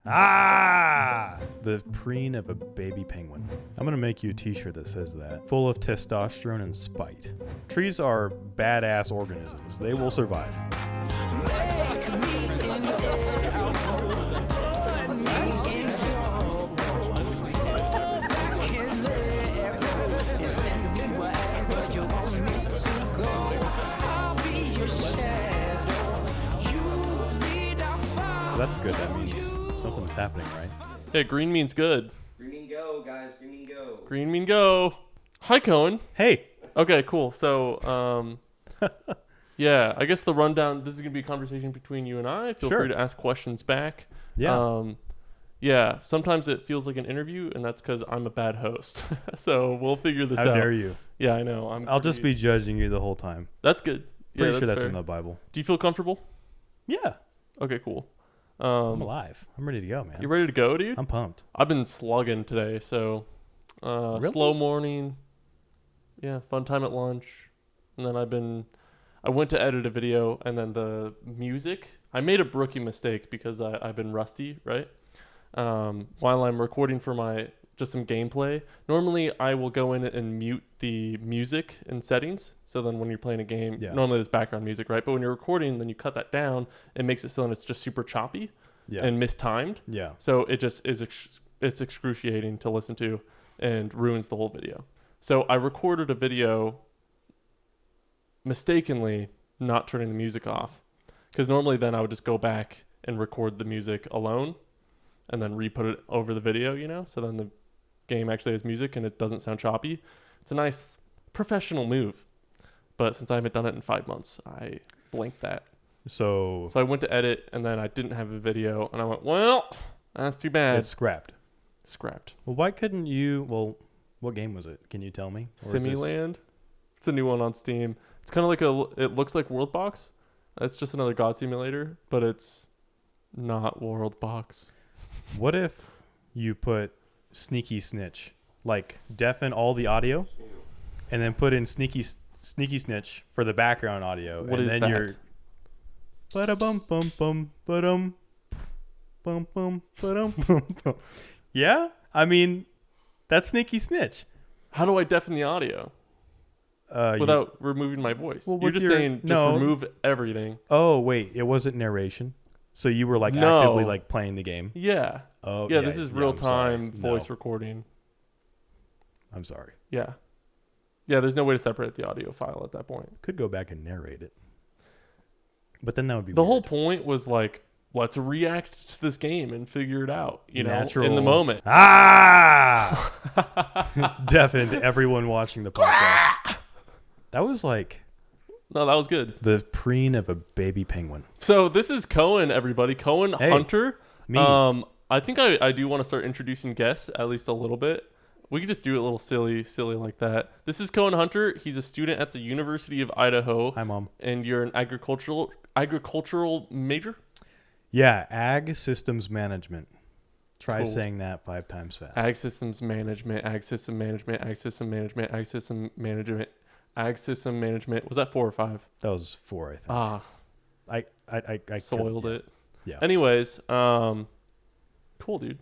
The preen of a baby penguin. I'm going to make you a t-shirt that says that. Full of testosterone and spite. Trees are badass organisms. They will survive. That's good. That means something's happening, right? Yeah, green means good. Green mean go, guys. Green mean go. Green mean go. Hi, Cohen. Hey. Okay, cool. So, yeah, I guess the rundown, this is going to be a conversation between you and I. Feel free to ask questions back. Yeah. Yeah, sometimes it feels like an interview, and that's because I'm a bad host. So we'll figure this out. How dare you? Yeah, I know. I'll just be judging you the whole time. That's good. Pretty yeah, sure that's fair. in the Bible. Do you feel comfortable? Yeah. Okay, cool. I'm alive. I'm ready to go, man. You ready to go, dude? I'm pumped. I've been slugging today, so Really? slow morning. Yeah, fun time at lunch. And then I went to edit a video, and then the music, I made a rookie mistake because I've been rusty, right? While I'm recording for just some gameplay, normally I will go in and mute the music in settings. So then when you're playing a game, normally there's background music, right? But when you're recording, then you cut that down. It makes it so that it's just super choppy and mistimed. Yeah. So it just is, it's excruciating to listen to and ruins the whole video. So I recorded a video mistakenly not turning the music off. Because normally then I would just go back and record the music alone and then re-put it over the video, you know? So then the game actually has music and it doesn't sound choppy. It's a nice professional move. But since I haven't done it in 5 months, I blanked that. So I went to edit and then I didn't have a video and I went, well, that's too bad. It's scrapped. Well, why couldn't you, what game was it? Can you tell me? Similand. It's a new one on Steam. It's kind of like it looks like Worldbox. It's just another God simulator, but it's not Worldbox. What if you put Sneaky Snitch, like deafen all the audio, and then put in Sneaky Snitch for the background audio? What and is then that? You're ba-da-bum bum bum ba-dum bum bum ba-dum bum bum. Yeah? I mean, that's Sneaky Snitch. How do I deafen the audio? Without removing my voice. Well, you're just saying just remove everything. Oh, wait. It wasn't narration? So you were actively playing the game? Yeah. Oh, yeah, this is real-time voice recording. I'm sorry. Yeah. Yeah, there's no way to separate the audio file at that point. Could go back and narrate it. But then that would be The weird. whole point was let's react to this game and figure it out, in the moment. Deafened everyone watching the podcast. That was No, that was good. The preen of a baby penguin. So this is Cohen, everybody. Cohen Hunter. Me. I think I do want to start introducing guests at least a little bit. We could just do it a little silly like that. This is Cohen Hunter. He's a student at the University of Idaho. Hi, Mom. And you're an agricultural major? Yeah, Ag Systems Management. Try saying that 5 times fast. Ag Systems Management, Ag System Management, Ag System Management, Ag System Management, Ag System Management. Was that 4 or 5? That was 4, I think. I soiled it. Yeah. Anyways, cool, dude.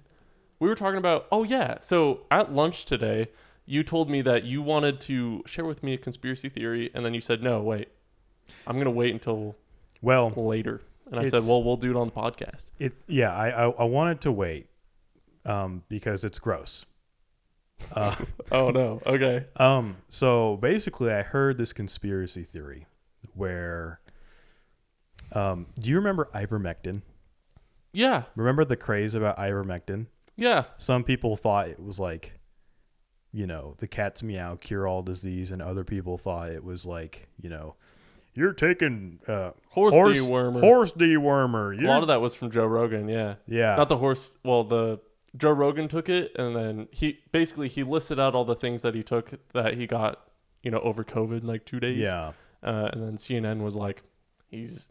We were talking about, so at lunch today, you told me that you wanted to share with me a conspiracy theory, and then you said, no, wait. I'm going to wait until later. And I said, well, we'll do it on the podcast. I wanted to wait because it's gross. Oh, no. Okay. So basically, I heard this conspiracy theory where, do you remember ivermectin? Yeah. Remember the craze about ivermectin? Yeah. Some people thought it was the cat's meow cure all disease, and other people thought it was you're taking horse dewormer. Horse dewormer. A lot of that was from Joe Rogan, yeah. Yeah. Not the horse. Well, Joe Rogan took it, and then he listed out all the things that he took that he got, over COVID in 2 days. Yeah. And then CNN was like, he's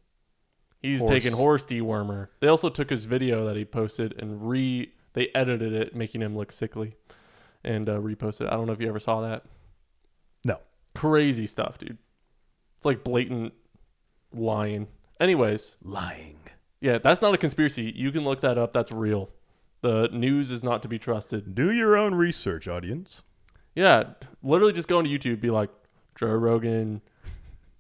taking horse dewormer. They also took his video that he posted and they edited it, making him look sickly, and reposted it. I don't know if you ever saw that. No. Crazy stuff, dude. It's blatant lying. Anyways. Lying. Yeah, that's not a conspiracy. You can look that up. That's real. The news is not to be trusted. Do your own research, audience. Yeah, literally just go into YouTube, be like, Joe Rogan,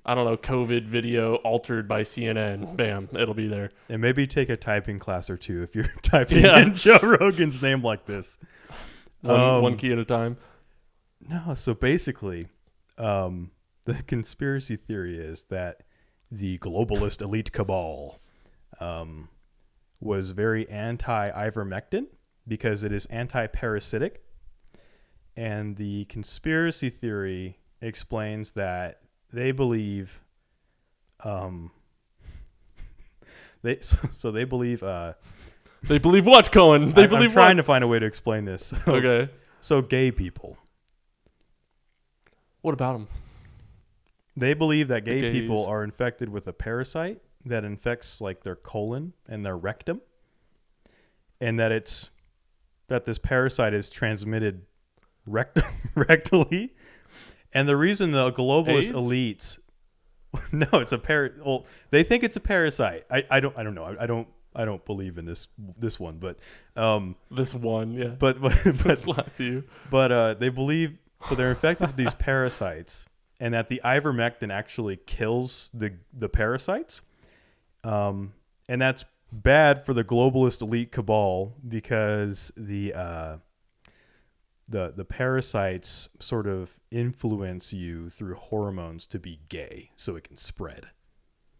I don't know, COVID video altered by CNN. Bam, it'll be there. And maybe take a typing class or two if you're typing in Joe Rogan's name like this. One key at a time. No, so basically, the conspiracy theory is that the globalist elite cabal was very anti-ivermectin because it is anti-parasitic. And the conspiracy theory explains that they believe, they believe. They believe what, Cohen? They believe I'm trying to find a way to explain this. Okay. So gay people. What about them? They believe that gay gays. people are infected with a parasite that infects like their colon and their rectum, and that this parasite is transmitted rectally. And the reason the globalist elites, no, it's a well, they think it's a parasite. I don't know. I don't believe in this one, but this one, yeah. But bless you. But they believe, so they're infected with these parasites, and that the ivermectin actually kills the parasites, and that's bad for the globalist elite cabal because the parasites sort of influence you through hormones to be gay, so it can spread.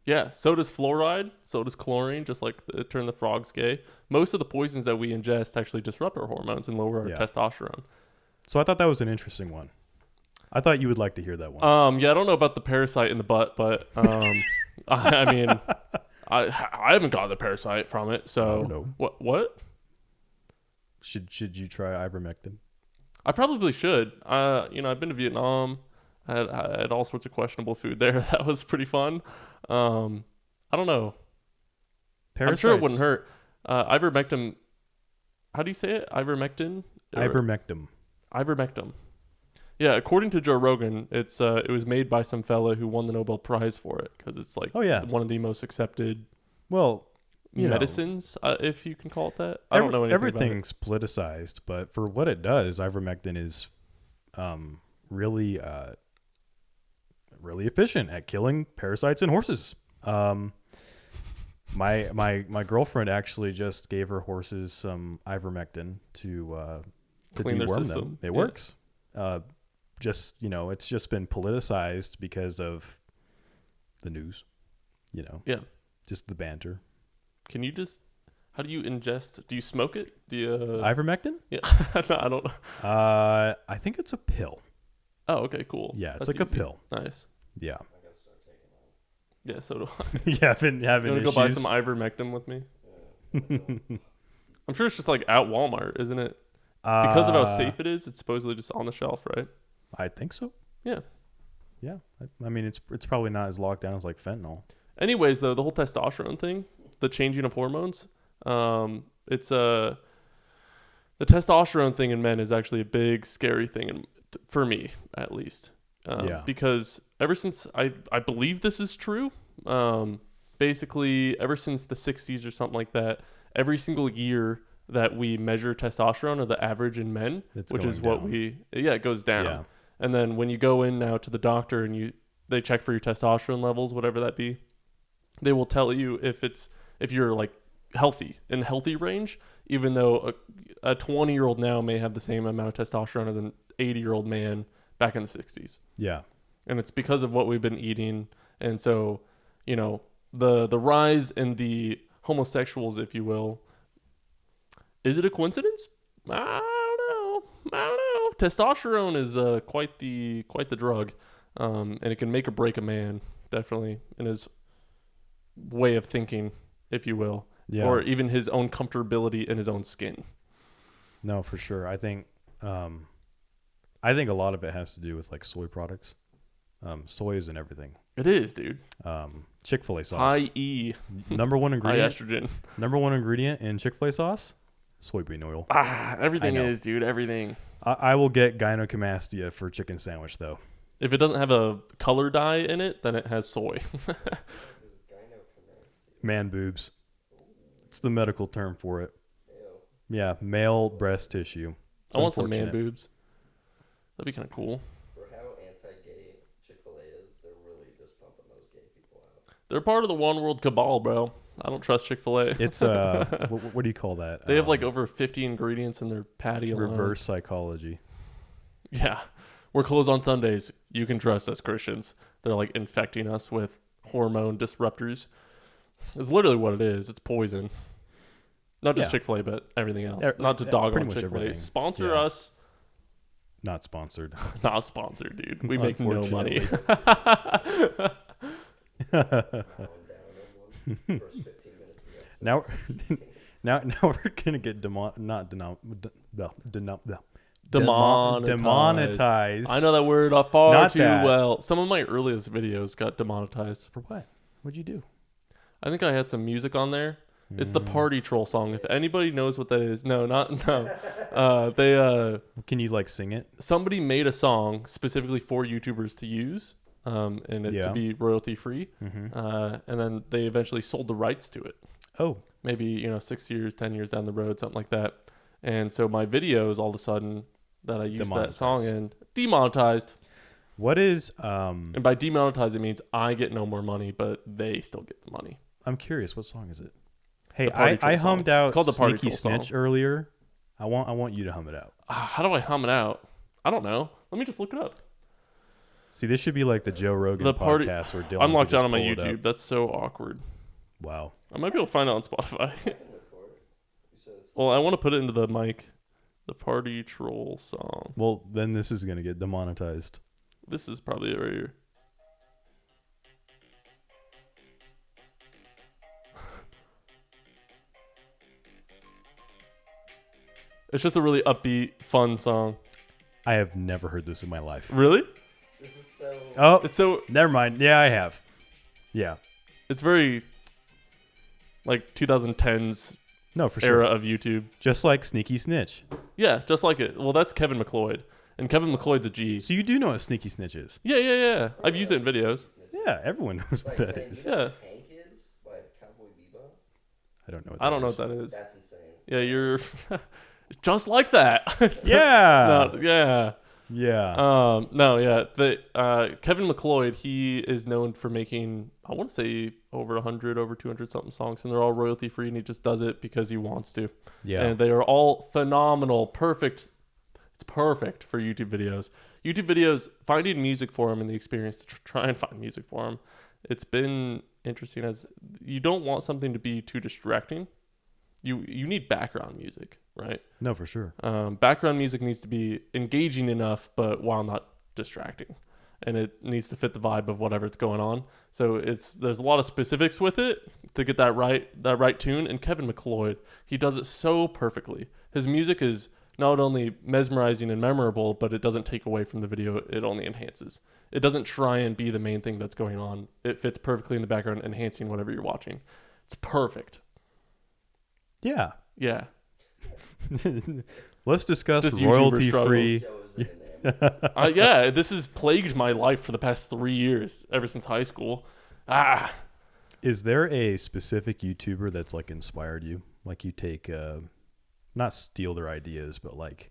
Yeah, so does fluoride, so does chlorine, just like it turned the frogs gay. Most of the poisons that we ingest actually disrupt our hormones and lower our testosterone. So I thought that was an interesting one. I thought you would like to hear that one. Yeah, I don't know about the parasite in the butt, but I mean, I haven't gotten the parasite from it, so I don't know. What? Should you try ivermectin? I probably should. I've been to Vietnam. I had all sorts of questionable food there. That was pretty fun. I don't know. Parasites. I'm sure it wouldn't hurt. Ivermectin. How do you say it? Ivermectin? Ivermectin. Yeah, according to Joe Rogan, it was made by some fella who won the Nobel Prize for it because it's like one of the most accepted medicines, if you can call it that. I don't know anything everything's about it. politicized, but for what it does, ivermectin is really efficient at killing parasites in horses. My girlfriend actually just gave her horses some ivermectin to clean their deworm system. them. It works. It's just been politicized because of the news. Yeah. Just the banter. Can you how do you ingest? Do you smoke it? Do you ivermectin? Yeah. No, I don't know. I think it's a pill. Oh, okay, cool. Yeah, it's That's like easy. a pill. Nice. Yeah. Yeah, so do I. You haven't You want to issues? go buy some ivermectin with me? I'm sure it's just like at Walmart, isn't it? Because of how safe it is, it's supposedly just on the shelf, right? I think so. Yeah. Yeah. I mean, it's probably not as locked down as like fentanyl. Anyways, though, the whole testosterone thing, the changing of hormones, it's the testosterone thing in men is actually a big scary thing for me, at least. Because ever since I believe this is true, basically ever since the 60s or something like that, every single year that we measure testosterone, or the average in men, which is what down. It goes down. Yeah. And then when you go in now to the doctor and they check for your testosterone levels, whatever that be, they will tell you if you're like healthy range, even though a 20-year-old now may have the same amount of testosterone as an 80-year-old man back in the 60s. Yeah. And it's because of what we've been eating. And so, the rise in the homosexuals, if you will, is it a coincidence? I don't know. Testosterone is quite the drug, and it can make or break a man, definitely, in his way of thinking, if you will, or even his own comfortability in his own skin. No, for sure. I think a lot of it has to do with like soy products. Soy is in everything. It is, dude. Chick-fil-A sauce. High E. Number one ingredient. High estrogen. Number one ingredient in Chick-fil-A sauce. Soybean oil. Everything is, dude. Everything. I will get gynecomastia for chicken sandwich, though. If it doesn't have a color dye in it, then it has soy. Man boobs. It's the medical term for it. Yeah, male breast tissue. It's I want some man unfortunate. boobs. That'd be kind of cool. For how anti-gay Chick-fil-A is, they're really just pumping those gay people out. They're part of the one world cabal, bro. I don't trust Chick-fil-A. It's what do you call that? They have like over 50 ingredients in their patty alone. reverse psychology. Yeah. We're closed on Sundays. You can trust us, Christians. They're like infecting us with hormone disruptors. It's literally what it is. It's poison. Not just Yeah. Chick-fil-A, but everything else. Not to yeah, dog pretty on much Chick-fil-A. everything. Sponsor Yeah. us. Not sponsored. Not sponsored, dude. We make no money. Unfortunately. Calm down, everyone. First 15 minutes of the episode. now we're gonna get demonetized. I know that word far Not too that. well. Some of my earliest videos got demonetized. For what? What'd you do? I think I had some music on there. It's the Party Troll song. If anybody knows what that is, no. Can you like sing it? Somebody made a song specifically for YouTubers to use, and it to Yeah. be royalty free. Mm-hmm. And then they eventually sold the rights to it. Oh, Maybe 6 years, 10 years down the road, something like that. And so my videos all of a sudden that I used that song in demonetized. what is And by demonetized it means I get no more money, but they still get the money. I'm curious. What song is it? Hey, The Party Troll I song. hummed out It's called the Party Sneaky Troll song. Snitch earlier. I want you to hum it out. How do I hum it out? I don't know. Let me just look it up. See, this should be like the Joe Rogan The Party- podcast where Dylan I'm locked could just down on my pull it up. YouTube. That's so awkward. Wow. I might be able to find it on Spotify. I can look for it. You said it's Well, I want to put it into the mic. The Party Troll song. Well, then this is gonna get demonetized. This is probably it right here. It's just a really upbeat, fun song. I have never heard this in my life. Really? This is so. Oh, It's so never mind. Yeah, I have. Yeah. it's very like 2010s No, for sure. era of YouTube. Just like Sneaky Snitch. Yeah, just like it. Well, that's Kevin McLeod, and Kevin McLeod's a G. So you do know what Sneaky Snitch is? Yeah. I've used it in videos. Yeah, everyone knows what that saying, is. You know Yeah. what Tank is by Cowboy Bebop? I don't know what I don't know what that is. That's insane. Yeah, you're just like that. Yeah. No, yeah. Yeah. No, yeah. The Kevin McLeod, he is known for making, I want to say over 100, over 200 something songs, and they're all royalty free, and he just does it because he wants to. Yeah. And they are all phenomenal, perfect. It's perfect for YouTube videos. YouTube videos, finding music for him and the experience to try and find music for him. It's been interesting as you don't want something to be too distracting. You need background music, right? No, for sure. Background music needs to be engaging enough, but while not distracting, and it needs to fit the vibe of whatever's going on. So there's a lot of specifics with it to get that right tune. And Kevin McLeod, he does it so perfectly. His music is not only mesmerizing and memorable, but it doesn't take away from the video. It only enhances. It doesn't try and be the main thing that's going on. It fits perfectly in the background, enhancing whatever you're watching. It's perfect. Yeah. Yeah. Let's discuss This YouTuber royalty-free. Joe is in the name. Yeah, this has plagued my life for the past 3 years, ever since high school. Is there a specific YouTuber that's like inspired you? Like you take, not steal their ideas, but like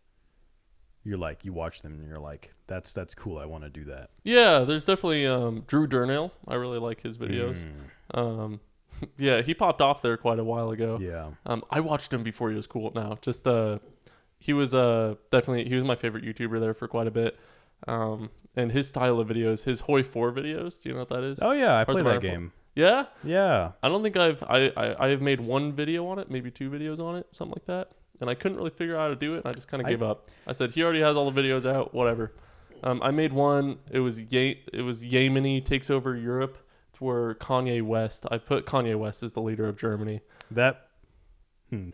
you watch them and you're like, that's cool. I want to do that. Yeah, there's definitely Drew Durnail. I really like his videos. Yeah, he popped off there quite a while ago. Yeah. I watched him before he was cool now. Just he was he was my favorite YouTuber there for quite a bit. And his style of videos, his Hoi 4 videos, do you know what that is? Oh yeah, I Hearts played of that Iron game. Yeah? Yeah. I don't think I have made one video on it, maybe 2 videos on it, something like that. And I couldn't really figure out how to do it, and I just kind of gave up. I said, he already has all the videos out, whatever. I made one. It was Yemeni takes over Europe. It's where Kanye West. I put Kanye West as the leader of Germany. That. Oh man.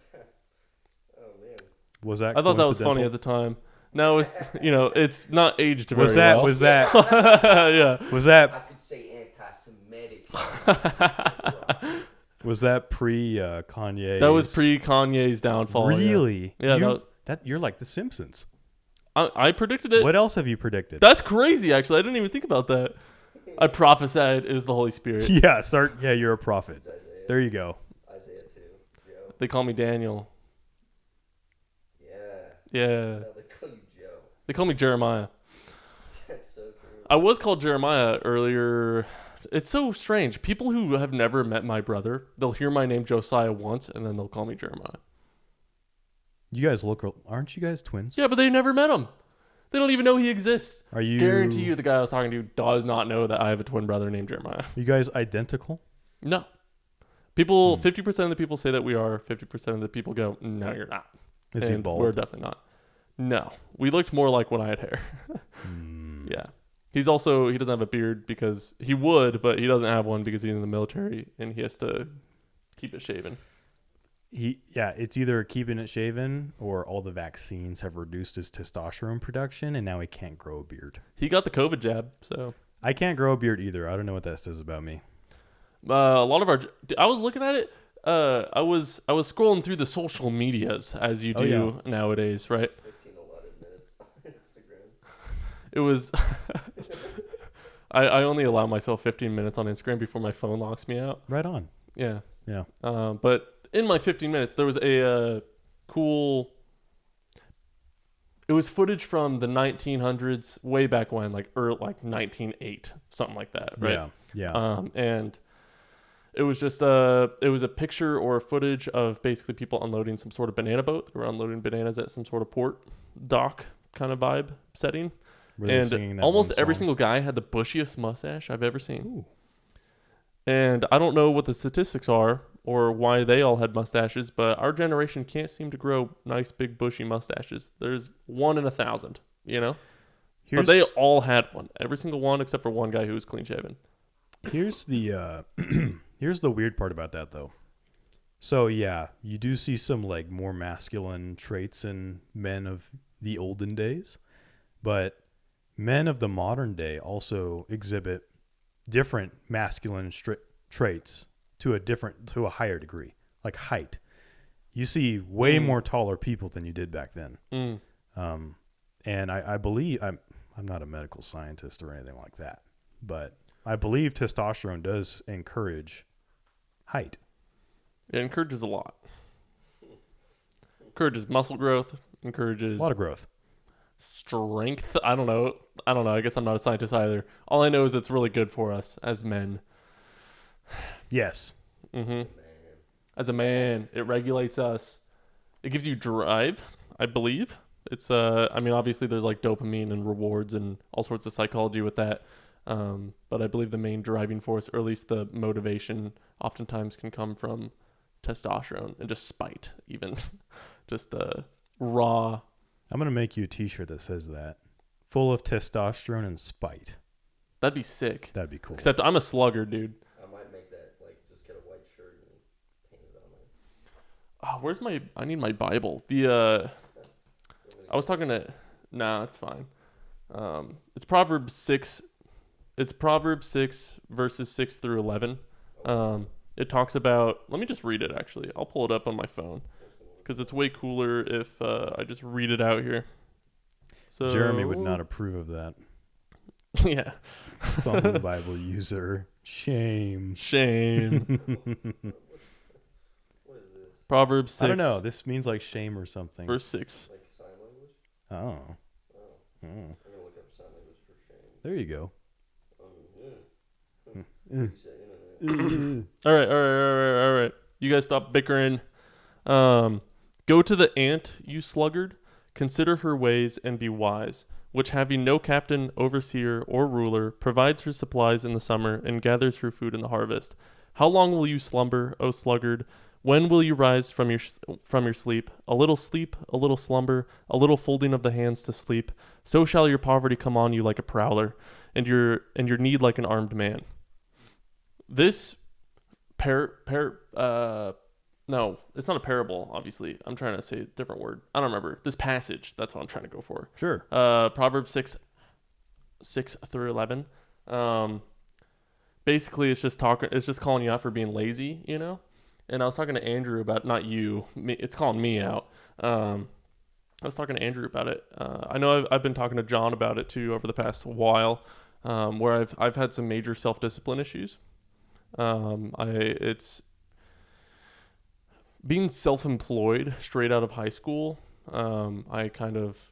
Was that? I thought that was funny at the time. Now, it's not aged very well. Was that? Yeah. Was I that? could say anti-Semitic. Was that pre Kanye? That was pre Kanye's downfall. Really? Yeah. You're like The Simpsons. I predicted it. What else have you predicted? That's crazy. Actually, I didn't even think about that. I prophesied it was the Holy Spirit. Yeah. Yeah, you're a prophet. It's Isaiah. There you go. Isaiah 2. Joe. They call me Daniel. Yeah. Now they call you Joe. They call me Jeremiah. That's so true. I was called Jeremiah earlier. It's so strange. People who have never met my brother, they'll hear my name Josiah once, and then they'll call me Jeremiah. You guys aren't you guys twins? Yeah, but they never met him. They don't even know he exists. Are you? Guarantee you the guy I was talking to does not know that I have a twin brother named Jeremiah. You guys identical? No. People, 50% of the people say that we are. 50% of the people go, no, you're not. Is he And bald? we're definitely not. No. We looked more like when I had hair. Yeah. He doesn't have a beard because he would, but he doesn't have one because he's in the military and he has to keep it shaven. It's either keeping it shaven or all the vaccines have reduced his testosterone production and now he can't grow a beard. He got the COVID jab, so. I can't grow a beard either. I don't know what that says about me. A lot of I was looking at it. I was scrolling through the social medias as you do nowadays, right? 15 allotted minutes on Instagram. It was. I only allow myself 15 minutes on Instagram before my phone locks me out. Right on. Yeah. Yeah. But in my 15 minutes, there was a cool. It was footage from the 1900s, way back when, like 1908, something like that, right? Yeah. Yeah. And it was just it was a picture or footage of basically people unloading some sort of banana boat. They were unloading bananas at some sort of port dock kind of vibe setting. Were they singing And that almost one every song? single guy had the bushiest mustache I've ever seen. Ooh. And I don't know what the statistics are or why they all had mustaches, but our generation can't seem to grow nice, big, bushy mustaches. There's 1 in 1,000, you know? But they all had one. Every single one except for one guy who was clean shaven. Here's the here's the weird part about that though. So yeah, you do see some like more masculine traits in men of the olden days, but men of the modern day also exhibit different masculine traits to a higher degree, like height. You see way more taller people than you did back then. And I believe I'm not a medical scientist or anything like that, but I believe testosterone does encourage height. It encourages a lot. Encourages muscle growth. Encourages A lot of growth. strength. I don't know. I guess I'm not a scientist either. All I know is it's really good for us as men. Yes. As a man, it regulates us. It gives you drive, I believe. It's I mean, obviously there's like dopamine and rewards and all sorts of psychology with that. But I believe the main driving force, or at least the motivation, oftentimes can come from testosterone and just spite, even. Just raw. I'm going to make you a t-shirt that says that. Full of testosterone and spite. That'd be sick. That'd be cool. Except I'm a sluggard, dude. I might make that, like, just get a white shirt and paint it on there. Oh, where's I need my Bible. I was talking to, nah, it's fine. It's Proverbs 6. It's Proverbs 6 verses 6 through 11. It talks about, let me just read it actually. I'll pull it up on my phone because it's way cooler if I just read it out here. So Jeremy would not approve of that. Yeah. Phone Bible user. Shame. What is this? Proverbs 6. I don't know. This means like shame or something. Verse 6. Like sign language? Oh. Oh. Oh. I'm gonna look up sign language for shame. There you go. You say internet. All right. You guys stop bickering. Go to the ant, you sluggard. Consider her ways and be wise, which having no captain, overseer, or ruler, provides her supplies in the summer and gathers her food in the harvest. How long will you slumber, O sluggard? When will you rise from your sleep? A little slumber, a little folding of the hands to sleep. So shall your poverty come on you like a prowler, and your need like an armed man. This no, it's not a parable, obviously. I'm trying to say a different word. I don't remember. This passage, that's what I'm trying to go for. Sure. Proverbs 6 through 11. Basically, it's just calling you out for being lazy, you know? And I was talking to Andrew about, not you, me, it's calling me out. I was talking to Andrew about it. I know I've been talking to John about it too over the past while, where I've had some major self-discipline issues. It's being self-employed straight out of high school. I kind of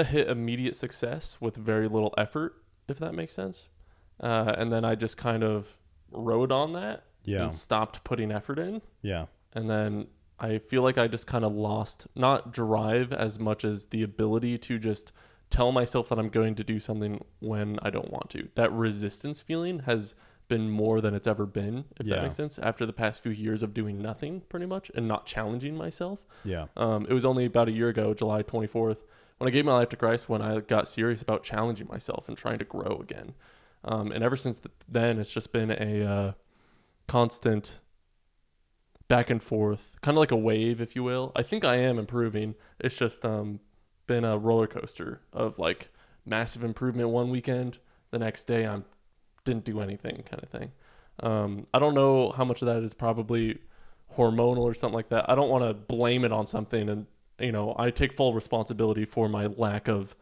hit immediate success with very little effort, if that makes sense. And then I just kind of rode on that and stopped putting effort in. Yeah. And then I feel like I just kind of lost, not drive as much as the ability to just tell myself that I'm going to do something when I don't want to. That resistance feeling has been more than it's ever been, if that makes sense, after the past few years of doing nothing pretty much and not challenging myself. Yeah. It was only about a year ago, July 24th, when I gave my life to Christ, when I got serious about challenging myself and trying to grow again. And ever since then, it's just been a constant back and forth, kind of like a wave, if you will. I think I am improving. It's just been a roller coaster of like massive improvement one weekend. The next day, I didn't do anything kind of thing. I don't know how much of that is probably hormonal or something like that. I don't want to blame it on something. And, you know, I take full responsibility for my lack of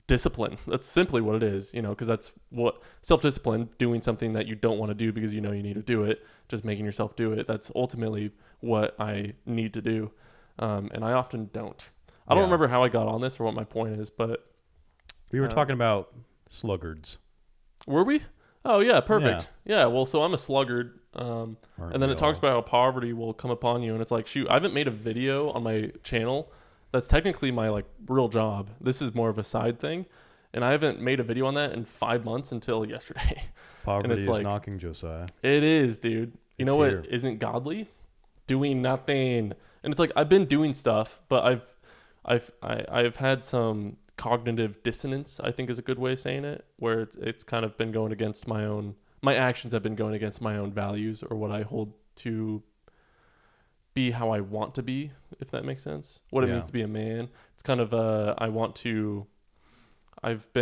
discipline. That's simply what it is, you know, because that's what self-discipline, doing something that you don't want to do because you know you need to do it, just making yourself do it. That's ultimately what I need to do. And I often don't. I don't remember how I got on this or what my point is, but we were talking about sluggards. Were we? Oh yeah, perfect. Yeah, well, so I'm a sluggard. And then it talks about how poverty will come upon you, and it's like, shoot, I haven't made a video on my channel. That's technically my like real job. This is more of a side thing, and I haven't made a video on that in 5 months until yesterday. Poverty is like, knocking, Josiah. It is, dude. You know here. what isn't godly? Doing nothing. And it's like I've been doing stuff, but I've had some cognitive dissonance, I think is a good way of saying it, where it's kind of been going against my actions have been going against my own values or what I hold to be how I want to be, if that makes sense. What it means to be a man. It's kind of I've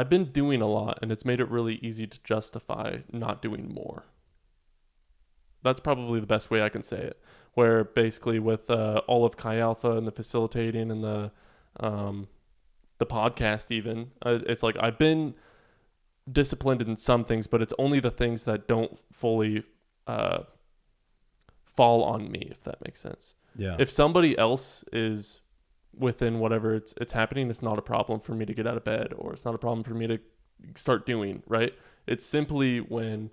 been doing a lot, and it's made it really easy to justify not doing more. That's probably the best way I can say it. Where basically with all of Chi Alpha and the facilitating and the podcast even, it's like I've been disciplined in some things, but it's only the things that don't fully fall on me, if that makes sense. Yeah. If somebody else is within whatever it's happening, it's not a problem for me to get out of bed, or it's not a problem for me to start doing, right? It's simply when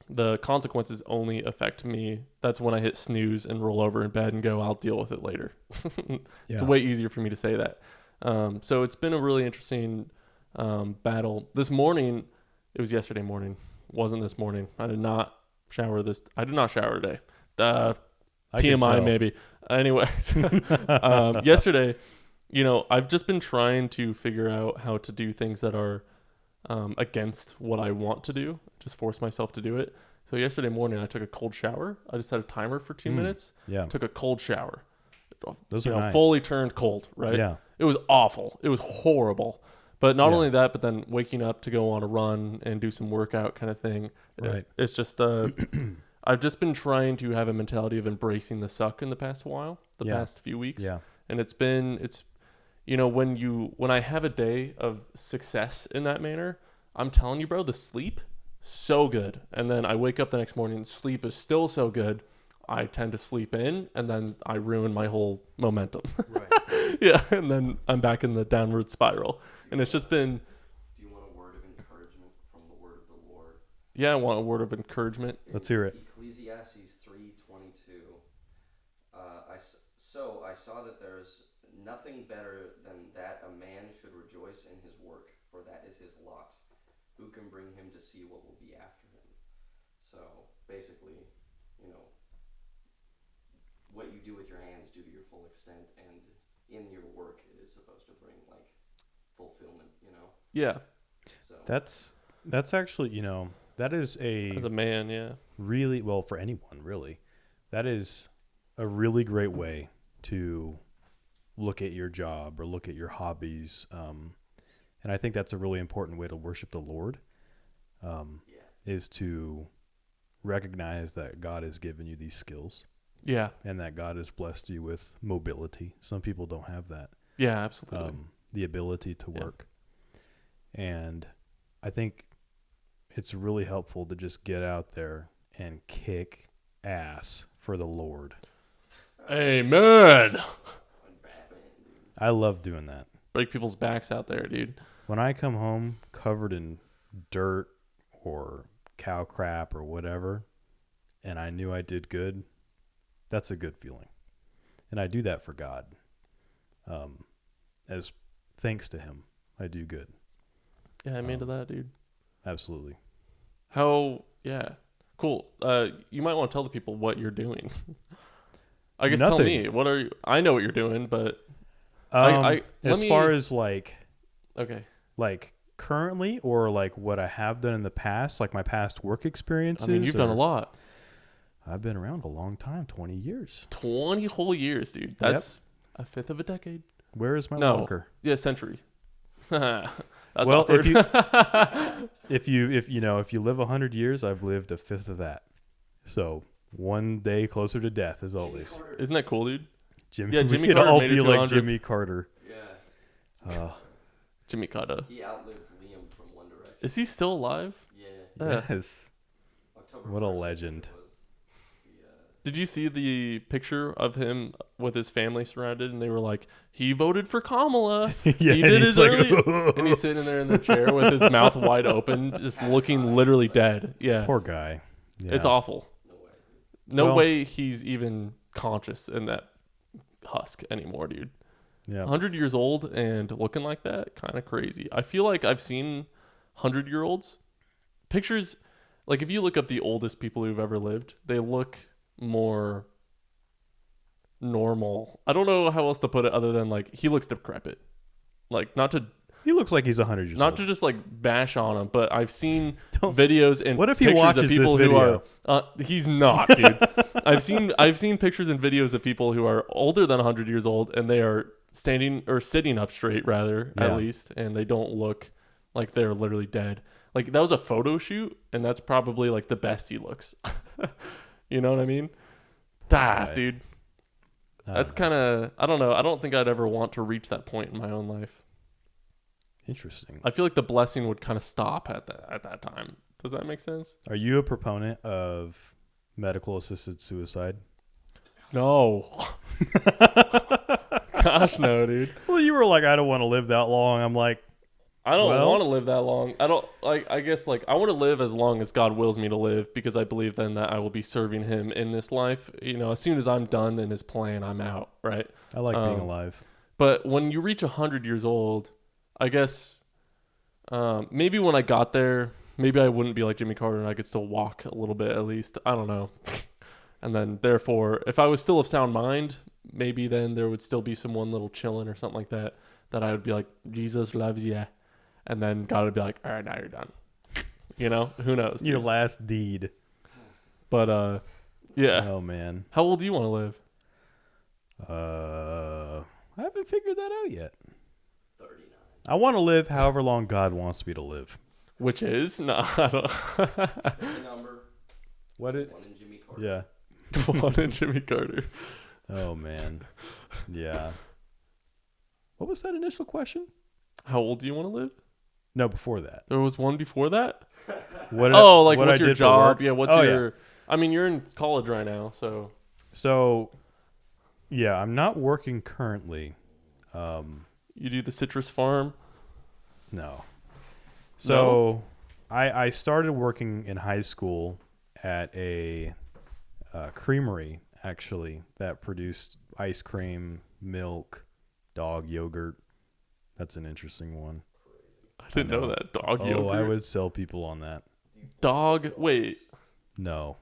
the consequences only affect me. That's when I hit snooze and roll over in bed and go, I'll deal with it later. It's way easier for me to say that. So it's been a really interesting battle. This morning, it was yesterday morning. It wasn't this morning. I did not shower today. TMI maybe. Anyways, yesterday, you know, I've just been trying to figure out how to do things that are against what I want to do, just force myself to do it. So yesterday morning I took a cold shower. I just had a timer for 2 minutes. Yeah. Took a cold shower. Those are nice. Fully turned cold, right? Yeah. It was awful. It was horrible. But not only that, but then waking up to go on a run and do some workout kind of thing. Right. It's just I've just been trying to have a mentality of embracing the suck in the past past few weeks. Yeah. And it's you know, when I have a day of success in that manner, I'm telling you, bro, the sleep, so good. And then I wake up the next morning, sleep is still so good. I tend to sleep in, and then I ruin my whole momentum. Right. Yeah, and then I'm back in the downward spiral. And it's just been... Do you want a word of encouragement from the word of the Lord? Yeah, I want a word of encouragement. Let's hear it. Ecclesiastes 3:22. So I saw that there's nothing better than that a man should rejoice in his work, for that is his lot. Who can bring him to see what will be after him? So basically, you know, what you do with your hands, do to your full extent, and in your work it is supposed to bring like fulfillment, you know? Yeah. So That's actually, you know, that is as a man, yeah. Really, well, for anyone, really, that is a really great way to look at your job or look at your hobbies. And I think that's a really important way to worship the Lord, is to recognize that God has given you these skills. Yeah. And that God has blessed you with mobility. Some people don't have that. Yeah, absolutely. The ability to work. And I think it's really helpful to just get out there and kick ass for the Lord. Amen. I love doing that. Break people's backs out there, dude. When I come home covered in dirt or cow crap or whatever, and I knew I did good, that's a good feeling. And I do that for God. As thanks to him, I do good. Yeah, I'm into that, dude. Absolutely. Yeah. Cool. You might want to tell the people what you're doing. I guess Nothing. tell me. What are you? I know what you're doing, but as far as like currently or like what I have done in the past, like my past work experiences. I mean, you've done a lot. I've been around a long time, 20 years. 20 whole years, dude. That's a fifth of a decade. Where is my No. marker? Yeah, century. That's well, awkward. if you live 100 years, I've lived a fifth of that. So one day closer to death, as always. Isn't that cool, dude? Jimmy, Yeah, we Jimmy could Carter all made it be to like 100. Jimmy Carter. Yeah. Jimmy Carter. He outlived Liam from One Direction. Is he still alive? Yeah. Yes. October What a 1st, I think legend. it was. Did you see the picture of him with his family surrounded, and they were like, "He voted for Kamala. Yeah, he and did he's his like, early," and he's sitting there in the chair with his mouth wide open, just looking literally dead. Yeah, Poor guy. Yeah. it's awful. No way. No Well- way he's even conscious in that husk anymore, dude. Yeah. 100 years old and looking like that, kind of crazy. I feel like I've seen 100-year-olds pictures. Like if you look up the oldest people who've ever lived, they look more normal. I don't know how else to put it other than like he looks decrepit. Like not to He looks like he's 100 years not old. to just like bash on him, but I've seen Don't- videos and What if he pictures watches of people this who video? are he's not, dude. I've seen pictures and videos of people who are older than 100 years old and they are standing or sitting up straight rather Yeah. at least, and they don't look like they're literally dead. Like that was a photo shoot and that's probably like the best he looks. You know what I mean? Right. Dude. I That's don't know. kind of I don't know. I don't think I'd ever want to reach that point in my own life. Interesting. I feel like the blessing would kind of stop at that time. Does that make sense? Are you a proponent of medical assisted suicide? No. Gosh, no, dude. Well, you were like, I don't want to live that long. I'm like, I don't Well- want to live that long. I don't like. I guess like I want to live as long as God wills me to live because I believe then that I will be serving Him in this life. You know, as soon as I'm done in His plan, I'm out. Right. I like being alive. But when you reach 100 years old, I guess maybe when I got there, maybe I wouldn't be like Jimmy Carter and I could still walk a little bit at least. I don't know. And then therefore, if I was still of sound mind, maybe then there would still be someone little chilling or something like that, that I would be like, Jesus loves you. And then God would be like, all right, now you're done. You know, who knows? Your dude. last deed. But yeah. Oh, man. How old do you want to live? I haven't figured that out yet. 39. I want to live however long God wants me to live. Which is? No, I don't. Pick a number. What it? One in Jimmy Carter. Yeah. Come on in, Jimmy Carter. Oh, man. Yeah. What was that initial question? How old do you want to live? No, before that. There was one before that? What Oh, like what what's I your did for work? job? Yeah, what's Oh, your I mean, you're in college right now, so So, yeah, I'm not working currently. you do the citrus farm. No. So, I started working in high school at a creamery, actually, that produced ice cream, milk, dog yogurt. That's an interesting one. I didn't know know. that. Dog Oh, yogurt. I would sell people on that. Dog. Wait. No.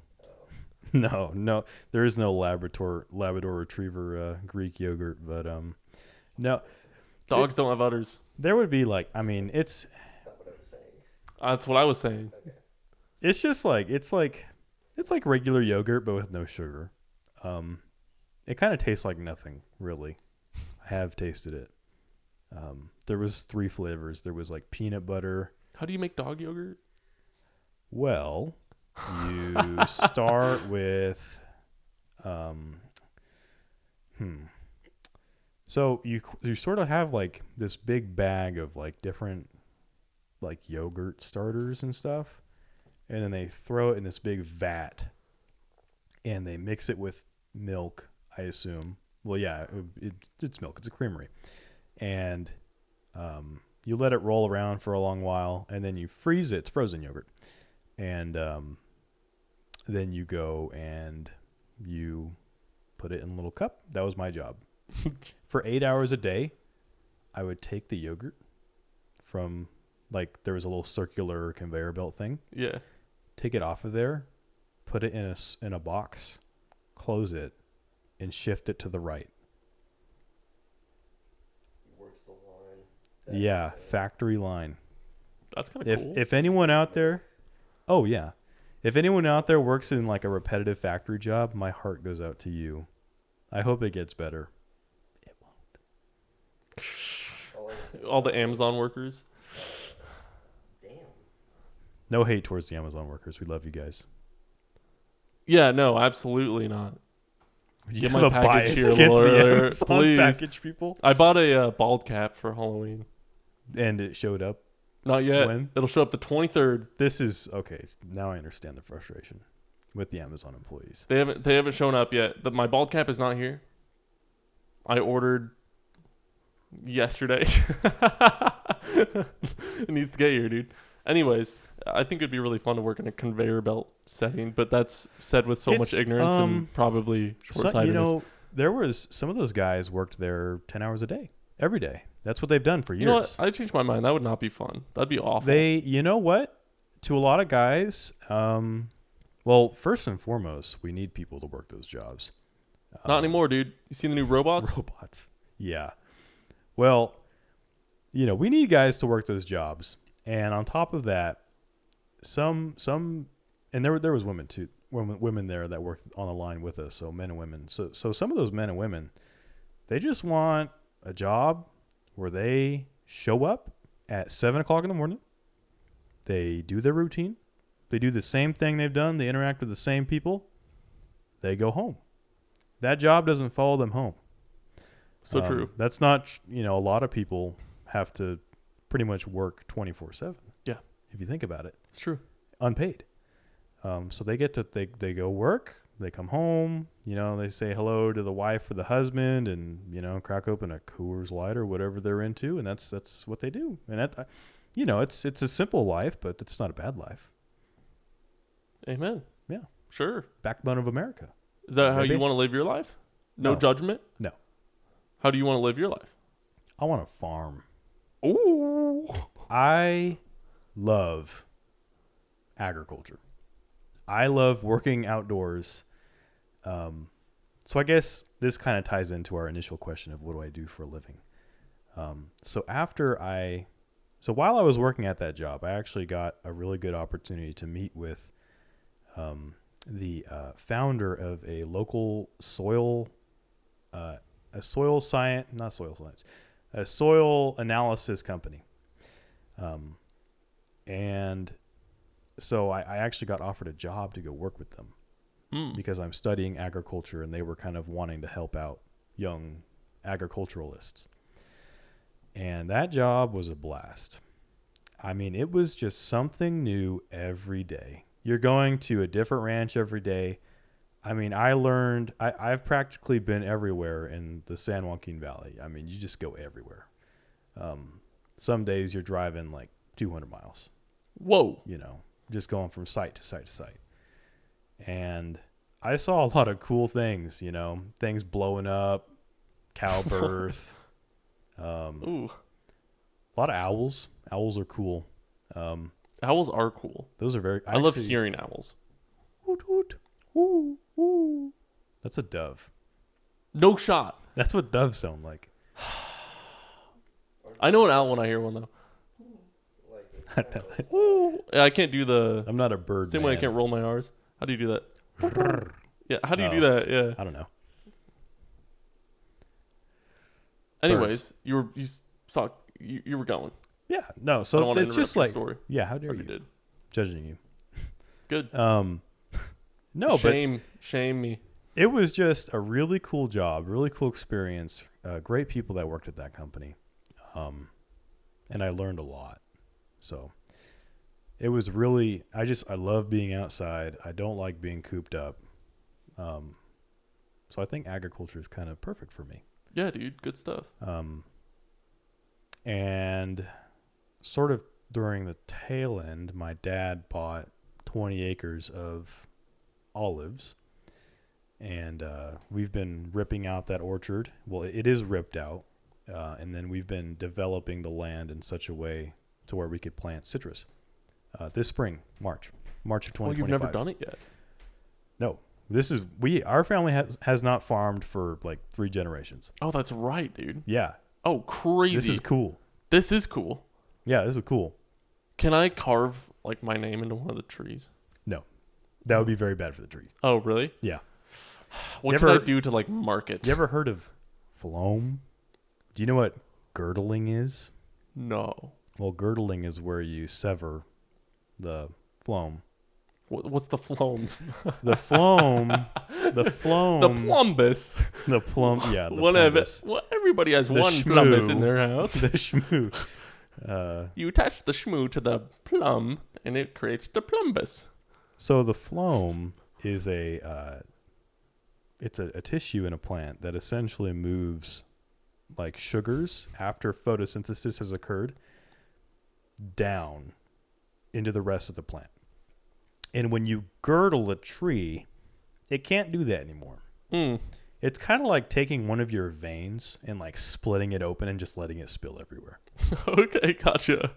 No. There is no Labrador Retriever Greek yogurt, but no. Dogs don't have udders. There would be like, I mean, it's That's what I was saying. it's just like it's like regular yogurt but with no sugar. It kind of tastes like nothing, really. I have tasted it. There was 3 flavors. There was like peanut butter. How do you make dog yogurt? Well, you start with So you sort of have like this big bag of like different like yogurt starters and stuff, and then they throw it in this big vat, and they mix it with milk, I assume. Well, yeah, it's milk. It's a creamery. And you let it roll around for a long while, and then you freeze it. It's frozen yogurt. And then you go and you put it in a little cup. That was my job. For 8 hours a day, I would take the yogurt from, like, there was a little circular conveyor belt thing. Yeah. Take it off of there, put it in a box, close it, and shift it to the right. Works the line. Yeah, factory line. That's kind of cool. If anyone out there, oh yeah, if anyone out there works in like a repetitive factory job, my heart goes out to you. I hope it gets better. It won't. All the Amazon workers. Damn. No hate towards the Amazon workers. We love you guys. Yeah, no, absolutely not. You Get have my a package bias here, against the lawyer, Amazon please. package people, I bought a bald cap for Halloween. and it showed up. Not yet. When? It'll show up the 23rd. This is okay. Now I understand the frustration with the Amazon employees. They haven't shown up yet. My bald cap is not here. I ordered yesterday. It needs to get here, dude. Anyways, I think it'd be really fun to work in a conveyor belt setting, but that's said with so much ignorance and probably short-sightedness. There was some of those guys worked there 10 hours a day, every day. That's what they've done for years. You know what? I changed my mind. That would not be fun. That'd be awful. You know what? To a lot of guys, well, first and foremost, we need people to work those jobs. Not anymore, dude. You seen the new robots? Robots. Yeah. Well, we need guys to work those jobs. And on top of that, some and there was women too, women there that worked on the line with us, so men and women. So some of those men and women, they just want a job where they show up at 7:00 in the morning. They do their routine. They do the same thing they've done. They interact with the same people. They go home. That job doesn't follow them home. So true. That's not, a lot of people have to pretty much work 24/7. Yeah. If you think about it. It's true. Unpaid. So they get to, they go work, they come home, they say hello to the wife or the husband and, crack open a Coors Light or whatever they're into. And that's what they do. And that, it's a simple life, but it's not a bad life. Amen. Yeah. Sure. Backbone of America. Is that how Maybe. you want to live your life? No No. judgment? No. How do you want to live your life? I want to farm. Ooh. I love agriculture. I love working outdoors. So I guess this kind of ties into our initial question of what do I do for a living? So while I was working at that job, I actually got a really good opportunity to meet with the founder of a local soil analysis company. And so I actually got offered a job to go work with them because I'm studying agriculture and they were kind of wanting to help out young agriculturalists. And that job was a blast. I mean, it was just something new every day. You're going to a different ranch every day. I mean, I've practically been everywhere in the San Joaquin Valley. I mean, you just go everywhere. Some days you're driving like 200 miles. Whoa. Just going from site to site to site. And I saw a lot of cool things, things blowing up, cow birth. Ooh. A lot of owls. Owls are cool. Owls are cool. Those are very... I love hearing owls. Hoot, hoot. Woo, woo. That's a dove. No shot. That's what doves sound like. I know an owl when I hear one, though. Ooh. Yeah, I can't do the... I'm not a bird Same man. way I can't roll my R's. How do you do that? Yeah, how do you do that? Yeah. I don't know. Anyways, you were going. Yeah, no. I don't So want to it's just interrupt like, your story. yeah. How dare Or you? you did. Judging you. Good. No, Shame me. but it was just a really cool job, really cool experience. Great people that worked at that company, and I learned a lot. So it was really, I love being outside. I don't like being cooped up. So I think agriculture is kind of perfect for me. Yeah, dude, good stuff. And sort of during the tail end, my dad bought 20 acres of olives, and we've been ripping out that orchard. Well, it is ripped out, and then we've been developing the land in such a way to where we could plant citrus this spring, March of 2025. Oh, you've never done it yet? No. Our family has not farmed for like 3 generations. Oh, that's right, dude. Yeah. Oh, crazy. This is cool. This is cool. Yeah, this is cool. Can I carve like my name into one of the trees? No. That would be very bad for the tree. Oh, really? Yeah. What can I do to like mark it? You ever heard of phloem? Do you know what girdling is? No. Well, girdling is where you sever the phloem. What's the phloem? The phloem. The phloem. The plumbus. The plum. Yeah. The Whatever. plumbus. Well, everybody has The one shmoo. plumbus in their house. The shmoo. You attach the shmoo to the plum, and it creates the plumbus. So the phloem is it's a tissue in a plant that essentially moves like sugars after photosynthesis has occurred down into the rest of the plant. And when you girdle a tree, it can't do that anymore. It's kind of like taking one of your veins and like splitting it open and just letting it spill everywhere. Okay, gotcha.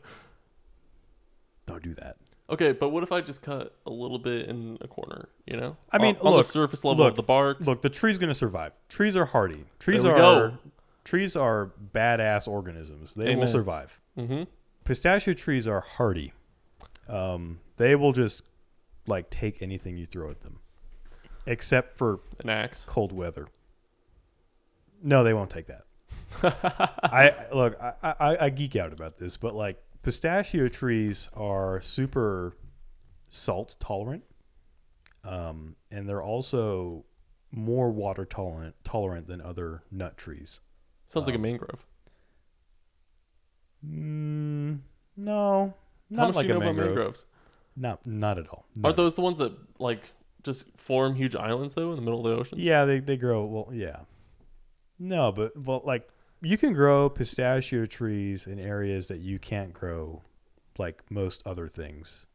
Don't do that. Okay, but what if I just cut a little bit in a corner, you know? I mean, on the surface level of the bark. Look, the tree's going to survive. Trees are hardy. Trees There we go. Trees are badass organisms. They will survive. Mm-hmm. Pistachio trees are hardy. They will just like take anything you throw at them, except for An axe. cold weather. No, they won't take that. I geek out about this, but like pistachio trees are super salt tolerant, and they're also more water tolerant than other nut trees. Sounds like a mangrove. No, How not much like do you a know about mangrove. mangroves? Not at all. Are those the ones that like just form huge islands though in the middle of the oceans? Yeah, they grow. Well, yeah. No, but like you can grow pistachio trees in areas that you can't grow, like most other things.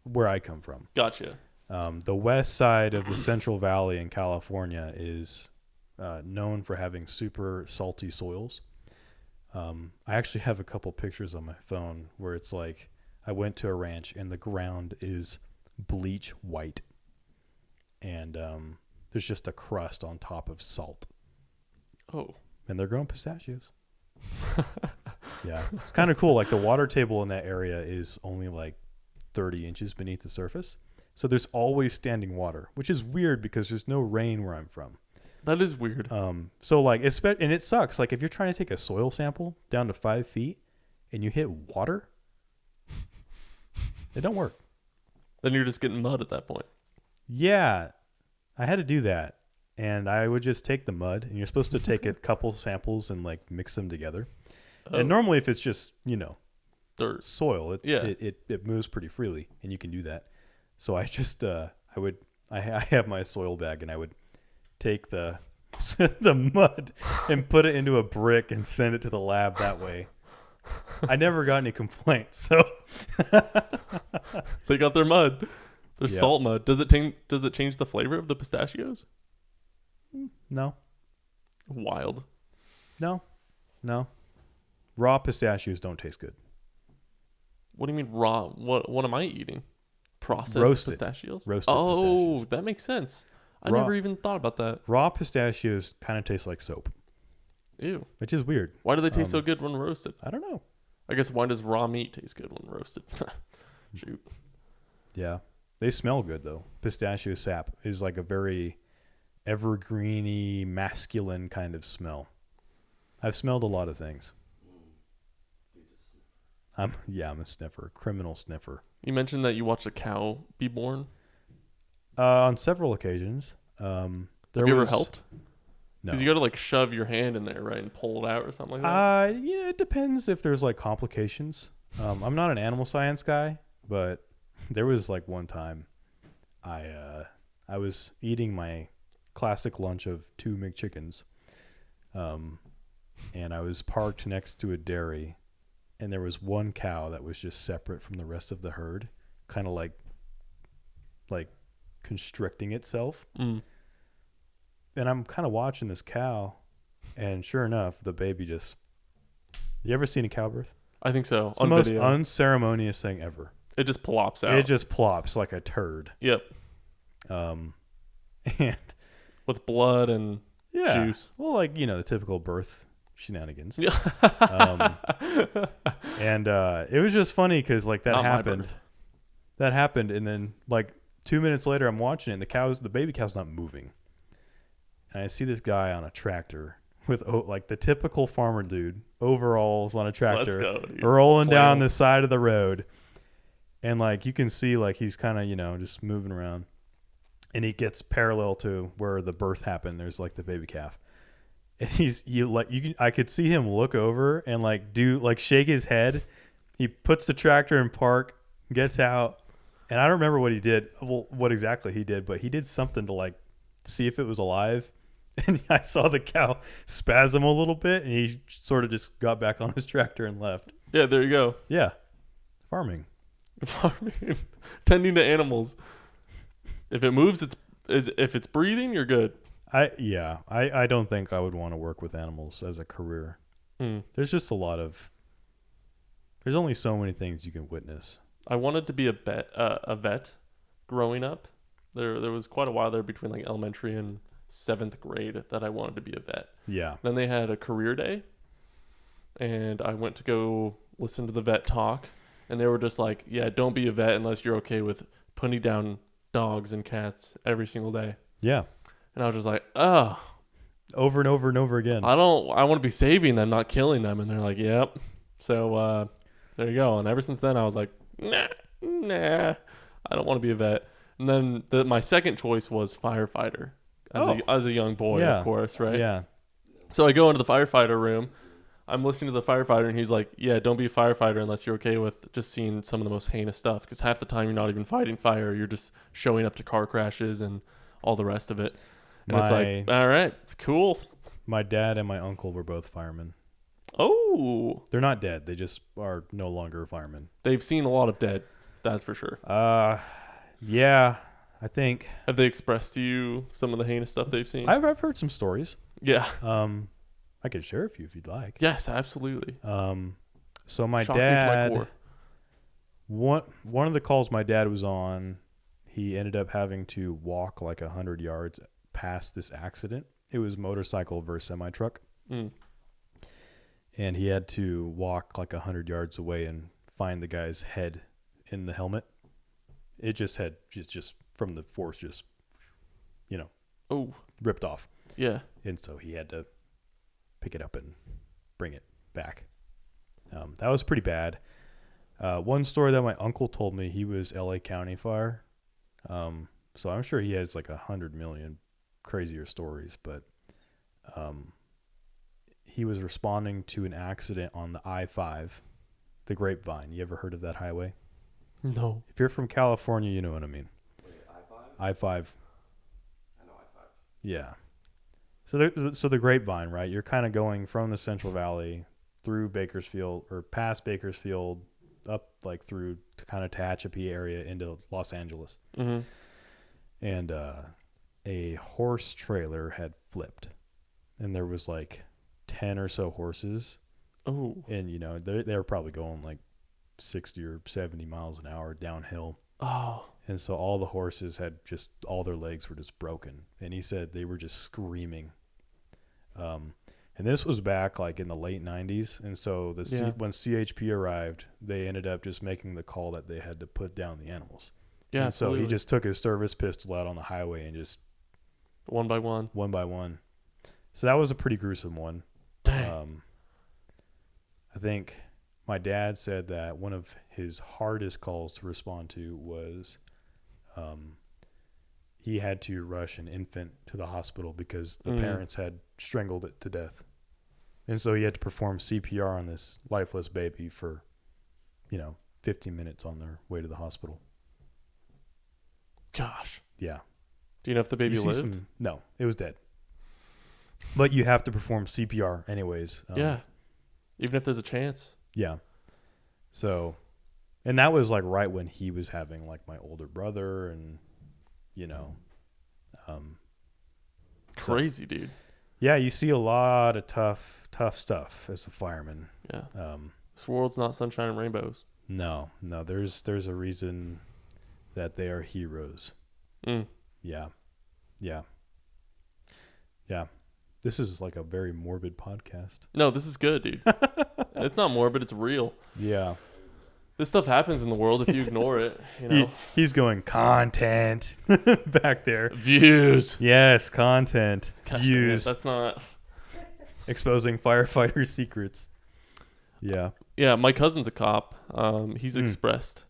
Where I come from. Gotcha. The west side of the Central Valley in California is known for having super salty soils. I actually have a couple pictures on my phone where it's like I went to a ranch and the ground is bleach white, and there's just a crust on top of salt. Oh. And they're growing pistachios. Yeah, it's kind of cool. Like the water table in that area is only like 30 inches beneath the surface. So there's always standing water, which is weird because there's no rain where I'm from. That is weird. So like, and it sucks. Like if you're trying to take a soil sample down to 5 feet and you hit water, it don't work. Then you're just getting mud at that point. Yeah, I had to do that. And I would just take the mud, and you're supposed to take a couple samples and like mix them together. Oh. And normally if it's just, Dirt. soil, it moves pretty freely, and you can do that. So I just I have my soil bag, and I would take the the mud and put it into a brick and send it to the lab that way. I never got any complaints. So They got their mud. Their Yeah. salt mud. Does it change the flavor of the pistachios? No. Wild. No. Raw pistachios don't taste good. What do you mean raw? What am I eating? Processed Roasted. pistachios? Roasted oh, pistachios. that makes sense. I Raw. never even thought about that. Raw pistachios kind of taste like soap, Ew. which is weird. Why do they taste so good when roasted? I don't know. I guess why does raw meat taste good when roasted? Shoot. Yeah. They smell good, though. Pistachio sap is like a very evergreeny, masculine kind of smell. I've smelled a lot of things. I'm a sniffer, criminal sniffer. You mentioned that you watched a cow be born. On several occasions. Have you ever helped? No. Because you got to like shove your hand in there, right, and pull it out or something like that. Yeah, it depends if there's like complications. I'm not an animal science guy, but there was like one time I was eating my classic lunch of 2 McChickens, and I was parked next to a dairy, and there was one cow that was just separate from the rest of the herd, kind of like constricting itself. And I'm kind of watching this cow, and sure enough, the baby just... You ever seen a cow birth? I think so. It's the most unceremonious thing ever. It just plops out. It just plops like a turd. Yep. And with blood and juice. Well, like, the typical birth shenanigans. Yeah. And it was just funny because like that Not happened. That happened, and then like 2 minutes later, I'm watching it, and the baby cow's not moving. And I see this guy on a tractor with like the typical farmer dude, overalls on a tractor, Let's go, dude. rolling down the side of the road. And like you can see like he's kind of, just moving around. And he gets parallel to where the birth happened. There's like the baby calf. And I could see him look over and like shake his head. He puts the tractor in park, gets out, and I don't remember what he did. Well, what exactly he did, but he did something to like see if it was alive. And I saw the cow spasm a little bit, and he sort of just got back on his tractor and left. Yeah, there you go. Yeah, farming, tending to animals. If it moves, if it's breathing, you're good. I don't think I would want to work with animals as a career. There's just there's only so many things you can witness. I wanted to be a vet growing up. There was quite a while there between like elementary and 7th grade that I wanted to be a vet. Yeah. Then they had a career day, and I went to go listen to the vet talk, and they were just like, yeah, don't be a vet unless you're okay with putting down dogs and cats every single day. Yeah. And I was just like, oh. Over and over and over again. I want to be saving them, not killing them. And they're like, yep. So there you go. And ever since then, I was like, nah, I don't want to be a vet. And then my second choice was firefighter as a young boy, of course, right? Yeah. So I go into the firefighter room. I'm listening to the firefighter, and he's like, yeah, don't be a firefighter unless you're okay with just seeing some of the most heinous stuff. Because half the time you're not even fighting fire. You're just showing up to car crashes and all the rest of it. And it's like, all right, cool. My dad and my uncle were both firemen. Oh. They're not dead. They just are no longer firemen. They've seen a lot of dead. That's for sure. Yeah, I think. Have they expressed to you some of the heinous stuff they've seen? I've heard some stories. Yeah. I could share a few if you'd like. Yes, absolutely. So my Shock me to my dad, core. one of the calls my dad was on, he ended up having to walk like 100 yards past this accident. It was motorcycle versus semi-truck. And he had to walk like 100 yards away and find the guy's head in the helmet. It just had just from the force just, ripped off. Yeah. And so he had to pick it up and bring it back. That was pretty bad. One story that my uncle told me, he was LA County Fire. So I'm sure he has like 100 million crazier stories, but he was responding to an accident on the I-5, the Grapevine. You ever heard of that highway? No. If you're from California, you know what I mean. Wait, I-5? I-5. I know I-5. Yeah. So the Grapevine, right? You're kind of going from the Central Valley through Bakersfield or past Bakersfield up like through to kind of Tehachapi area into Los Angeles. Mm-hmm. And a horse trailer had flipped, and there was like 10 or so horses. Oh. And they were probably going like 60 or 70 miles an hour downhill. Oh. And so all the horses had all their legs were just broken. And he said they were just screaming. And this was back like in the late 90s. And so when CHP arrived, they ended up just making the call that they had to put down the animals. Yeah. And so he just took his service pistol out on the highway and just one by one. So that was a pretty gruesome one. Dang. I think my dad said that one of his hardest calls to respond to was he had to rush an infant to the hospital because the parents had strangled it to death. And so he had to perform CPR on this lifeless baby for, 15 minutes on their way to the hospital. Gosh. Yeah. Do you know if the baby You see lived? no, it was dead. But you have to perform CPR anyways. Yeah. Even if there's a chance. Yeah. So, and that was like right when he was having like my older brother and, you know. Crazy, dude. Yeah, you see a lot of tough stuff as a fireman. Yeah. This world's not sunshine and rainbows. No, there's a reason that they are heroes. Mm. Yeah. This is like a very morbid podcast. No, this is good, dude. It's not morbid. It's real. Yeah. This stuff happens in the world if you ignore it. You know, He's going content back there. views. Yes, content. Gosh, Views. That's not. Exposing firefighter secrets. Yeah. Yeah, my cousin's a cop. He's Mm. expressed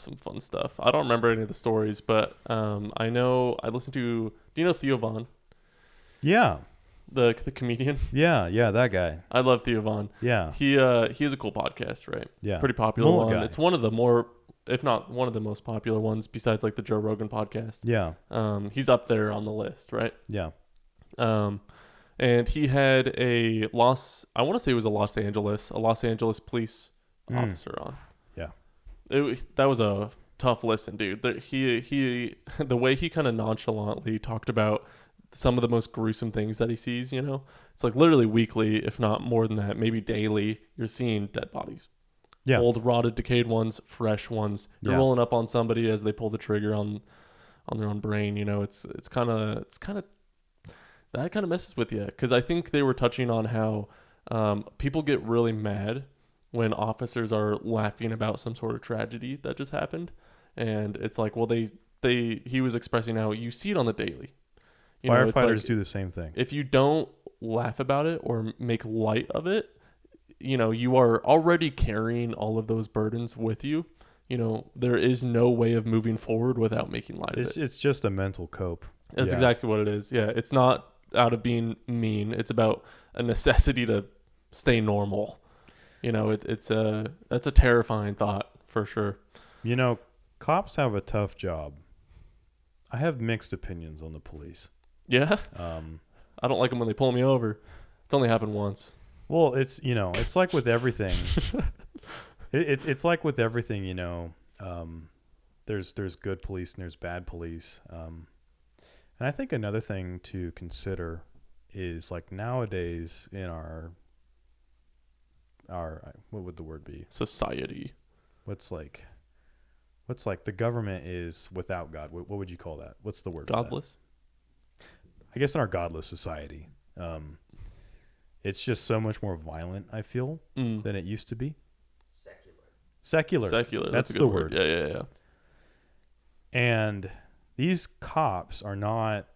some fun stuff. I don't remember any of the stories, but I know I listened to. Do you know Theo Von, Yeah. the comedian? Yeah, that guy. I love Theo Von. Yeah. He has a cool podcast, right? Yeah. Pretty popular Mullet one. guy. It's one of the more, if not one of the most popular ones, besides like the Joe Rogan podcast. Yeah. He's up there on the list, right? Yeah. And he had I want to say it was a Los Angeles police officer on. Yeah. That was a tough listen, dude. The way he kind of nonchalantly talked about some of the most gruesome things that he sees, you know, it's like literally weekly, if not more than that, maybe daily, you're seeing dead bodies. Yeah. Old, rotted, decayed ones, fresh ones. You're Yeah. rolling up on somebody as they pull the trigger on their own brain. You know, it's kind of that kind of messes with you, because I think they were touching on how people get really mad when officers are laughing about some sort of tragedy that just happened, and it's like, well, he was expressing how you see it on the daily. You know, it's Firefighters like, do the same thing. if you don't laugh about it or make light of it, you know, you are already carrying all of those burdens with you. You know, there is no way of moving forward without making light of it. It's just a mental cope. That's Yeah. exactly what it is. Yeah, it's not out of being mean. It's about a necessity to stay normal. You know, that's a terrifying thought for sure. You know, cops have a tough job. I have mixed opinions on the police. Yeah, I don't like them when they pull me over. It's only happened once. Well, it's, you know, it's like with everything. It's like with everything, you know. There's good police and there's bad police. And I think another thing to consider is like nowadays in our what would the word be? Society. What's like the government is without God. What would you call that? What's the word? for that? Godless. I guess in our godless society, it's just so much more violent, I feel, than it used to be. Secular. That's That's a the good word. Yeah. And these cops are not.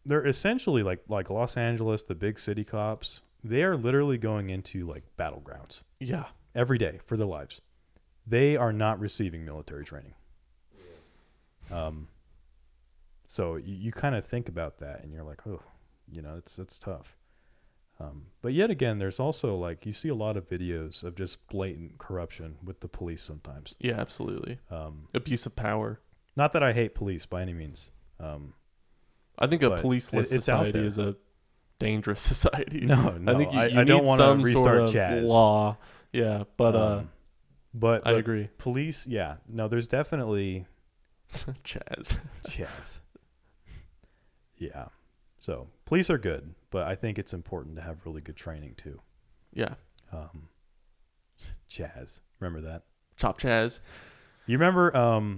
They're essentially like Los Angeles, the big city cops. They are literally going into like battlegrounds Yeah. every day for their lives. They are not receiving military training. So you kind of think about that and you're like, oh, you know, it's tough. But yet again, there's also like, you see a lot of videos of just blatant corruption with the police sometimes. Yeah, absolutely. Abuse of power. Not that I hate police by any means. I think a But policeless it's out society there. is a dangerous society. No, I think you I need don't want to some restart sort of Chaz. law. Yeah, but But I agree. Police, yeah. No, there's definitely Chaz. Chaz. Yeah. So police are good, but I think it's important to have really good training too. Yeah. Chaz. Remember that? Chop Chaz. You remember,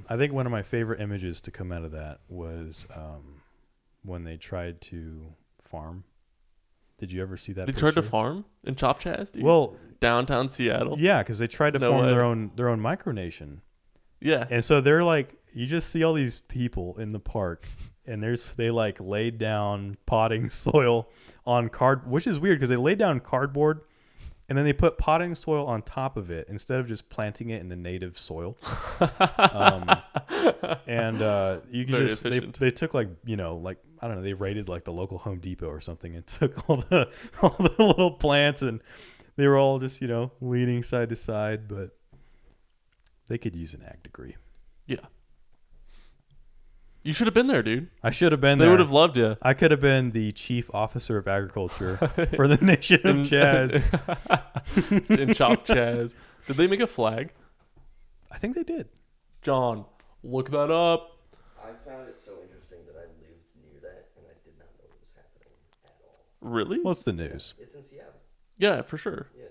I think one of my favorite images to come out of that was when they tried to farm. Did you ever see that They picture? tried to farm in Chop Chaz, dude? Well, Downtown Seattle? yeah, because they tried to No form way. their own micronation. Yeah. And so they're like, you just see all these people in the park, and they like laid down potting soil on which is weird because they laid down cardboard, and then they put potting soil on top of it instead of just planting it in the native soil. And you can Very just efficient. they took like, you know, like I don't know, they raided like the local Home Depot or something and took all the little plants, and they were all just, you know, leaning side to side, but they could use an ag degree. Yeah. You should have been there, dude. I should have been They there. would have loved you. I could have been the chief officer of agriculture for the nation of Chaz. In Chop Chaz. Did they make a flag? I think they did. John, look that up. I found it so interesting that I lived near that and I did not know it was happening at all. Really? What's the news? It's in Seattle. Yeah, for sure. Yeah.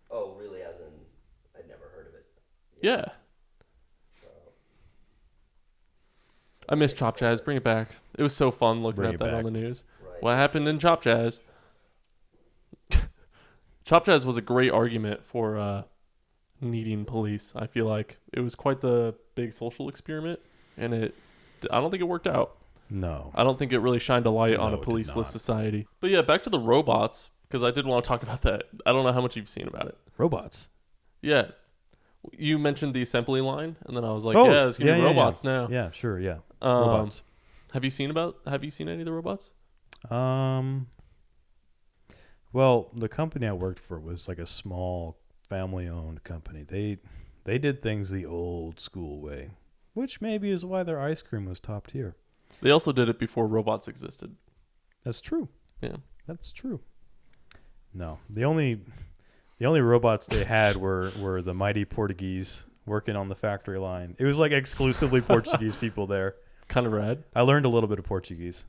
Oh, really? As in, I'd never heard of it. Yeah. So, I miss Chop Chaz. Bring it back. It was so fun looking Bring at it that back. on the news. right. What happened in Chop Chaz? Chop Chaz was a great argument for needing police. I feel like it was quite the big social experiment, and I don't think it worked out. No. I don't think it really shined a light on No, a it did policeless not. society. But yeah, back to the robots, because I did want to talk about that. I don't know how much you've seen about it. Robots. Yeah. You mentioned the assembly line, and then I was like, Oh, yeah, there's going to be yeah, robots now. Yeah, sure, yeah. Um, Robots. Have you seen any of the robots? Well, the company I worked for was like a small family-owned company. They did things the old school way, which maybe is why their ice cream was top tier. They also did it before robots existed. That's true. Yeah. That's true. No, the only robots they had were the mighty Portuguese working on the factory line. It was like exclusively Portuguese people there. Kind of rad. I learned a little bit of Portuguese.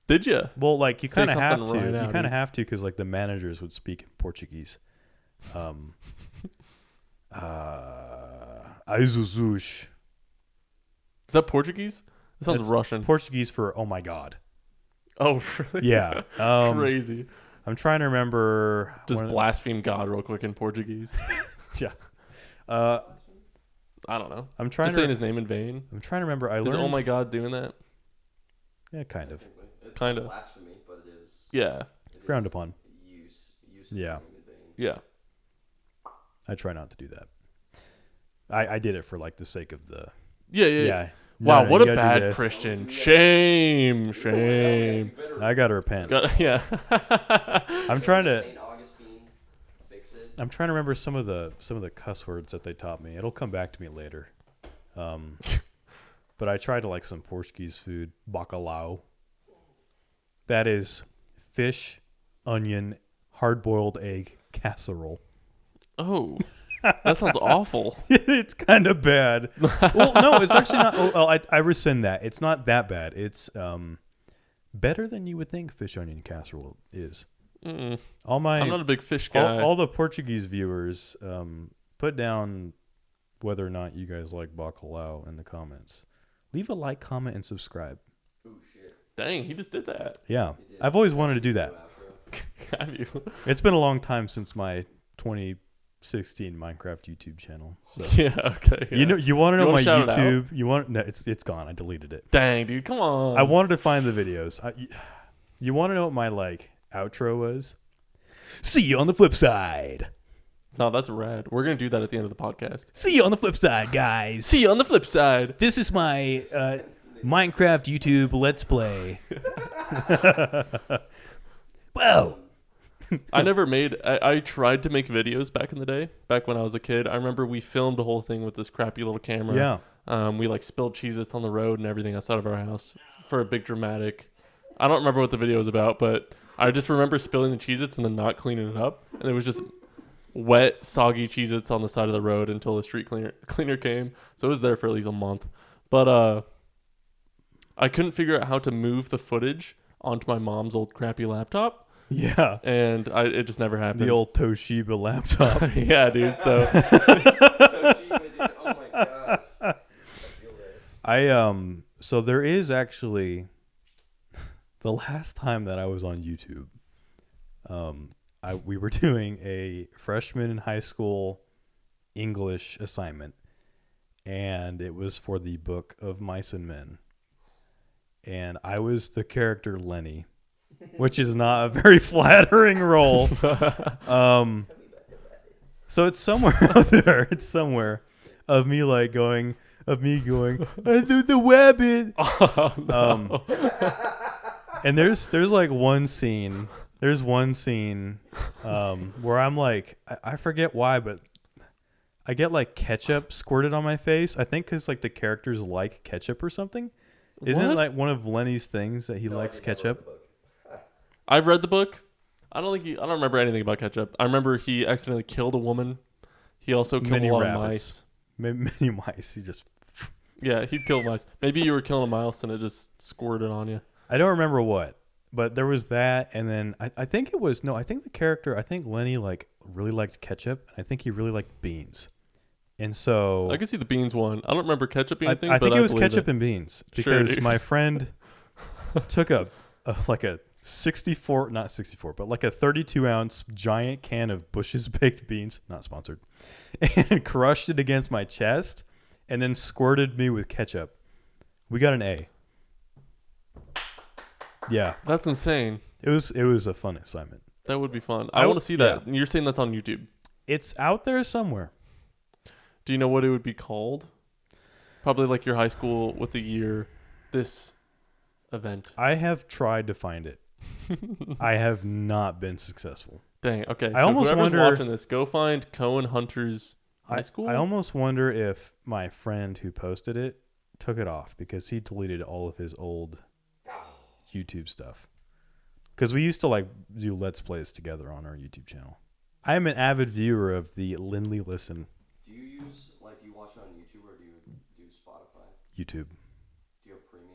Did you? Well, like you Say kind of have something to. right now, You kind dude. of have to because like the managers would speak in Portuguese. Aizuzush. Is that Portuguese? That sounds That's Russian. Portuguese for oh my god. Oh, really? Yeah. Crazy. I'm trying to remember. Just when- blaspheme God real quick in Portuguese. Yeah. I don't know. I'm trying Just to. saying his name in vain. I'm trying to remember. I Is learned. oh my God doing that? Yeah, kind of. Technically. It's Kinda. not blasphemy, but it is. Yeah. It Frowned is upon. Use Yeah. of the name. Yeah. I try not to do that. I did it for like the sake of the. Yeah. Yeah. Wow, No, what you a gotta do bad this. Christian. Don't do that. Shame. Shame. I gotta repent. Yeah. I'm trying to. St. Augustine, fix it. I'm trying to remember some of the cuss words that they taught me. It'll come back to me later. But I tried to like some Portuguese food, bacalhau. That is fish, onion, hard-boiled egg casserole. Oh, that sounds awful. It's kind of bad. Well, no, it's actually not. Oh, well, I rescind that. It's not that bad. It's better than you would think fish onion casserole is. Mm-mm. All my I'm not a big fish guy. all the Portuguese viewers put down whether or not you guys like bacalhau in the comments. Leave a like, comment, and subscribe. Ooh, shit. Dang, he just did that. Yeah, He did. I've always wanted to do that. Outro. Have you? It's been a long time since my 2016 Minecraft YouTube channel. So Yeah. Okay. Yeah. you want to know wanna my shout it out? YouTube? You want? No, it's gone. I deleted it. Dang, dude, come on. I wanted to find the videos. You want to know what my like outro was? See you on the flip side. No, that's rad. We're gonna do that at the end of the podcast. See you on the flip side, guys. See you on the flip side. This is my Minecraft YouTube Let's Play. Whoa. I never made. I tried to make videos back in the day. Back when I was a kid, I remember we filmed the whole thing with this crappy little camera. Yeah. We like spilled Cheez-Its on the road and everything outside of our house for a big dramatic. I don't remember what the video was about, but I just remember spilling the Cheez-Its and then not cleaning it up, and it was just wet, soggy Cheez-Its on the side of the road until the street cleaner came. So it was there for at least a month. But I couldn't figure out how to move the footage onto my mom's old crappy laptop, Yeah. and it just never happened. The old Toshiba laptop. Yeah, dude. So Toshiba, dude. Oh my gosh. I feel that. So there is actually the last time that I was on YouTube, we were doing a freshman in high school English assignment, and it was for the Book of Mice and Men, and I was the character Lenny, which is not a very flattering role. So it's somewhere out there. It's somewhere of me like going. Of me going, I threw the rabbit. oh, no. And there's like one scene. There's one scene where I'm like, I forget why, but I get like ketchup squirted on my face. I think because like the characters like ketchup or something. Isn't What? it like one of Lenny's things that he No, I likes think I wrote ketchup? the book. I've read the book. I don't remember anything about ketchup. I remember he accidentally killed a woman. He also killed Many a lot rabbits. of mice. Many mice. He just. Yeah, he'd kill mice. Maybe you were killing a mouse and it just squirted on you. I don't remember what, but there was that, and then I think it was I think the character. I think Lenny like really liked ketchup, and I think he really liked beans, and so I can see the beans one. I don't remember ketchup being I a thing, think but it was believe ketchup it. and beans Sure, because dude. my friend took a 64, not 64, but like a 32-ounce giant can of Bush's baked beans, not sponsored, and crushed it against my chest, and then squirted me with ketchup. We got an A. Yeah, That's insane. it was a fun assignment. That would be fun. I want to see that. Yeah. You're saying that's on YouTube. It's out there somewhere. Do you know what it would be called? Probably like your high school with the year, this event. I have tried to find it. I have not been successful. Dang. Okay. I So almost whoever's wonder- watching this, go find Cohen Hunter's high school. I almost wonder if my friend who posted it took it off because he deleted all of his old YouTube stuff. Because we used to like do Let's Plays together on our YouTube channel. I am an avid viewer of the Lindley Listen Do you use do you watch it on YouTube or do you do Spotify? YouTube. Do you have premium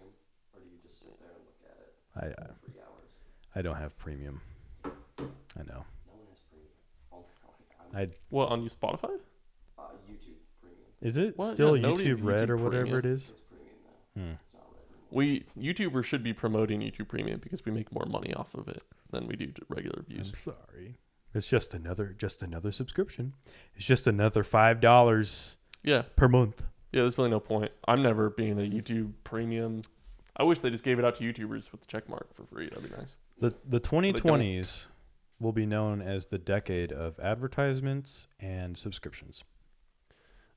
or do you just sit there and look at it for 3 hours? I don't have premium. I know. No one has premium. I'm What, on you Spotify? YouTube premium. Is it What? still Yeah, nobody's YouTube Red YouTube or whatever Premium. it is? It's premium now. It's not red anymore. YouTubers should be promoting YouTube Premium because we make more money off of it than we do to regular I'm views. sorry. It's just another subscription. It's just another $5 Yeah. per month. Yeah, there's really no point. I'm never being a YouTube Premium. I wish they just gave it out to YouTubers with the check mark for free. That'd be nice. The 2020s will be known as the decade of advertisements and subscriptions.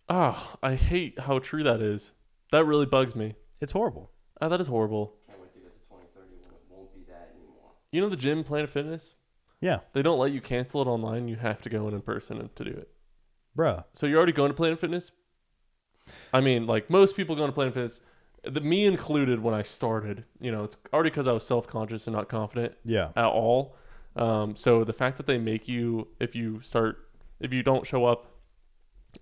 Ah, I hate how true that is. That really bugs me. It's horrible. That is horrible. Can't wait to get to 2030 when it won't be that anymore. You know the gym, Planet Fitness? Yeah, They don't let you cancel it online. You have to go in person to do it. bruh. So you're already going to Planet Fitness? I mean, like most people going to Planet Fitness, me included when I started, it's already because I was self-conscious and not confident Yeah. at all. So the fact that they make you, if you don't show up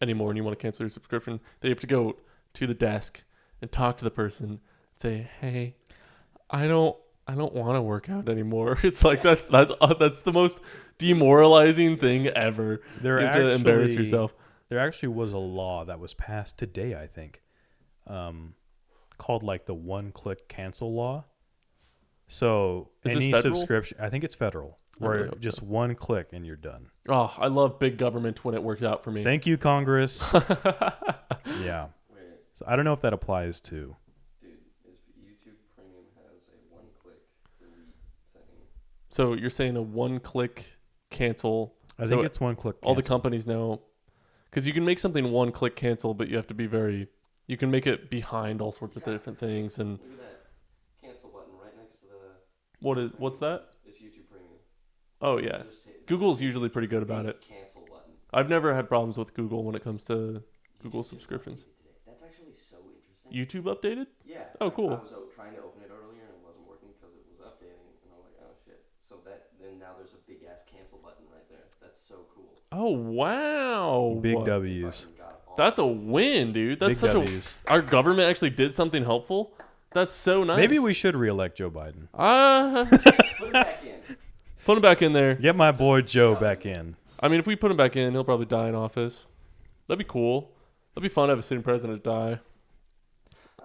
anymore and you want to cancel your subscription, they have to go to the desk and talk to the person and say, hey, I don't want to work out anymore. It's like that's the most demoralizing thing ever. There You have to embarrass actually- yourself. There actually was a law that was passed today, I think, called like the one-click cancel law. So Is this any federal? subscription, I think it's federal, I where really hope just so. one click and you're done. Oh, I love big government when it works out for me. Thank you, Congress. Yeah. Wait, So I don't know if that applies to. dude, is YouTube Premium has a one-click delete thing? So you're saying a one-click cancel. I So think it's one click. all the cancel. companies know, because you can make something one-click cancel, but you have to be you can make it behind all sorts of different things. And Look at that cancel button right next to the. what's that? It's YouTube Premium. Oh yeah, Just hit Google's usually pretty good about it. Cancel button. I've never had problems with Google when it comes to Google YouTube just subscriptions. updated today. That's actually so interesting. YouTube updated? Yeah. Oh, cool. I was trying to open it earlier and it wasn't working because it was updating, and I'm like, oh shit. So then now there's a big ass cancel button right there. That's so cool. Oh wow, Big What? W's. Fucking got all That's a win, dude. That's Big such W's. our government actually did something helpful. That's so nice. Maybe we should reelect Joe Biden. Put it back in. Put him back in there. Get my boy Joe back in. I mean, if we put him back in, he'll probably die in office. That'd be cool. That'd be fun to have a sitting president die.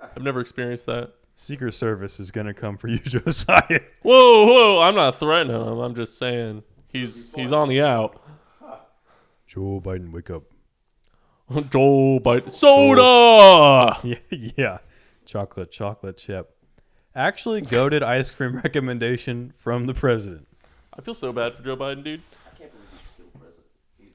I've never experienced that. Secret Service is gonna come for you, Josiah. Whoa! I'm not threatening him. I'm just saying he's on the out. Joe Biden, wake up. Joe Biden. Soda! Yeah. Chocolate chip. Actually, goated ice cream recommendation from the president. I feel so bad for Joe Biden, dude. I can't believe he's still president.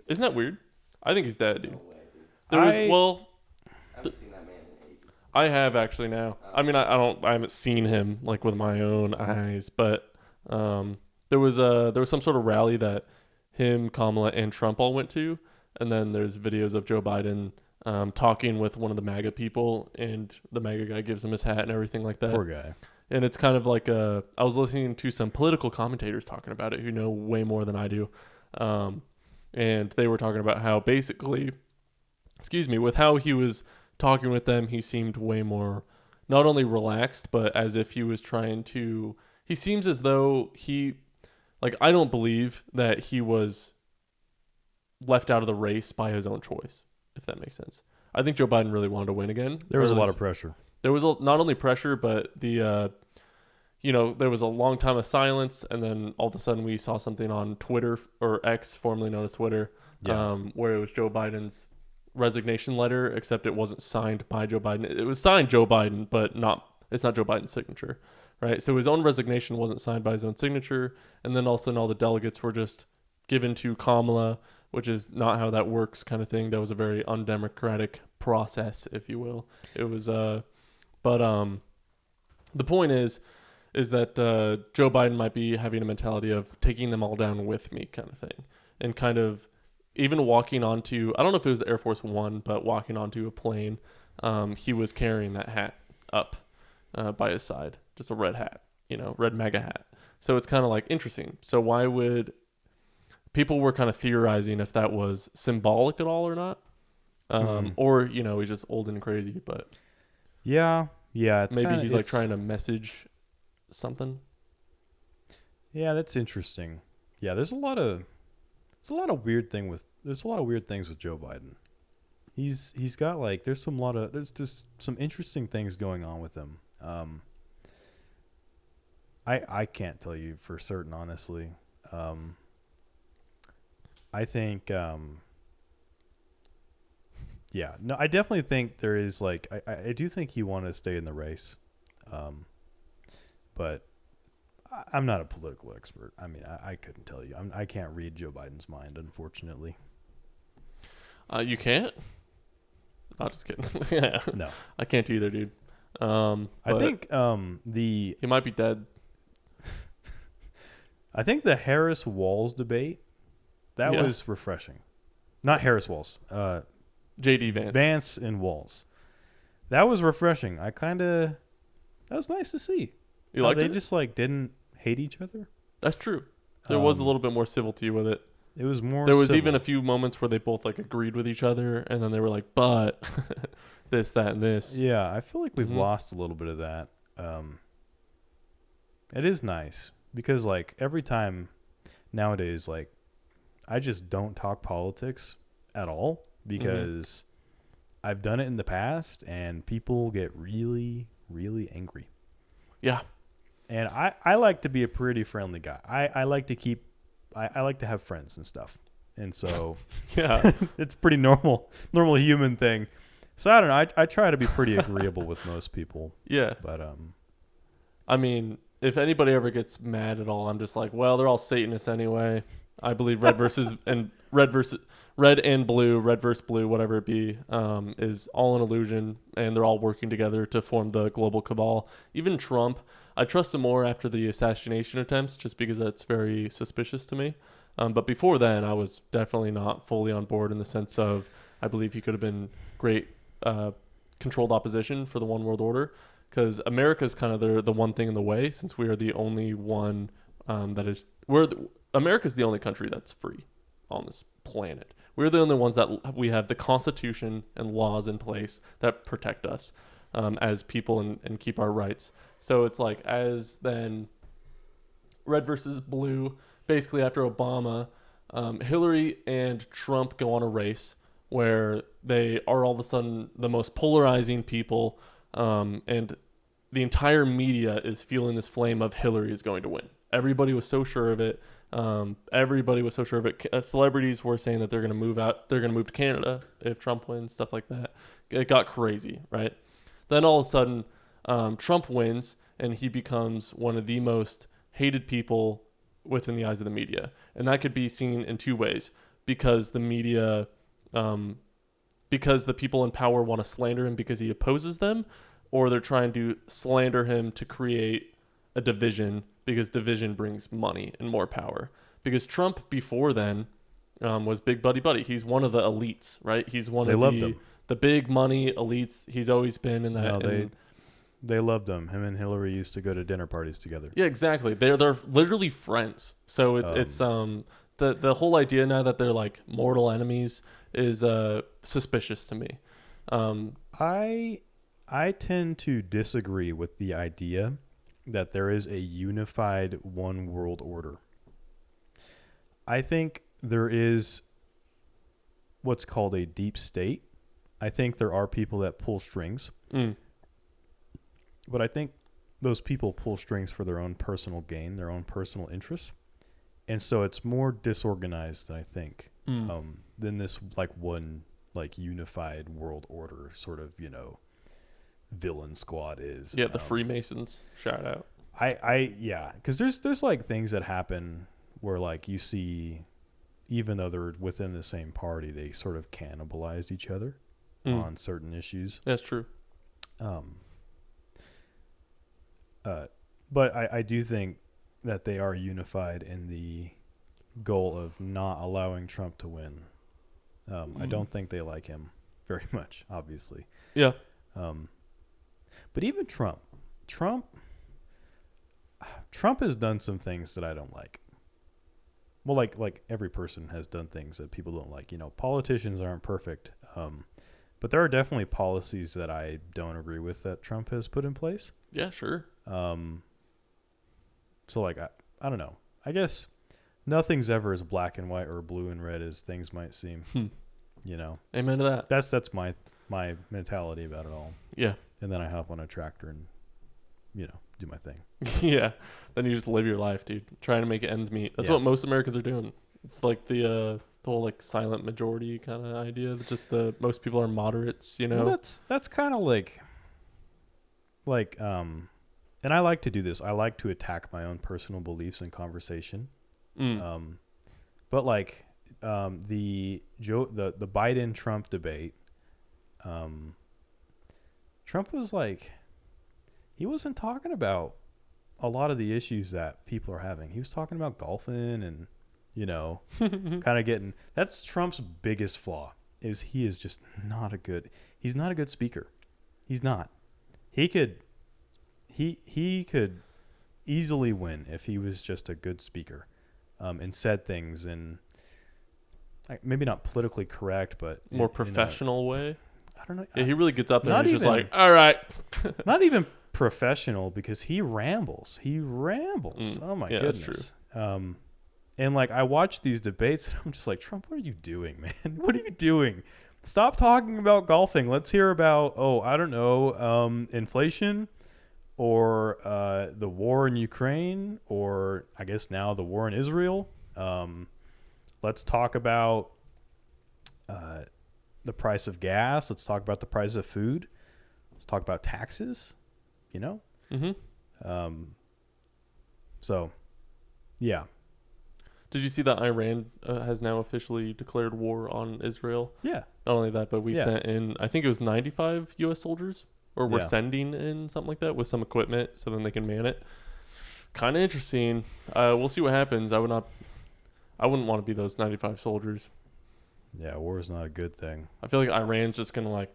Isn't that weird? I think he's dead, dude. No way, dude. There was, I- well, I haven't seen that man in ages. I have actually now. I mean, I haven't seen him like with my own eyes, but there was some sort of rally that him, Kamala, and Trump all went to, and then there's videos of Joe Biden talking with one of the MAGA people, and the MAGA guy gives him his hat and everything like that. Poor guy. And it's kind of like I was listening to some political commentators talking about it who know way more than I do. And they were talking about how basically, with how he was talking with them, he seemed way more not only relaxed, but as if he was trying to, he seems as though I don't believe that he was left out of the race by his own choice, if that makes sense. I think Joe Biden really wanted to win again. There was a lot of pressure. There was not only pressure, but there was a long time of silence, and then all of a sudden we saw something on Twitter, or X, formerly known as Twitter, where it was Joe Biden's resignation letter, except it wasn't signed by Joe Biden. It was signed Joe Biden, but it's not Joe Biden's signature, right? So his own resignation wasn't signed by his own signature, and then all of a sudden all the delegates were just given to Kamala, which is not how that works, kind of thing. That was a very undemocratic process, if you will. It was the point is that Joe Biden might be having a mentality of taking them all down with me, kind of thing, and kind of even walking onto, I don't know if it was Air Force One, but walking onto a plane, he was carrying that hat up by his side, just a red hat, red MAGA hat. So it's kind of like interesting. So why would people were kind of theorizing if that was symbolic at all or not, or he's just old and crazy, but yeah, it's maybe he's like trying to message something. Yeah, that's interesting. Yeah, there's a lot of weird things with Joe Biden. He's got there's just some interesting things going on with him. I can't tell you for certain, honestly. I think I definitely think there is I do think he wanted to stay in the race. But I'm not a political expert. I mean, I couldn't tell you. I can't read Joe Biden's mind, unfortunately. You can't? I'm just kidding. Yeah. No. I can't either, dude. I think he might be dead. I think the Harris-Walz debate, that was refreshing. Not Harris-Walz. J.D. Vance. Vance and Walz. That was refreshing. That was nice to see. You liked they it? just didn't hate each other. That's true. There was a little bit more civility with it. It was more. There was civil. even a few moments where they both agreed with each other, and then they were like, "But this, that, and this." Yeah, I feel like we've lost a little bit of that. It is nice because every time nowadays, I just don't talk politics at all because I've done it in the past, and people get really, really angry. Yeah. And I like to be a pretty friendly guy. I like to have friends and stuff. And so yeah, it's pretty normal human thing. So I don't know. I try to be pretty agreeable with most people. Yeah. But I mean, if anybody ever gets mad at all, I'm just like, well, they're all Satanists anyway. I believe red and blue, red versus blue, whatever it be, is all an illusion, and they're all working together to form the global cabal. Even Trump, I trust him more after the assassination attempts, just because that's very suspicious to me. But before then, I was definitely not fully on board in the sense of I believe he could have been great controlled opposition for the one world order, because America is kind of the one thing in the way, since we are the only one America's the only country that's free on this planet. We're the only ones that we have the Constitution and laws in place that protect us as people and keep our rights. So it's as then red versus blue, basically after Obama, Hillary and Trump go on a race where they are all of a sudden the most polarizing people, and the entire media is fueling this flame of Hillary is going to win. Everybody was so sure of it. Celebrities were saying that they're going to move out. They're going to move to Canada if Trump wins, stuff like that. It got crazy, right? Then all of a sudden, Trump wins, and he becomes one of the most hated people within the eyes of the media. And that could be seen in two ways. Because the media, because the people in power want to slander him because he opposes them, or they're trying to slander him to create a division, because division brings money and more power. Because Trump before then was big buddy. He's one of the elites, right? He's one they of loved him. the big money elites. He's always been in that. No, and they loved him. Him and Hillary used to go to dinner parties together. yeah, exactly. They're literally friends. So it's the whole idea now that they're like mortal enemies is suspicious to me. I tend to disagree with the idea that there is a unified one world order. I think there is what's called a deep state. I think there are people that pull strings. But I think those people pull strings for their own personal gain, their own personal interests. And so it's more disorganized, I think, than this like one like unified world order sort of, villain squad is. Yeah, the Freemasons, shout out. Yeah, because there's like things that happen where like you see, even though they're within the same party, they sort of cannibalize each other on certain issues. That's true. But I do think that they are unified in the goal of not allowing Trump to win. I don't think they like him very much, obviously. Yeah. But even Trump has done some things that I don't like. Well, like every person has done things that people don't like. Politicians aren't perfect. But there are definitely policies that I don't agree with that Trump has put in place. Yeah, sure. So like I don't know. I guess nothing's ever as black and white or blue and red as things might seem. Amen to that. That's my mentality about it all. Yeah. And then I hop on a tractor and do my thing. Yeah. Then you just live your life, dude. Trying to make ends meet. That's what most Americans are doing. It's like the whole like silent majority kind of idea. It's just most people are moderates, Well, that's kind of like and I like to do this. I like to attack my own personal beliefs in conversation. But like the Biden Trump debate, Trump was like, he wasn't talking about a lot of the issues that people are having. He was talking about golfing and kind of getting. That's Trump's biggest flaw, is he is just he's not a good speaker. He's not. He could easily win if he was just a good speaker, and said things in maybe not politically correct, but more professional way. I don't know. Yeah, he really gets up there and he's just even, like, all right. Not even professional, because he rambles. Oh my goodness. That's true. And like I watch these debates and I'm just like, Trump, what are you doing, man? What are you doing? Stop talking about golfing. Let's hear about, I don't know, inflation, or the war in Ukraine, or I guess now the war in Israel. Let's talk about the price of gas. Let's talk about the price of food. Let's talk about taxes, So, yeah. Did you see that Iran has now officially declared war on Israel? Yeah. Not only that, but we sent in, I think it was 95 U.S. soldiers, or we're Yeah. sending in something like that with some equipment so then they can man it. Kind of interesting. We'll see what happens. I wouldn't want to be those 95 soldiers. Yeah, war is not a good thing. I feel like Iran's just gonna like,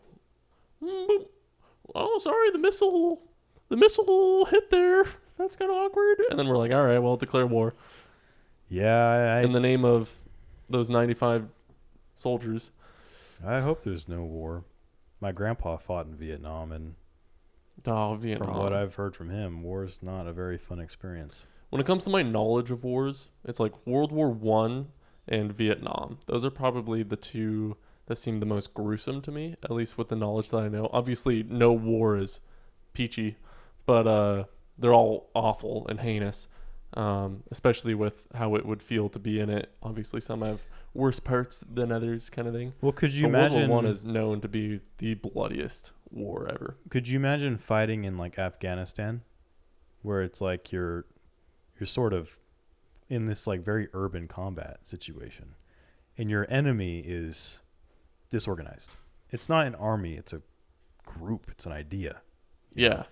boop. Oh, sorry, the missile hit there. That's kind of awkward. And then we're like, all right, well, declare war Yeah, in the name of those 95 soldiers. I hope there's no war. My grandpa fought in Vietnam, and Vietnam. from what I've heard from him, war is not a very fun experience. When it comes to my knowledge of wars, it's like World War I and Vietnam. Those are probably the two that seem the most gruesome to me, at least with the knowledge that I know. Obviously, no war is peachy, but they're all awful and heinous, especially with how it would feel to be in it. Obviously, some have worse parts than others, kind of thing. Well, could you But imagine? World War I is known to be the bloodiest war ever. Could you imagine fighting in like Afghanistan, where it's like you're sort of in this like very urban combat situation, and your enemy is disorganized. It's not an army; it's a group. It's an idea. Yeah.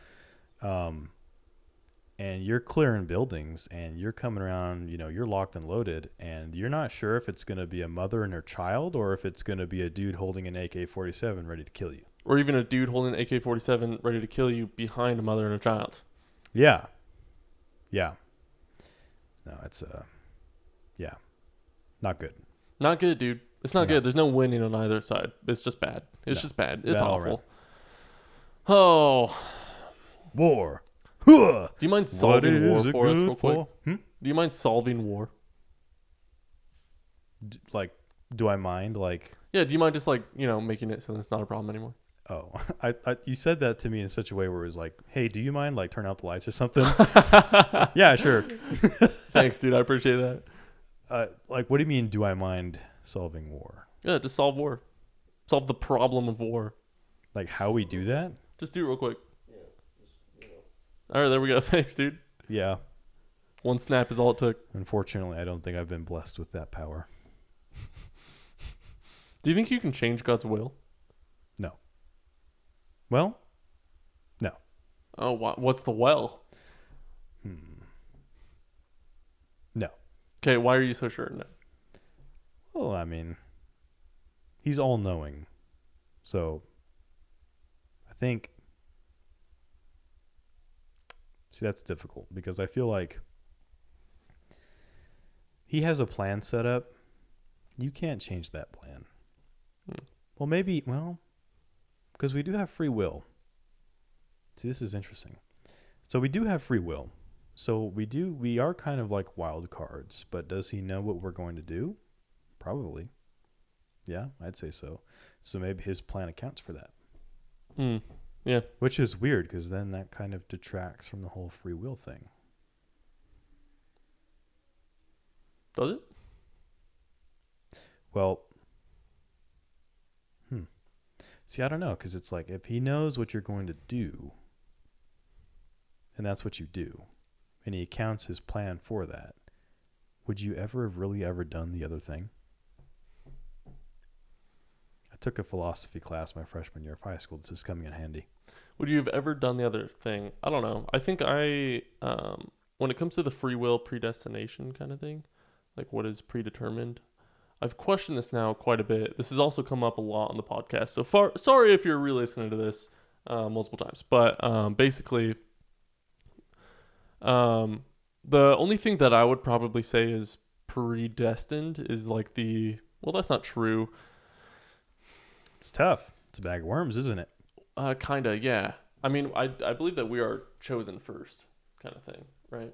and you're clearing buildings and you're coming around, you're locked and loaded, and you're not sure if it's going to be a mother and her child or if it's going to be a dude holding an AK-47 ready to kill you. Or even a dude holding an AK-47 ready to kill you behind a mother and a child. Yeah. Yeah. No, it's, not good. Not good, dude. It's not good. There's no winning on either side. It's just bad. It's just bad. It's Bad awful. Oh. War. Do you mind solving war What is it for us good real quick? for? Do you mind solving war? Do I mind? Yeah, do you mind just making it so that it's not a problem anymore? Oh, you said that to me in such a way where it was like, hey, do you mind turn out the lights or something? Yeah, sure. Thanks, dude. I appreciate that. What do you mean, do I mind solving war? Yeah, just solve war. Solve the problem of war. How we do that? Just do it real quick. Yeah. All right, there we go. Thanks, dude. Yeah. One snap is all it took. Unfortunately, I don't think I've been blessed with that power. Do you think you can change God's will? No. Well, no. Oh, what's the well? No. Okay, why are you so sure? No. Well, I mean, he's all-knowing. So, I think... See, that's difficult because I feel like he has a plan set up. You can't change that plan. Well, maybe, because we do have free will. See, this is interesting. So we do have free will. So we are kind of like wild cards, but does he know what we're going to do? Probably. Yeah, I'd say so. So maybe his plan accounts for that. Yeah. Which is weird because then that kind of detracts from the whole free will thing. Does it? Well, see, I don't know, because it's if he knows what you're going to do, and that's what you do, and he accounts his plan for that, would you ever have really ever done the other thing? I took a philosophy class my freshman year of high school. This is coming in handy. Would you have ever done the other thing? I don't know. I think when it comes to the free will predestination kind of thing, what is predetermined, I've questioned this now quite a bit. This has also come up a lot on the podcast. So far, sorry if you're re-listening to this multiple times. But basically, the only thing that I would probably say is predestined is well, that's not true. It's tough. It's a bag of worms, isn't it? Kinda, yeah. I mean, I believe that we are chosen first kind of thing, right?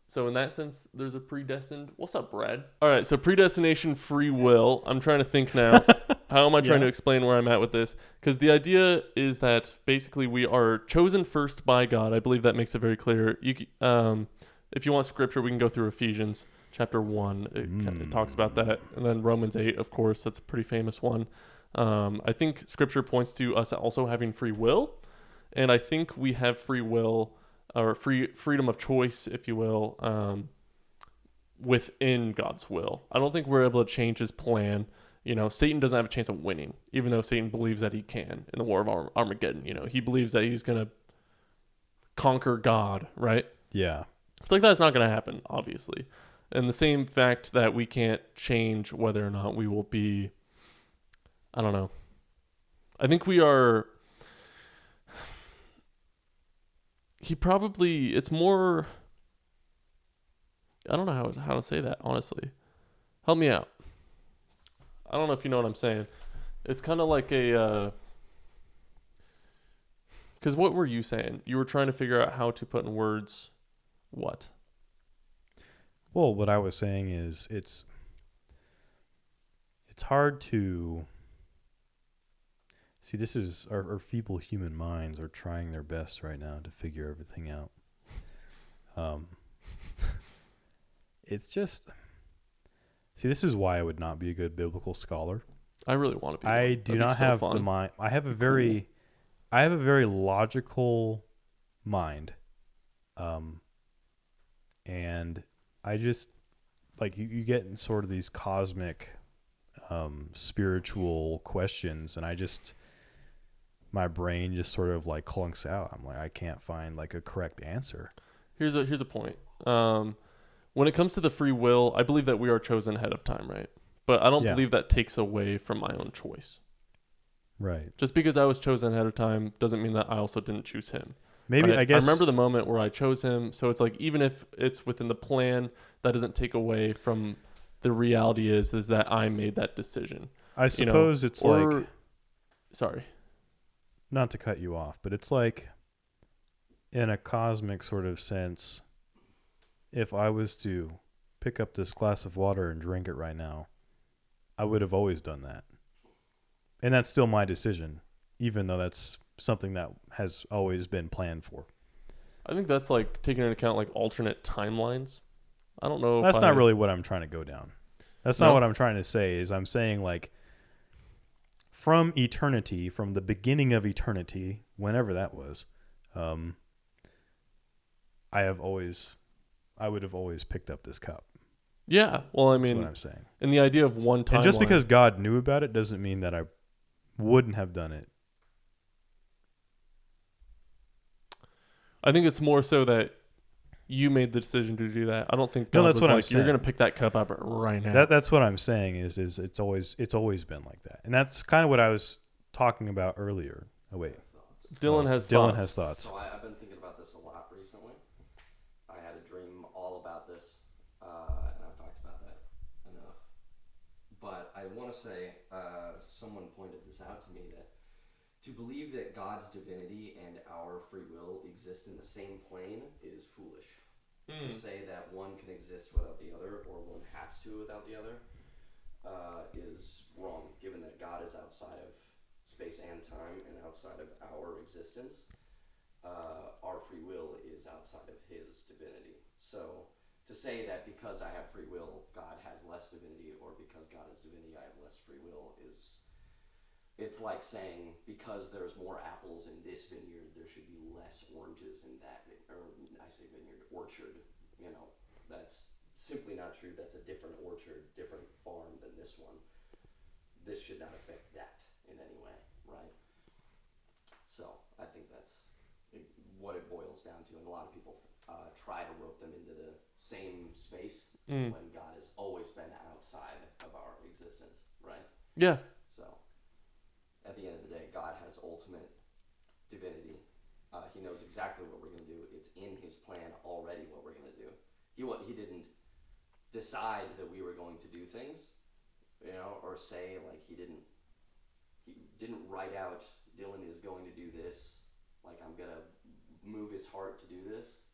So in that sense, there's a predestined... What's up, Brad? All right, so predestination, free will. I'm trying to think now. How am I trying to explain where I'm at with this? Because the idea is that basically we are chosen first by God. I believe that makes it very clear. If you want scripture, we can go through Ephesians chapter 1. It talks about that. And then Romans 8, of course. That's a pretty famous one. I think scripture points to us also having free will. And I think we have free will... or freedom of choice, if you will, within God's will. I don't think we're able to change his plan. Satan doesn't have a chance of winning, even though Satan believes that he can in the war of Armageddon. He believes that he's going to conquer God, right? Yeah. It's that's not going to happen, obviously. And the same fact that we can't change whether or not we will be, I don't know. I think we are... it's more, I don't know how to say that, honestly. Help me out. I don't know if you know what I'm saying. It's kind of like because what were you saying? You were trying to figure out how to put in words what? Well, what I was saying is it's hard to... See, this is our feeble human minds are trying their best right now to figure everything out. It's just... See, this is why I would not be a good biblical scholar. I really want to be. I do not have the mind. I have a very logical mind. And I just, you get in sort of these cosmic, spiritual questions, and I just... my brain just sort of like clunks out. I'm like, I can't find like a correct answer. Here's a point. When it comes to the free will, I believe that we are chosen ahead of time, right? But I don't believe that takes away from my own choice. Right. Just because I was chosen ahead of time doesn't mean that I also didn't choose him. Maybe, right? I guess. I remember the moment where I chose him. So it's like, even if it's within the plan, that doesn't take away from the reality is that I made that decision. I suppose it's like. Sorry. Not to cut you off, but it's like in a cosmic sort of sense, if I was to pick up this glass of water and drink it right now, I would have always done that. And that's still my decision, even though that's something that has always been planned for. I think that's like taking into account like alternate timelines. I don't know. That's not really what I'm trying to go down. That's not what I'm trying to say. Is I'm saying like from eternity, from the beginning of eternity, whenever that was, I would have always picked up this cup. Yeah. Well, I mean, that's what I'm saying. And the idea of one timeline. And just because God knew about it doesn't mean that I wouldn't have done it. I think it's more so that you made the decision to do that. I don't think God was like, you're going to pick that cup up right now. That's what I'm saying is it's always been like that. And that's kind of what I was talking about earlier. Oh, wait. Dylan has thoughts. So I've been thinking about this a lot recently. I had a dream all about this, and I've talked about that enough. But I want to say, someone pointed this out to me, that to believe that God's divinity and our free will exist in the same plane is foolish. To say that one can exist without the other, or one has to without the other, is wrong, given that God is outside of space and time and outside of our existence. Our free will is outside of his divinity. So to say that because I have free will, God has less divinity, or because God has divinity, I have less free will, it's like saying because there's more apples in this vineyard, there should be less oranges in that, or I say vineyard, orchard. You know, that's simply not true. That's a different orchard, different farm than this one. This should not affect that in any way, right? So I think that's what it boils down to, and a lot of people try to rope them into the same space when God has always been outside of our existence, right? Yeah. So at the end of the day, God has ultimate divinity. He knows exactly what we're going to do. It's in his plan already what we're going to do. He didn't decide that we were going to do things, you know, or say like he didn't write out Dylan is going to do this, like I'm going to move his heart to do this.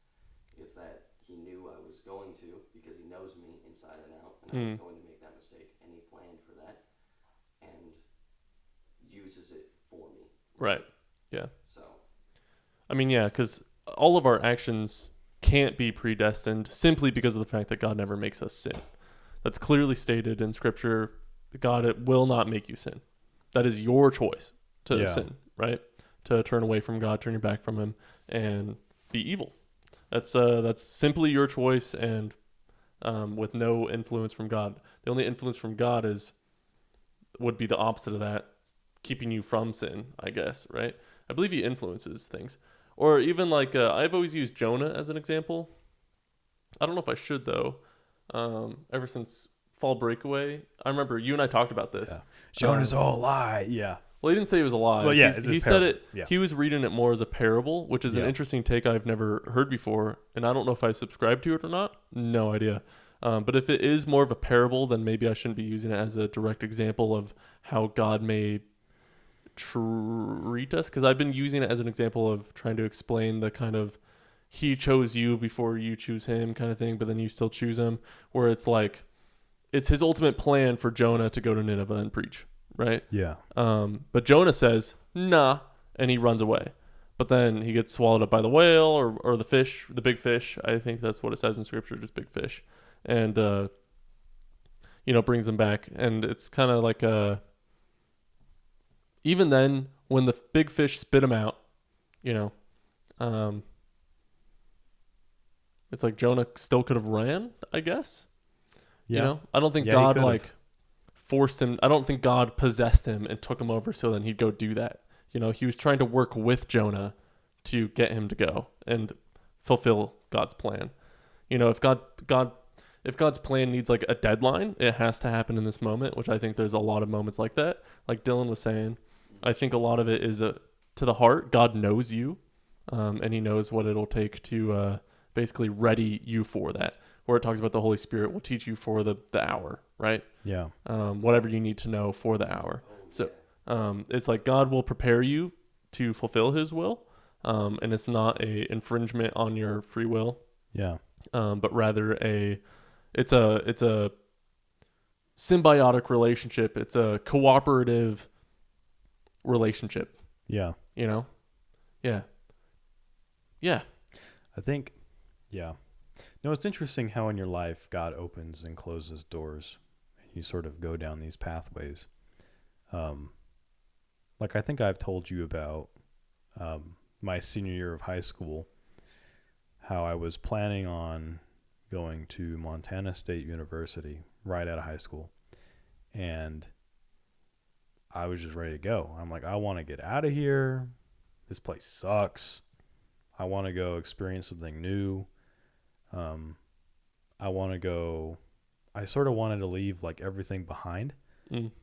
It's that he knew I was going to, because he knows me inside and out, and I was going to make that mistake, and he planned for that and uses it for me. Right. Yeah. So I mean, yeah, because all of our actions can't be predestined simply because of the fact that God never makes us sin. That's clearly stated in Scripture. God will not make you sin. That is your choice to sin, right? To turn away from God, turn your back from him, and be evil. That's simply your choice, and with no influence from God. The only influence from God would be the opposite of that, keeping you from sin, I guess, right? I believe he influences things. Or even like, I've always used Jonah as an example. I don't know if I should, though. Ever since Fall Breakaway, I remember you and I talked about this. Yeah. Jonah's a lie. Yeah. Well, he didn't say it was a lie. Well, yeah, he said it. Yeah. He was reading it more as a parable, which is an interesting take I've never heard before, and I don't know if I subscribe to it or not. No idea. But if it is more of a parable, then maybe I shouldn't be using it as a direct example of how God may treat us, because I've been using it as an example of trying to explain the kind of he chose you before you choose him kind of thing, but then you still choose him, where it's like it's his ultimate plan for Jonah to go to Nineveh and preach, right? Yeah. But Jonah says nah, and he runs away, but then he gets swallowed up by the whale or the fish, the big fish. I think that's what it says in Scripture, just big fish, and brings him back. And it's kind of like even then, when the big fish spit him out, it's like Jonah still could have ran, I guess. Yeah. I don't think God forced him. I don't think God possessed him and took him over so then he'd go do that. He was trying to work with Jonah to get him to go and fulfill God's plan. If God's plan needs like a deadline, it has to happen in this moment, which I think there's a lot of moments like that. Like Dylan was saying, I think a lot of it is to the heart. God knows you, and he knows what it'll take to basically ready you for that. Where it talks about the Holy Spirit will teach you for the hour, right? Yeah. Whatever you need to know for the hour. So it's like God will prepare you to fulfill his will, and it's not a infringement on your free will. Yeah. But rather it's a symbiotic relationship. It's a cooperative relationship. Yeah. Yeah. Yeah. I think, yeah. No, it's interesting how in your life God opens and closes doors, and you sort of go down these pathways. Like I think I've told you about my senior year of high school, how I was planning on going to Montana State University right out of high school, and I was just ready to go. I'm like, I want to get out of here. This place sucks. I want to go experience something new. I sort of wanted to leave like everything behind,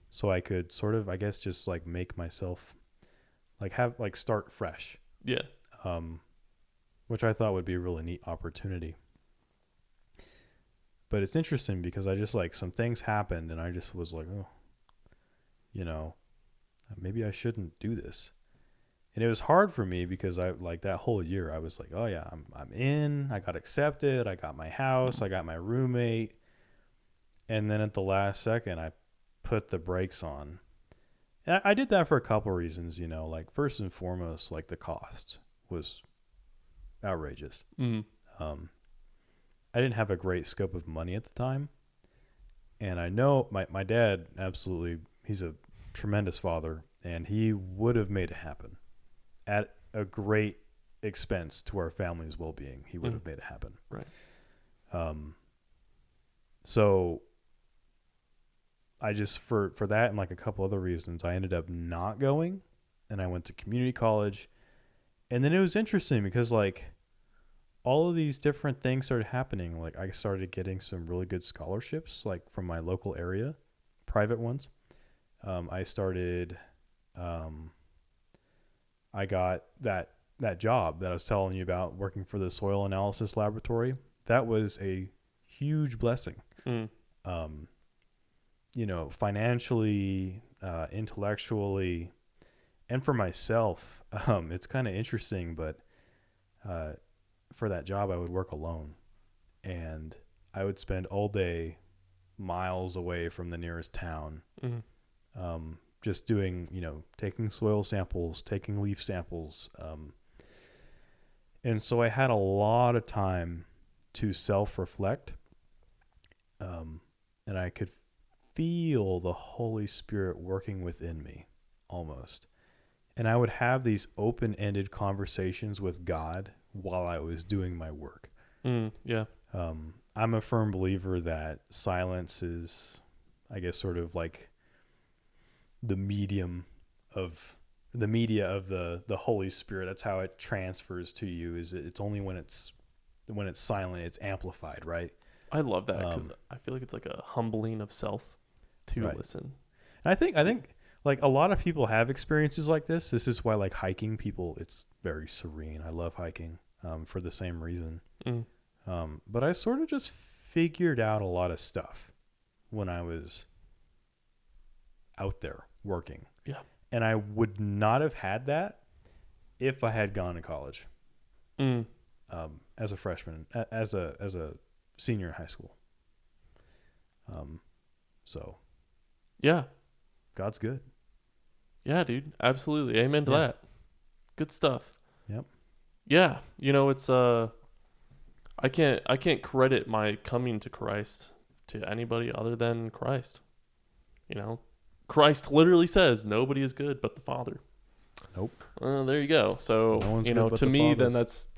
so I could sort of, I guess, just like make myself start fresh. Yeah. Which I thought would be a really neat opportunity. But it's interesting because I just like some things happened and I just was like, oh, maybe I shouldn't do this. And it was hard for me because I like that whole year I was like, oh yeah, I'm in, I got accepted, I got my house, I got my roommate. And then at the last second I put the brakes on. And I did that for a couple of reasons, like first and foremost, like the cost was outrageous. I didn't have a great scope of money at the time. And I know my dad, absolutely, he's a tremendous father, and he would have made it happen at a great expense to our family's well-being. He would have made it happen. Right. So I just, for that and like a couple other reasons, I ended up not going, and I went to community college. And then it was interesting because like all of these different things started happening. Like I started getting some really good scholarships, like from my local area, private ones. I got that job that I was telling you about, working for the soil analysis laboratory. That was a huge blessing. Financially, intellectually, and for myself. It's kind of interesting, but for that job, I would work alone, and I would spend all day miles away from the nearest town, just doing, taking soil samples, taking leaf samples. And so I had a lot of time to self-reflect, and I could feel the Holy Spirit working within me almost. And I would have these open-ended conversations with God while I was doing my work. Yeah. I'm a firm believer that silence is, I guess, sort of like the media of the Holy Spirit. That's how it transfers to you. Is it's only when it's silent, it's amplified, right? I love that because I feel like it's like a humbling of self to listen. And I think like a lot of people have experiences like this. This is why like hiking, it's very serene. I love hiking for the same reason. But I sort of just figured out a lot of stuff when I was out there working. Yeah. And I would not have had that if I had gone to college as a freshman, as a senior in high school. So. Yeah. God's good. Yeah, dude. Absolutely. Amen to that. Good stuff. Yep. Yeah. It's I can't credit my coming to Christ to anybody other than Christ. Christ literally says nobody is good but the Father. Nope. There you go. So, to me, then that's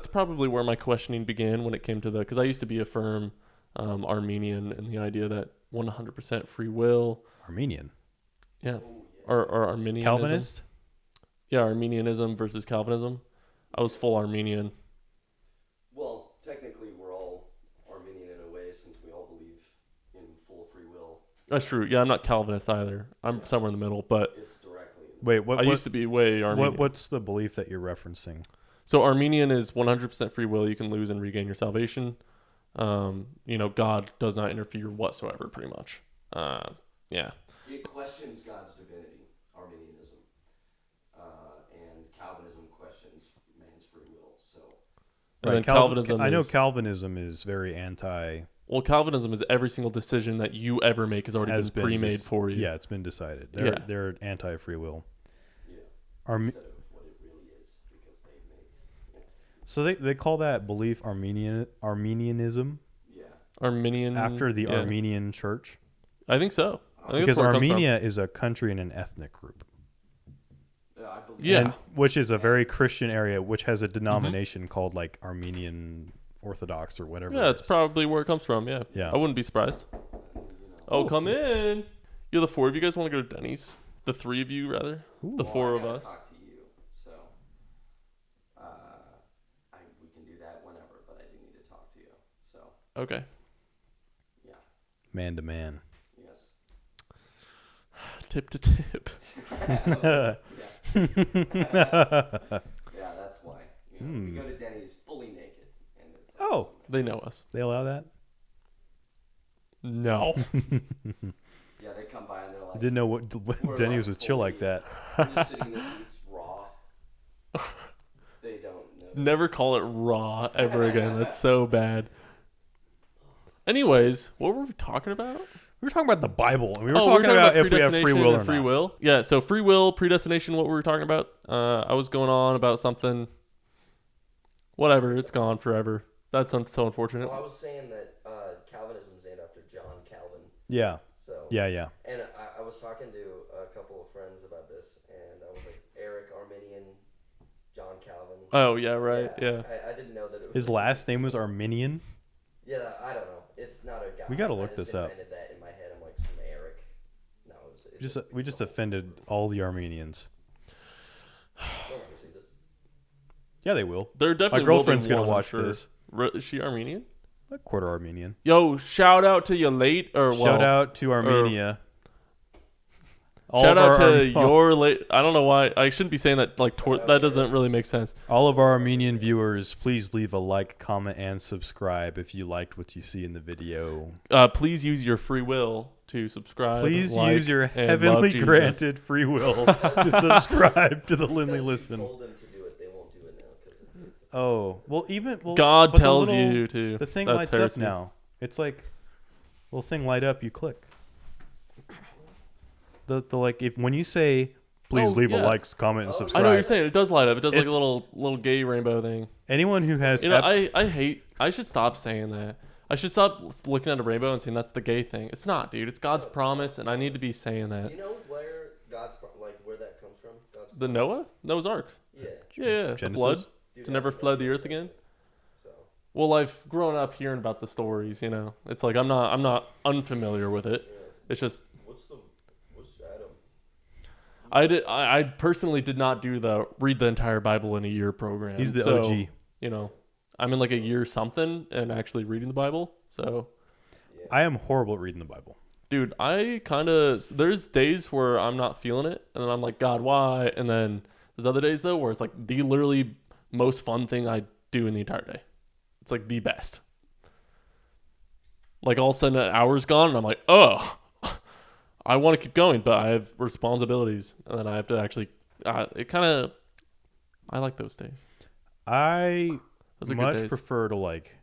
probably where my questioning began when it came to because I used to be a firm Armenian, and the idea that 100% free will. Armenian. Yeah. Or Arminianism. Calvinist? Yeah, Arminianism versus Calvinism. I was full Arminian. Well, technically, we're all Arminian in a way, since we all believe in full free will. That's true. Yeah, I'm not Calvinist either. I'm somewhere in the middle, but It's directly. Wait, what? I used to be way Arminian. What's the belief that you're referencing? So Arminian is 100% free will. You can lose and regain your salvation. God does not interfere whatsoever, pretty much. Yeah. It questions God's divinity, Arminianism, and Calvinism questions man's free will. So. And then Calvinism I know is, Calvinism is very anti. well, Calvinism is every single decision that you ever make has already been pre-made for you. Yeah, it's been decided. They're anti free will. Yeah. Armi- Instead of what it really is, because they make. so they call that belief Arminianism Yeah. Arminian. after the Armenian Church, I think so. I think because that's where it comes from. Armenia is a country and an ethnic group. Yeah, I believe. Yeah. And- which is a very Christian area, which has a denomination called like Armenian Orthodox or whatever. Yeah, it it's is. probably where it comes from. Yeah. Yeah. I wouldn't be surprised. Oh, come in. You're the four of you guys want to go to Denny's? The three of you, rather? Ooh. The Well, four I of gotta us? Talk to you, so we can do that whenever, but I do need to talk to you. So Okay. yeah, Man to man. yes. Tip to tip. Yeah, that's why. We go to Denny's fully naked, and it's Oh. They know us. They allow that? No. Yeah, they come by and they're like, Didn't know what We're Denny's like was chill fully- like that. we're just sitting in the seats raw. They don't know. Never call it raw ever again. That's so bad. Anyways, what were we talking about? We were talking about the Bible, and we were Oh, talking about if we have free predestination will or and free not. will. Yeah, so free will, predestination, what were we talking about? I was going on about something. Whatever, it's gone forever. That's so unfortunate. Well, I was saying that Calvinism's named after John Calvin. Yeah, So yeah. And I was talking to a couple of friends about this, and I was like, Eric Arminian, John Calvin. Oh, yeah, right, yeah. I didn't know that it was. His last name was Arminian. Yeah, I don't know. It's not a guy. We gotta I look just this up. invented that in my head. I'm like, some Eric. No, it's We just offended all the Armenians. They'll never see this. Yeah, they will. There definitely My girlfriend's will be gonna one, I'm watch sure. this. Is she Armenian? A quarter Armenian. Yo, shout out to you late or Shout out to Armenia. Shout out to your late. I don't know why I shouldn't be saying that. Like that doesn't really make sense. all of our Armenian viewers. Please leave a like, comment, and subscribe if you liked what you see in the video. Please use your free will to subscribe. Please like, use your and heavenly love Jesus. granted free will to subscribe to the Lindley Because Listen. You told them to do it. They won't do it now because it's Oh, well, God but the tells little- you to. The thing That's lights heresy. up now. It's like, little thing light up, you click. The like if when you say, please leave a yeah. like, comment, and I subscribe. I know what you're saying. It does light up. It does like a It's- little gay rainbow thing. Anyone who has I hate. I should stop saying that. I should stop looking at a rainbow and saying that's the gay thing. It's not, dude. It's God's promise, and I need to be saying that. You know where where that comes from? The Noah's Ark. Yeah. Yeah. The Genesis? flood Dude, to never that's flood the what earth again. So Well, I've grown up hearing about the stories. It's like I'm not unfamiliar with it. yeah. It's just What's Adam? I personally did not read the entire Bible in a year program. He's the So, OG. I'm in like a year something and actually reading the Bible. So, I am horrible at reading the Bible. dude, there's days where I'm not feeling it, and then I'm like, God, why? And then there's other days though where it's like the literally most fun thing I do in the entire day. It's like the best. Like all of a sudden an hour's gone, and I'm like, oh, I want to keep going, but I have responsibilities, and then I have to actually. I like those days. I Those are good much days. prefer to like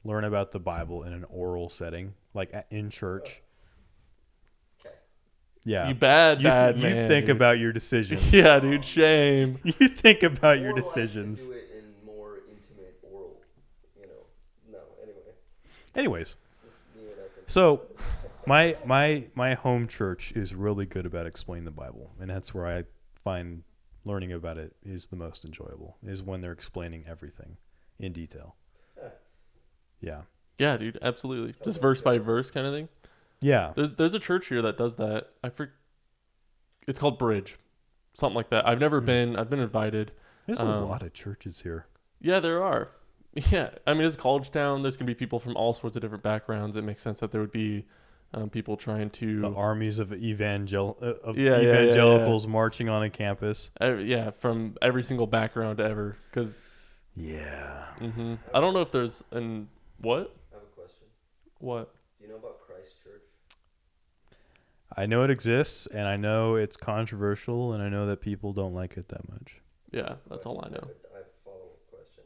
learn about the Bible in an oral setting, like in church. Okay. Yeah. You bad You man. think dude. about your decisions. Yeah, dude. Shame. You think about your Or like to decisions. do it in more intimate oral. No. Anyway. Anyways, Just me and I can- so my home church is really good about explaining the Bible, and that's where I find learning about it is the most enjoyable, is when they're explaining everything in detail. Yeah. Yeah, dude. Absolutely. Just verse by verse kind of thing. Yeah. There's a church here that does that. It's called Bridge. something like that. I've never been. I've been invited. There's a lot of churches here. Yeah, there are. Yeah, I mean, it's a college town. There's gonna be people from all sorts of different backgrounds. It makes sense that there would be people trying to The armies of evangelicals marching on a campus. From every single background ever. Because yeah, I don't know if there's what? I have a question. What? Do you know about Christ Church? I know it exists, and I know it's controversial, and I know that people don't like it that much. Yeah, that's all I know. I have a follow-up question.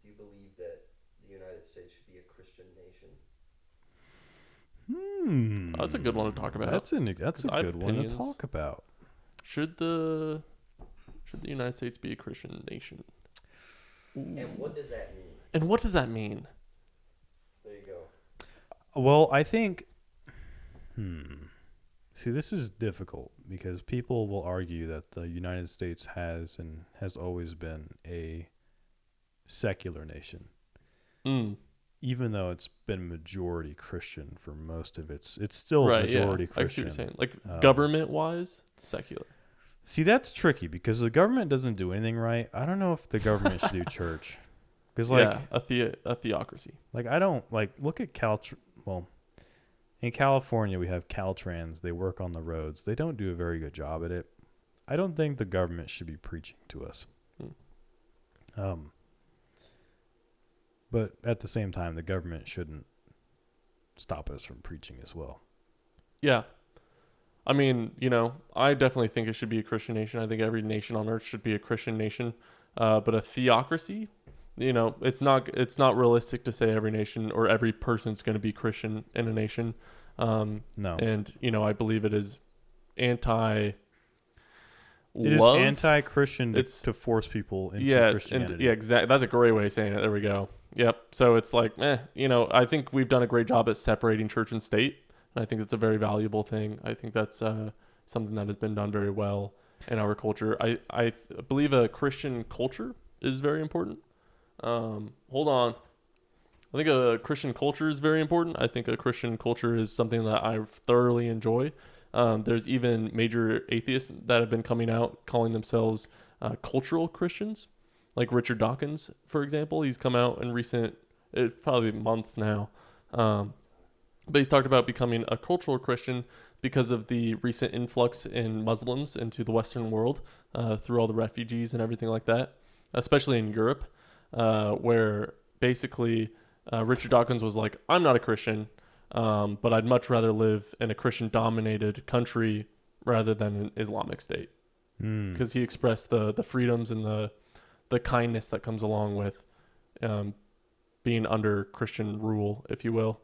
Do you believe that the United States should be a Christian nation? That's a good one to talk about. That's a good one to talk about. Should the United States be a Christian nation? Ooh. And what does that mean? There you go. Well, I think. See, this is difficult because people will argue that the United States has always been a secular nation. Even though it's been majority Christian for most of it's still majority Christian. I see what you're saying. Like government-wise, secular. See, that's tricky because the government doesn't do anything right. I don't know if the government should do church. Because a theocracy. Like I don't look at in California we have Caltrans. They work on the roads. They don't do a very good job at it. I don't think the government should be preaching to us. But at the same time, the government shouldn't stop us from preaching as well. Yeah. I mean, I definitely think it should be a Christian nation. I think every nation on earth should be a Christian nation. But a theocracy, it's not realistic to say every nation or every person's going to be Christian in a nation. No. And, I believe it is anti-love. It is anti-Christian to force people into Christianity. Exactly. That's a great way of saying it. There we go. Yep. So it's like, I think we've done a great job at separating church and state. And I think that's a very valuable thing. I think that's something that has been done very well in our culture. I believe a Christian culture is very important. Hold on. I think a Christian culture is very important. I think a Christian culture is something that I thoroughly enjoy. There's even major atheists that have been coming out calling themselves cultural Christians, like Richard Dawkins, for example. He's come out in it's probably months now. But he's talked about becoming a cultural Christian because of the recent influx in Muslims into the Western world through all the refugees and everything like that, especially in Europe, where basically Richard Dawkins was like, I'm not a Christian, but I'd much rather live in a Christian-dominated country rather than an Islamic state. Because he expressed the freedoms and the kindness that comes along with being under Christian rule, if you will,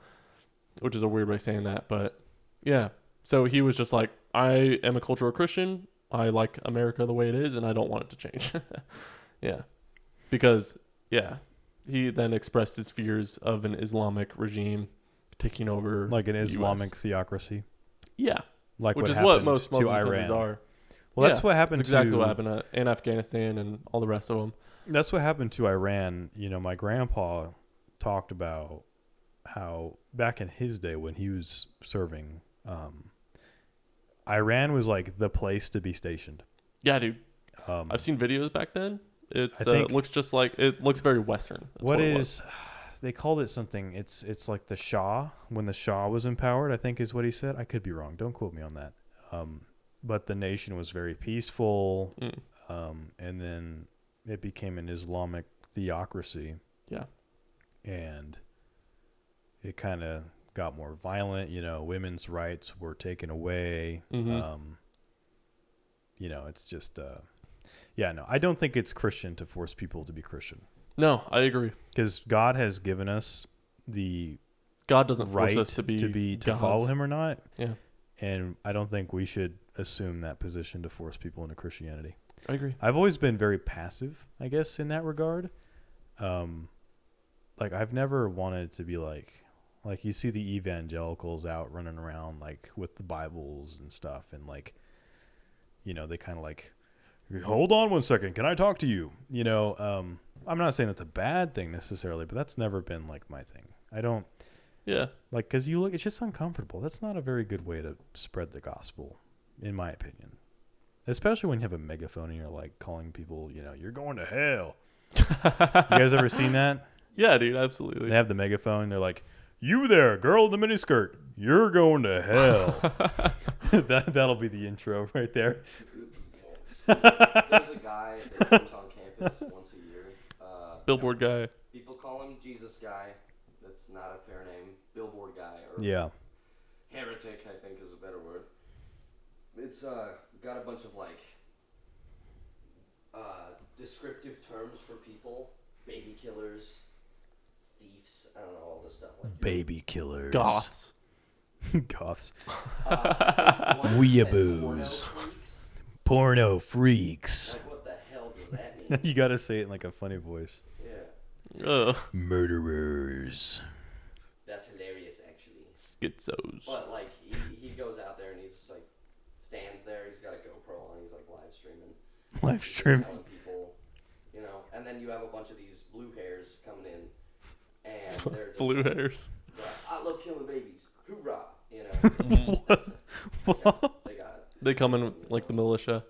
which is a weird way of saying that. But yeah, so he was just like, I am a cultural Christian. I like America the way it is, and I don't want it to change. Yeah. Because, he then expressed his fears of an Islamic regime taking over, like an Islamic theocracy. Yeah, like which is what most Muslim countries are. Well, that's what happened. That's exactly what happened in Afghanistan and all the rest of them. That's what happened to Iran. My grandpa talked about how back in his day when he was serving, Iran was like the place to be stationed. Yeah, dude. I've seen videos back then. It looks very Western. They called it something. It's like the Shah, when the Shah was empowered, I think is what he said. I could be wrong. Don't quote me on that. But the nation was very peaceful. And then it became an Islamic theocracy. Yeah. And it kind of got more violent. Women's rights were taken away. It's just I don't think it's Christian to force people to be Christian. No, I agree. Because God has given us God doesn't right force us to follow him or not. Yeah. And I don't think we should assume that position to force people into Christianity. I agree. I've always been very passive, I guess, in that regard. I've never wanted to be like you see the evangelicals out running around like with the Bibles and stuff, and they kind of like, hold on one second, can I talk to you? I'm not saying that's a bad thing necessarily, but that's never been like my thing. I don't. Yeah. Because it's just uncomfortable. That's not a very good way to spread the gospel, in my opinion. especially when you have a megaphone and you're like calling people, you're going to hell. You guys ever seen that? Yeah, dude, absolutely. They have the megaphone. They're like, "You there, girl in the miniskirt, you're going to hell." That'll be the intro right there. There's a guy that comes on campus once a year. Billboard guy. People call him Jesus guy. That's not a fair name. Billboard guy or Yeah. heretic, I think is a better word. It's got a bunch of like descriptive terms for people. Baby killers, thieves, I don't know, all this stuff like Baby killers. Goths. Goths. Weeaboos. Porno freaks. Like, what the hell does that mean? You gotta say it in like a funny voice. Yeah. Ugh. Murderers. That's hilarious, actually. Schizos. But like, he goes out there and he just like stands there. He's got a GoPro on. He's like live streaming. Live He's streaming. telling people, and then you have a bunch of these blue hairs coming in, and they're just Blue like, hairs. I love killing babies. Hoorah! What? They got it. They come in like the militia.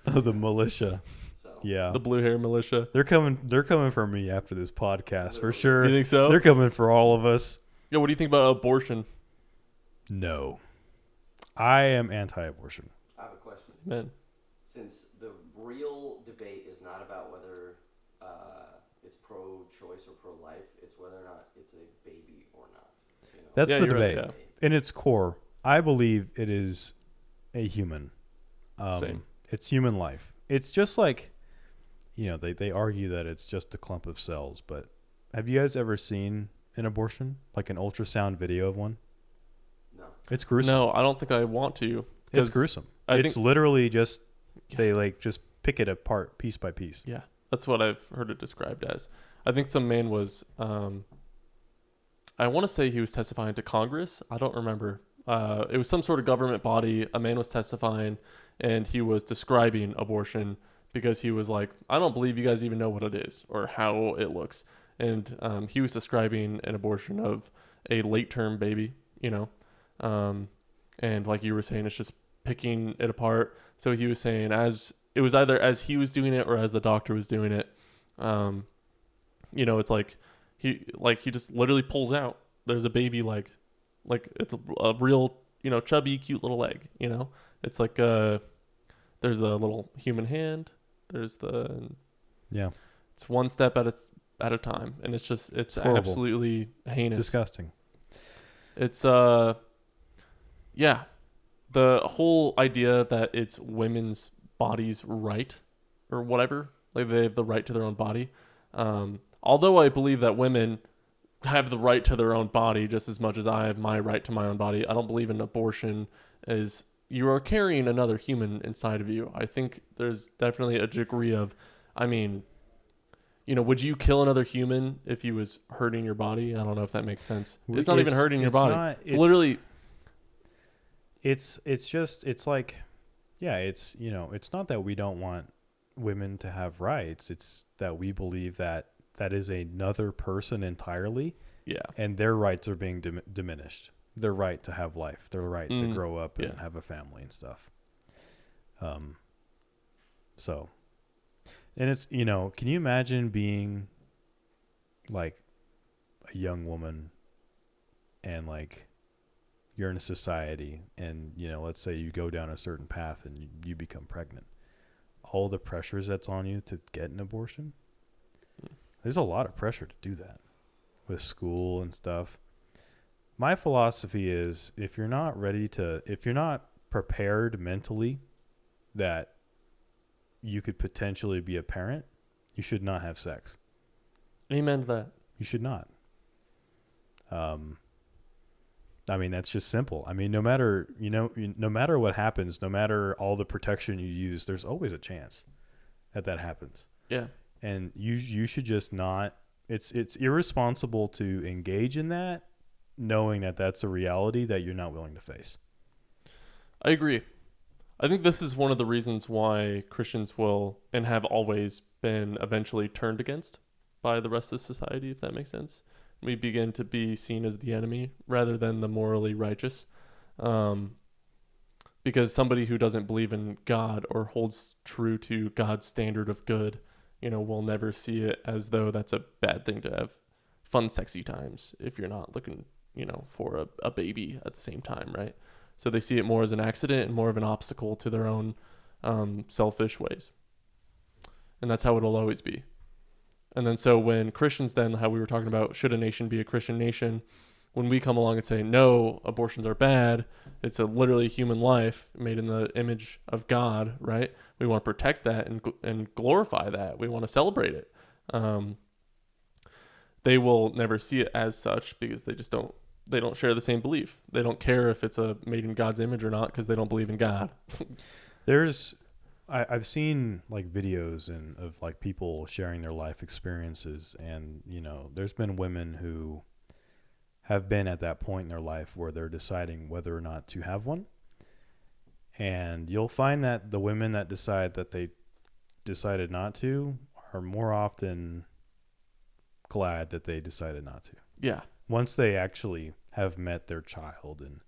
Oh, the militia. So Yeah. The blue hair militia. They're coming for me after this podcast for sure. You think so? They're coming for all of us. Yeah, what do you think about abortion? No. I am anti-abortion. I have a question. Man. Since the real debate is not about whether it's pro-choice or pro-life, it's whether or not it's a baby or not. That's Yeah, the you're right, debate. yeah. In its core, I believe it is a human. Same. It's human life. It's just like, they argue that it's just a clump of cells, but have you guys ever seen an abortion? Like an ultrasound video of one? No. It's gruesome. No, I don't think I want to. It's gruesome. It's literally just, they like just pick it apart piece by piece. Yeah, that's what I've heard it described as. I think some man was, I want to say he was testifying to Congress. I don't remember. It was some sort of government body. A man was testifying, and he was describing abortion because he was like, I don't believe you guys even know what it is or how it looks. And he was describing an abortion of a late-term baby, and like you were saying, it's just picking it apart. So he was saying it was either as he was doing it or as the doctor was doing it. It's like he just literally pulls out. There's a baby like it's a real, chubby, cute little egg, It's like there's a little human hand. There's it's one step at a time, and it's horrible. Absolutely heinous. Disgusting. It's the whole idea that it's women's bodies' right or whatever, like they have the right to their own body. Although I believe that women have the right to their own body just as much as I have my right to my own body, I don't believe in abortion as you are carrying another human inside of you. I think there's definitely a degree of, would you kill another human if he was hurting your body? I don't know if that makes sense. It's not even hurting your body. It's literally... It's not that we don't want women to have rights. It's that we believe that is another person entirely. Yeah. And their rights are being diminished. Their right to have life, their right to grow up and have a family and stuff. And it's, can you imagine being like a young woman and like you're in a society and, let's say you go down a certain path and you become pregnant. All the pressures that's on you to get an abortion. There's a lot of pressure to do that with school and stuff. My philosophy is if you're not prepared mentally that you could potentially be a parent, you should not have sex. Amen to that. You should not. That's just simple. No matter what happens, no matter all the protection you use, there's always a chance that happens. Yeah. And you should just not, it's irresponsible to engage in that, knowing that that's a reality that you're not willing to face. I agree. I think this is one of the reasons why Christians will and have always been eventually turned against by the rest of society, if that makes sense. We begin to be seen as the enemy rather than the morally righteous. because somebody who doesn't believe in God or holds true to God's standard of good, will never see it as though that's a bad thing to have fun, sexy times if you're not looking, for a baby at the same time, right? So they see it more as an accident and more of an obstacle to their own selfish ways. And that's how it'll always be. And then so when Christians then, how we were talking about, should a nation be a Christian nation? When we come along and say, no, abortions are bad, it's a literally human life made in the image of God, right? We want to protect that and glorify that. We want to celebrate it. They will never see it as such because they don't share the same belief. They don't care if it's made in God's image or not because they don't believe in God. I've seen like videos of like people sharing their life experiences, and there's been women who have been at that point in their life where they're deciding whether or not to have one. And you'll find that the women that decide that they decided not to are more often glad that they decided not to. Yeah. Once they actually have met their child, and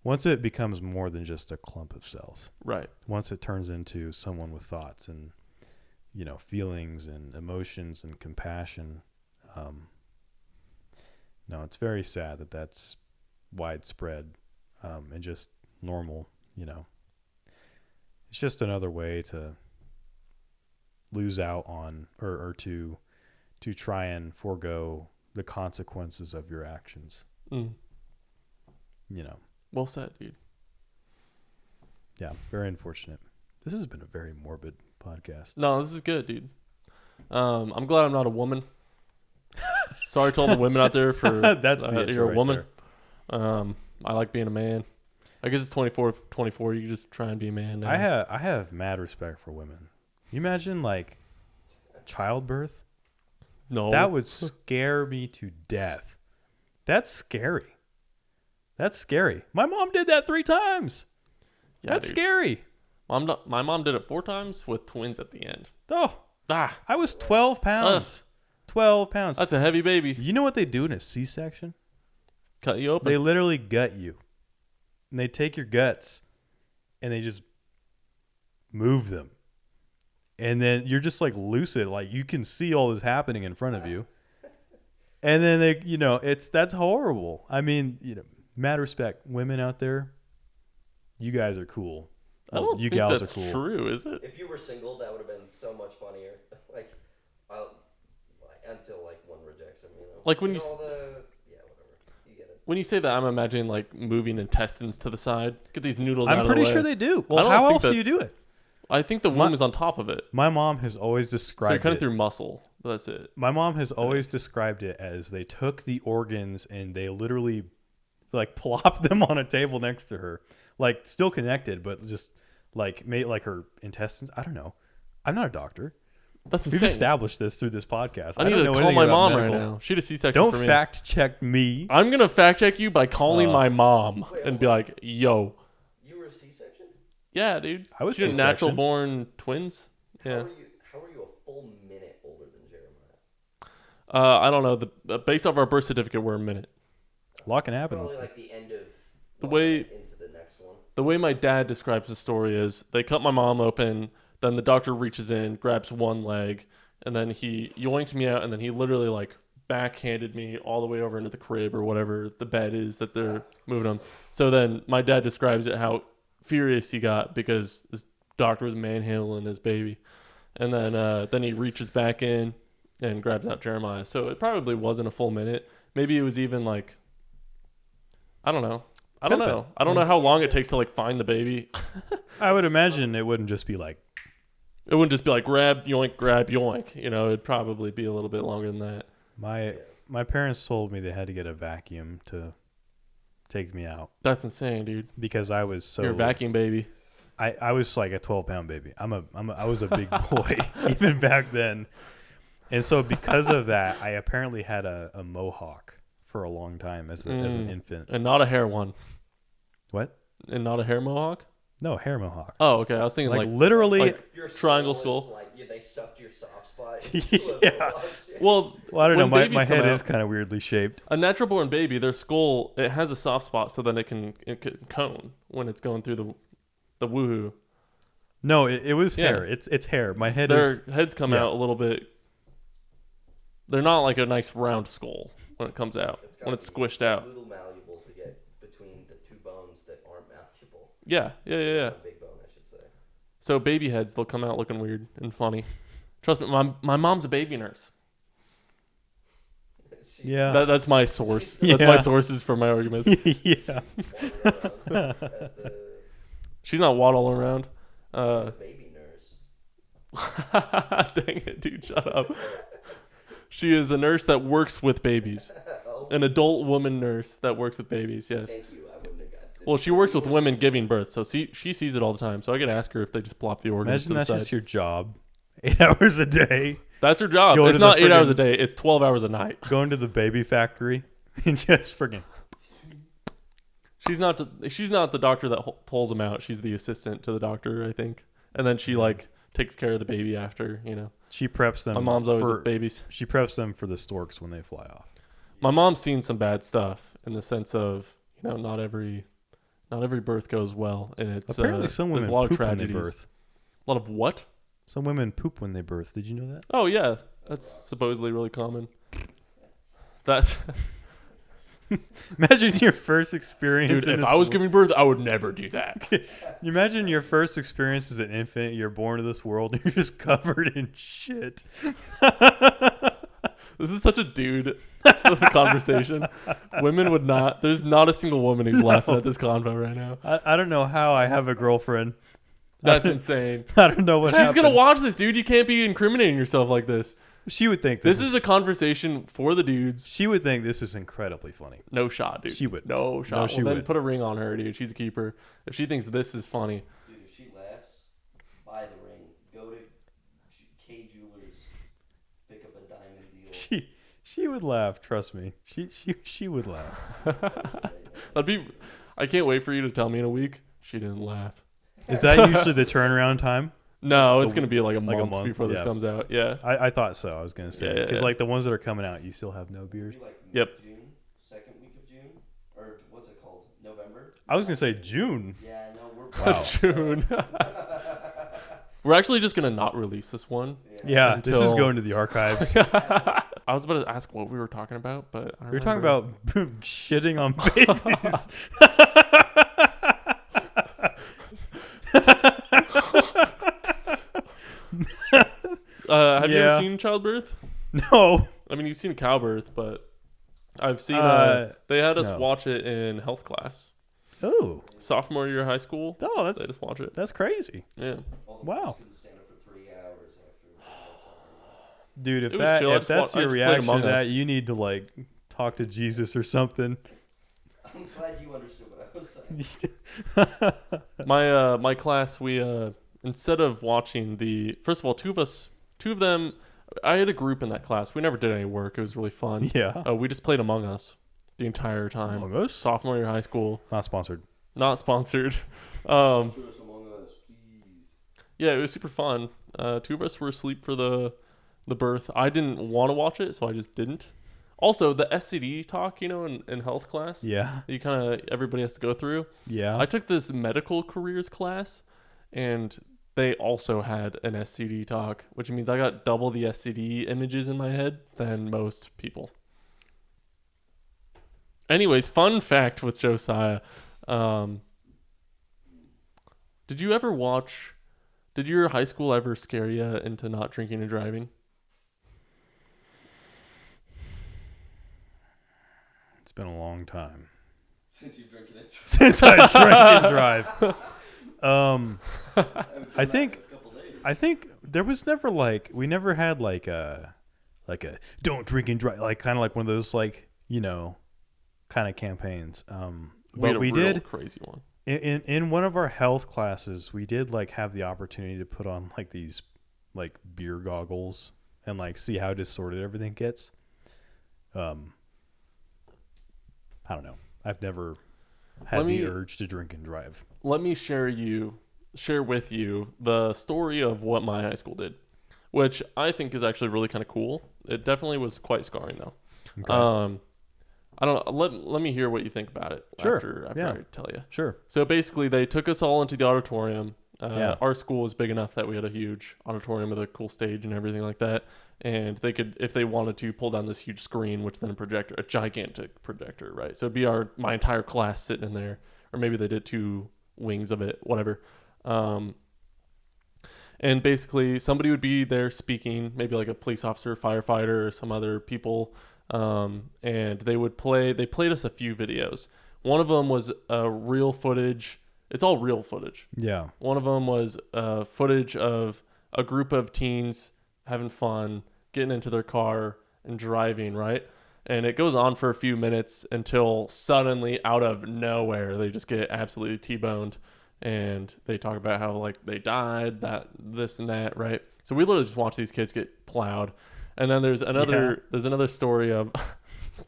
once it becomes more than just a clump of cells. Right. Once it turns into someone with thoughts and, feelings and emotions and compassion. No, it's very sad that that's widespread and just normal, It's just another way to lose out on or to try and forego the consequences of your actions. Mm. Well said, dude. Yeah, very unfortunate. This has been a very morbid podcast. No, this is good, dude. I'm glad I'm not a woman. Sorry to all the women out there for that's you're right a woman. There. I like being a man. I guess it's 24. You just try and be a man now. I have mad respect for women. You imagine like childbirth? No. That would scare me to death. That's scary. That's scary. My mom did that 3 times. Yeah, that's dude. scary. My mom did it 4 times with twins at the end. Oh, I was 12 pounds. 12 pounds. That's a heavy baby. You know what they do in a C-section? Cut you open. They literally gut you. And they take your guts and they just move them. And then you're just like lucid. Like you can see all this happening in front of you. And then that's horrible. I mean, mad respect. Women out there, you guys are cool. I don't you think gals that's are cool. true, is it? If you were single, that would have been so much funnier. Until one rejects him, Like when you whatever. You get it. When you say that, I'm imagining like moving intestines to the side. Get these noodles out of the way. I'm pretty sure they do. Well, how else do you do it? I think the womb is on top of it. My mom has always described So you're cutting it. through muscle. That's it. My mom has always described it as they took the organs and they literally like plopped them on a table next to her. Like still connected, but just like made like her intestines. I don't know. I'm not a doctor. That's insane. We've established this through this podcast. I need don't to know call anything my about mom medical. right now. She had a C-section Don't for me. fact check me. I'm going to fact check you by calling my mom Wait, and be like, yo. You were a C-section? Yeah, dude. I was She had C-section. natural born twins. Yeah. How are you a full minute older than Jeremiah? I don't know. Based off our birth certificate, we're a minute. A lot can happen. Probably like the end of The way- into the next one. The way my dad describes the story is they cut my mom open, then the doctor reaches in, grabs one leg, and then he yoinked me out, and then he literally like backhanded me all the way over into the crib or whatever the bed is that they're moving on. So then my dad describes it how furious he got because this doctor was manhandling his baby. And then he reaches back in and grabs out Jeremiah. So it probably wasn't a full minute. Maybe it was even like, I don't know. I don't know how long it takes to like find the baby. I would imagine it wouldn't just be like. It wouldn't just be like grab, yoink. It'd probably be a little bit longer than that. My parents told me they had to get a vacuum to take me out That's insane, dude. because I was so. You're a vacuum baby. I was like a 12-pound baby. I was a big boy even back then, and so because of that, I apparently had a mohawk for a long time as an infant. And not a hair one. What? And not a hair mohawk? No, hair mohawk. Oh, okay. I was thinking Like like literally. like- Your Triangle skull. skull. Is they sucked your soft spot. Yeah. well, Well, I don't know. when My babies come head out- is kind of weirdly shaped. a natural born baby, their skull, it has a soft spot so then it can cone when it's going through The woohoo. No, it was Yeah. hair. It's hair. My head Their is. heads come yeah. out a little bit. They're not like a nice round skull when it comes out. When it's squished out. A little malleable to get between the two bones that aren't malleable. Yeah. One big bone, I should say. So baby heads, they'll come out looking weird and funny. Trust me, my mom's a baby nurse. Yeah. That's my source. Yeah. That's my sources for my arguments. Yeah. She's not waddling around. Baby nurse. Dang it, dude, shut up. She is a nurse that works with babies. An adult woman nurse that works with babies, yes. Thank you. I wouldn't have got it. Well, she works with women giving birth, so she sees it all the time. So I could ask her if they just plop the organs Imagine to the that's side. just your job. 8 hours a day. That's her job. Go It's to not the 8 hours a friggin- day. It's 12 hours a night. Going to the baby factory and just friggin'. She's not the doctor that pulls them out. She's the assistant to the doctor, I think. And then she like takes care of the baby after, you know. She preps them. My mom's always for, with babies. She preps them for the storks when they fly off. My mom's seen some bad stuff in the sense of, you know, not every birth goes well, and it's Apparently, some there's women a lot of poop when they tragedies. birth. A lot of what? Some women poop when they birth. Did you know that? Oh yeah, that's supposedly really common. That's Imagine your first experience. dude. in If this I was world. giving birth, I would never do that. You imagine your first experience as an infant. You're born to this world. And you're just covered in shit. This is such a dude conversation. Women would not. There's not a single woman who's laughing at this convo right now. I don't know how I have a girlfriend. That's insane. I don't know what She's happened. gonna watch this, dude. You can't be incriminating yourself like this. She would think This is a conversation for the dudes. She would think this is incredibly funny. No shot, dude. She would. No shot. No, she Well, then would. put a ring on her, dude. She's a keeper. If she thinks this is funny, Dude, if she laughs, buy the ring. Go to K Jewelers, pick up a diamond deal. She would laugh. Trust me. She would laugh. that'd be. I can't wait for you to tell me in a week. She didn't laugh. Is that usually the turnaround time? No, it's gonna be like a month, month, before this yeah. comes out. Yeah. I thought so. I was gonna say Yeah, because yeah. like the ones that are coming out, you still have no beers. Maybe like Yep. June, second week of June, or what's it called? November. I was gonna say June. Yeah, no, we're Wow. June. We're actually just gonna not release this one. Yeah, this is Until- going to the archives. I was about to ask what we were talking about, but I We were talking remember- about shitting on babies. Have you Yeah. ever seen childbirth? No. I mean, you've seen cowbirth, but I've seen. They had us no. watch it in health class, Oh. sophomore year of high school. Oh, They just watch it. that's crazy, Yeah, All the Wow. boys couldn't stand up for 3 hours after. dude. If It was chill. I if just that's I your just played reaction to Among that, Us. you need to like talk to Jesus or something. I'm glad you understood what I was saying. my class, we instead of watching first of all, two of them. I had a group in that class. We never did any work. It was really fun. Yeah. We just played Among Us the entire time. Among Us? Sophomore year of high school. Not sponsored. Not sponsored. Among Us, please. Yeah, it was super fun. Two of us were asleep for the birth. I didn't want to watch it, so I just didn't. Also, the SCD talk, you know, in health class, Yeah. you kind of everybody has to go through. Yeah. I took this medical careers class, and they also had an SCD talk, which means I got double the SCD images in my head than most people. Anyways, fun fact with Josiah. Did your high school ever scare you into not drinking and driving? It's been a long time Since you've drinking it. since I drank and drive. I think there was never we never had like a don't drink and drive, like kind of like one of those like, you know, kind of campaigns. But we real did crazy one. in one of our health classes, we did like have the opportunity to put on like these like beer goggles and like see how distorted everything gets. I don't know. I've never had the urge to drink and drive. Let me share with you the story of what my high school did, which I think is actually really kind of cool. It definitely was quite scarring though. Okay. I don't know. Let me hear what you think about it Sure. after Yeah. I tell you. Sure. So basically, they took us all into the auditorium. Yeah. Our school was big enough that we had a huge auditorium with a cool stage and everything like that. And they could, if they wanted to, pull down this huge screen, which then a gigantic projector, right? So it'd be my entire class sitting in there, or maybe they did 2 wings of it, whatever. And basically, somebody would be there speaking, maybe like a police officer, firefighter, or some other people. And they played us a few videos. One of them was real footage. It's all real footage. Yeah. One of them was footage of a group of teens having fun, getting into their car and driving, right? And it goes on for a few minutes until suddenly, out of nowhere, they just get absolutely T-boned. And they talk about how, like, they died, this and that, right? So we literally just watch these kids get plowed. And then there's another story of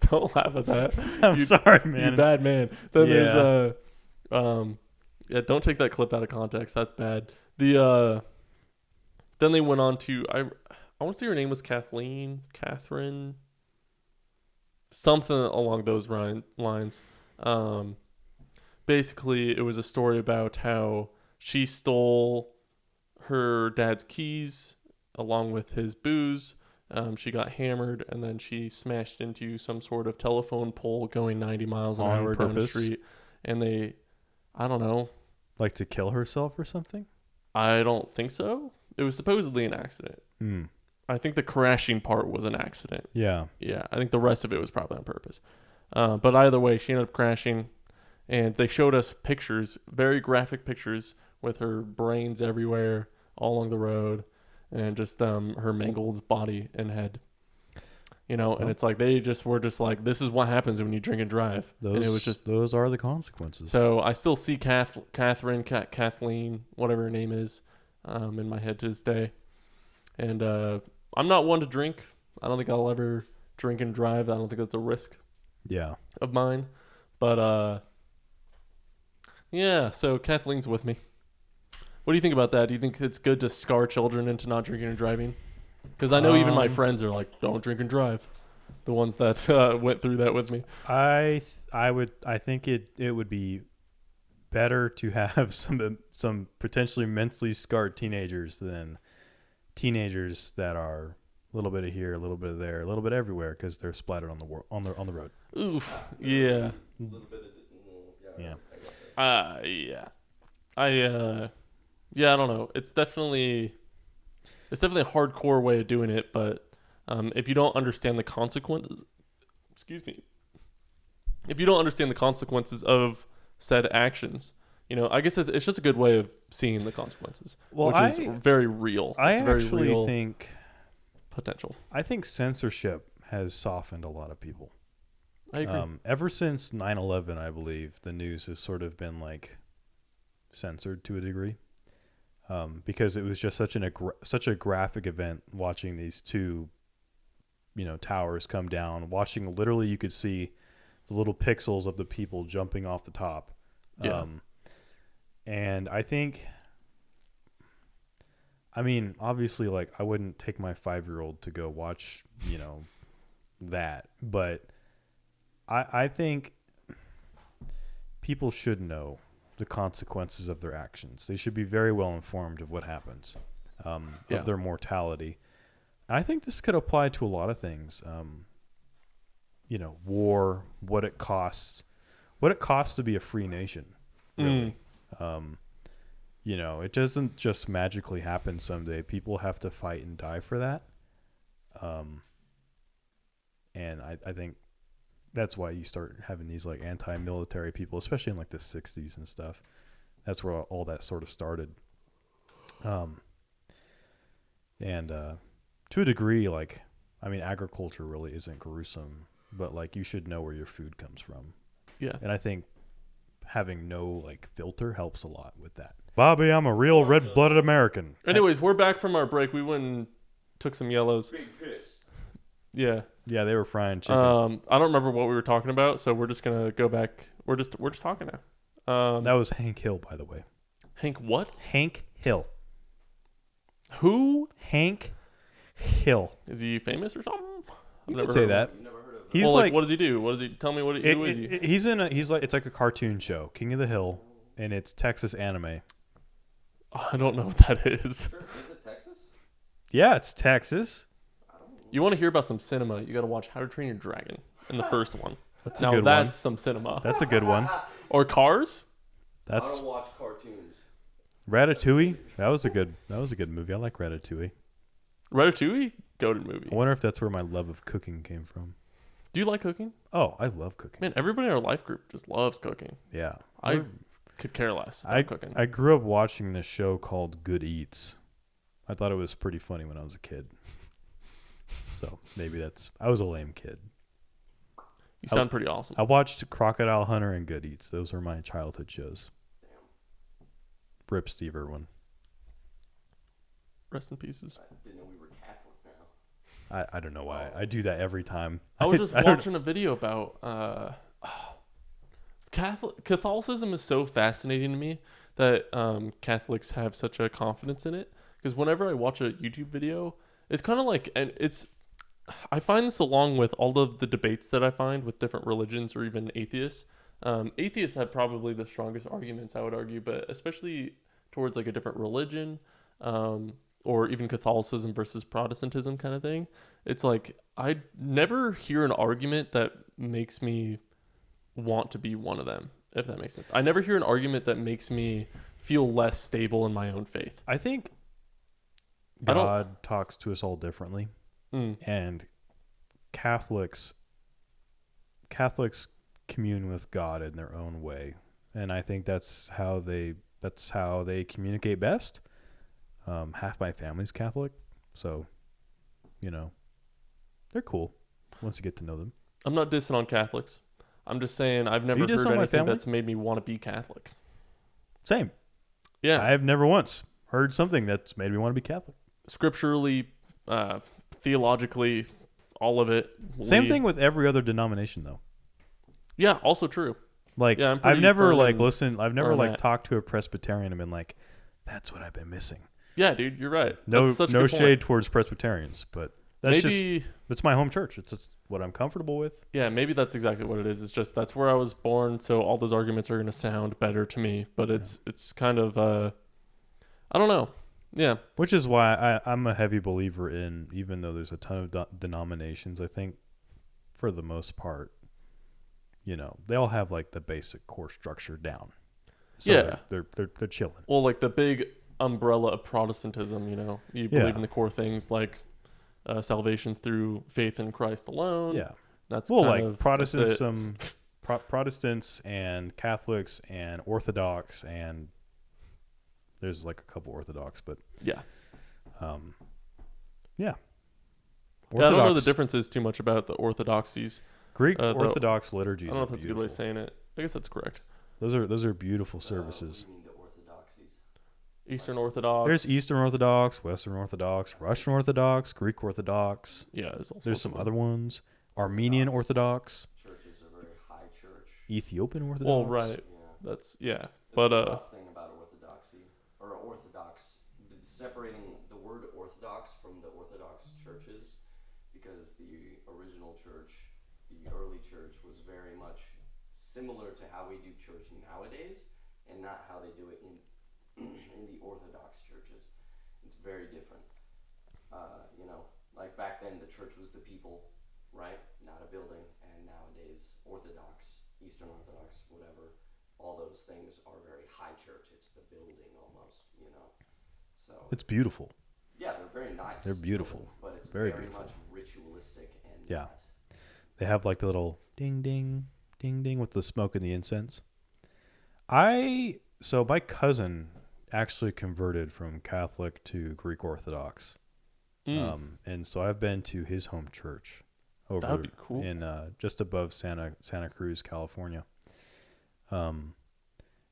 don't laugh at that. I'm sorry, man. You bad man. Then there's don't take that clip out of context. That's bad. Then they went on to I want to say her name was Catherine, something along those lines. Basically, it was a story about how she stole her dad's keys along with his booze. She got hammered, and then she smashed into some sort of telephone pole going 90 miles an hour down the street. And I don't know. Like to kill herself or something? I don't think so. It was supposedly an accident. I think the crashing part was an accident. Yeah. Yeah, I think the rest of it was probably on purpose. But either way, she ended up crashing, and they showed us pictures, very graphic pictures, with her brains everywhere, all along the road, and just her mangled body and head. And it's like they were just like, this is what happens when you drink and drive. And it was just those are the consequences. So I still see Kathleen, whatever her name is, in my head to this day. And I'm not one to drink. I don't think I'll ever drink and drive. I don't think that's a risk of mine. But yeah, so Kathleen's with me. What do you think about that? Do you think it's good to scar children into not drinking and driving? Because I know even my friends are like, don't drink and drive. The ones that went through that with me. I think it would be better to have some potentially mentally scarred teenagers than teenagers that are a little bit of here, a little bit of there, a little bit everywhere because they're splattered on the road. Oof. Yeah. A little bit of Yeah. I don't know. It's definitely a hardcore way of doing it, but if you don't understand the consequences, if you don't understand the consequences of said actions, I guess it's just a good way of seeing the consequences, which is very real. I it's very actually real think potential. I think censorship has softened a lot of people. I agree. Ever since 9/11, I believe the news has sort of been like censored to a degree. Because it was just such a graphic event watching these 2, towers come down. Watching literally, you could see the little pixels of the people jumping off the top. Yeah. And I think, obviously, like I wouldn't take my 5-year-old to go watch, that, but I think people should know the consequences of their actions. They should be very well informed of what happens, of their mortality. I think this could apply to a lot of things. War, what it costs to be a free nation, really. It doesn't just magically happen someday. People have to fight and die for that. And I think that's why you start having these like anti-military people, especially in like the 60s and stuff. That's where all that sort of started. And to a degree, agriculture really isn't gruesome, but like you should know where your food comes from. Yeah. And I think having no filter helps a lot with that. Bobby, I'm a real red-blooded American. Anyways, we're back from our break. We went and took some yellows. Big piss. Yeah. Yeah, they were frying chicken. I don't remember what we were talking about, so we're just gonna go back. We're just talking now. That was Hank Hill, by the way. Hank what? Hank Hill. Who? Hank Hill. Is he famous or something? You could say that. You've never heard of He's well, like, what does he do? What does he? Tell me who is he? he's like, it's like a cartoon show, King of the Hill, and it's Texas anime. I don't know what that is. Is it Texas? Yeah, it's Texas. You want to hear about some cinema? You got to watch How to Train Your Dragon in the first one. That's now a good that's one. some cinema. That's a good one. Or Cars. I That's don't watch cartoons. Ratatouille. That was a good movie. I like Ratatouille. Ratatouille, goated movie. I wonder if that's where my love of cooking came from. Do you like cooking? Oh, I love cooking. Man, everybody in our life group just loves cooking. Yeah. I could care less about cooking. I grew up watching this show called Good Eats. I thought it was pretty funny when I was a kid. So maybe I was a lame kid. You sound pretty awesome. I watched Crocodile Hunter and Good Eats. Those were my childhood shows. Rip Steve Irwin. Rest in pieces. I didn't know we were Catholic now. I don't know why. I do that every time. I was just watching a video about Catholicism is so fascinating to me that Catholics have such a confidence in it. Because whenever I watch a YouTube video, it's kind of like, and I find this along with all of the debates that I find with different religions or even atheists. Atheists have probably the strongest arguments, I would argue, but especially towards like a different religion, or even Catholicism versus Protestantism kind of thing. It's like I never hear an argument that makes me want to be one of them, if that makes sense. I never hear an argument that makes me feel less stable in my own faith. I think God talks to us all differently, and Catholics commune with God in their own way, and I think that's how they communicate best. Half my family's Catholic, so they're cool once you get to know them. I'm not dissing on Catholics. I'm just saying I've never heard anything that's made me want to be Catholic. Same. Yeah, I've never once heard something that's made me want to be Catholic. Scripturally, theologically, all of it. Same thing with every other denomination, though. Yeah, also true. Like, yeah, I've never I've never talked to a Presbyterian and been like, that's what I've been missing. Yeah, dude, you're right. No, that's such a no good shade point. towards Presbyterians, but that's maybe it's my home church. It's just what I'm comfortable with. Yeah, maybe that's exactly what it is. It's just that's where I was born, so all those arguments are going to sound better to me. But it's kind of I don't know. Yeah, which is why I'm a heavy believer in, even though there's a ton of denominations, I think for the most part, they all have like the basic core structure down. So yeah, they're chilling. Well, like the big umbrella of Protestantism, you believe in the core things like salvation's through faith in Christ alone. Yeah, that's Protestants and Catholics and Orthodox, and there's like a couple Orthodox, but yeah. Yeah, I don't know the differences too much about the orthodoxies. Greek Orthodox liturgies. I don't know if that's a good way of saying it. I guess that's correct. Those are beautiful services. You mean the orthodoxies? Eastern Orthodox. There's Eastern Orthodox, Western Orthodox, Russian Orthodox, Greek Orthodox. Yeah, there's some other ones. Armenian Orthodox. Churches are very high church. Ethiopian Orthodox. Well, right. Yeah. That's That's but the tough thing about orthodoxy or orthodox, separating the word orthodox from the Orthodox churches, because the original church, the early church, was very much similar to how we do church nowadays, and not how they do it in the Orthodox churches. It's very different. Like back then, the church was the people, right? Not a building. And nowadays, Orthodox, Eastern Orthodox, whatever, all those things are very high church. It's the building almost, So it's beautiful. Yeah, they're very nice. They're beautiful, buildings, but it's very very beautiful. much ritualistic and Yeah. They have like the little ding ding ding ding with the smoke and the incense. So my cousin actually converted from Catholic to Greek Orthodox. And so I've been to his home church over That'd be cool. in just above Santa Cruz, California.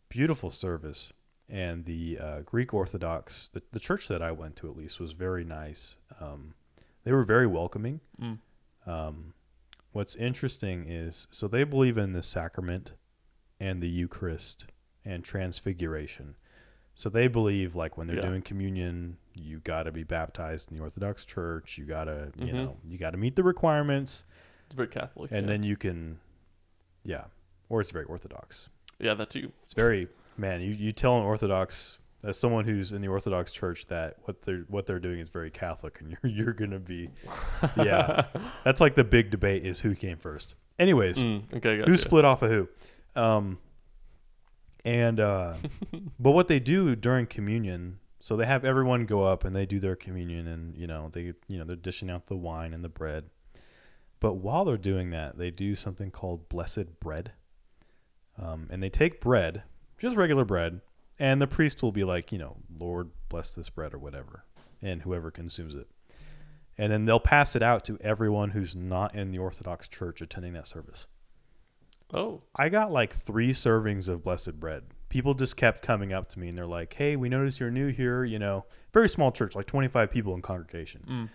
Beautiful service. And the Greek Orthodox, the church that I went to at least, was very nice. They were very welcoming. What's interesting is, so they believe in the sacrament and the Eucharist and transfiguration. So they believe, like, when they're doing communion, you got to be baptized in the Orthodox Church. You got to, you got to meet the requirements. It's very Catholic. And then you can, or it's very Orthodox. Yeah, that too. It's very, man, you tell an Orthodox, as someone who's in the Orthodox Church, that what they're doing is very Catholic, and you're gonna be, that's like the big debate is who came first. Anyways, okay, gotcha. who split off of who? But what they do during communion, so they have everyone go up and they do their communion, and they're dishing out the wine and the bread. But while they're doing that, they do something called blessed bread, and they take bread, just regular bread. And the priest will be like, Lord, bless this bread or whatever, and whoever consumes it. And then they'll pass it out to everyone who's not in the Orthodox Church attending that service. Oh. I got like 3 servings of blessed bread. People just kept coming up to me, and they're like, hey, we noticed you're new here, very small church, like 25 people in congregation.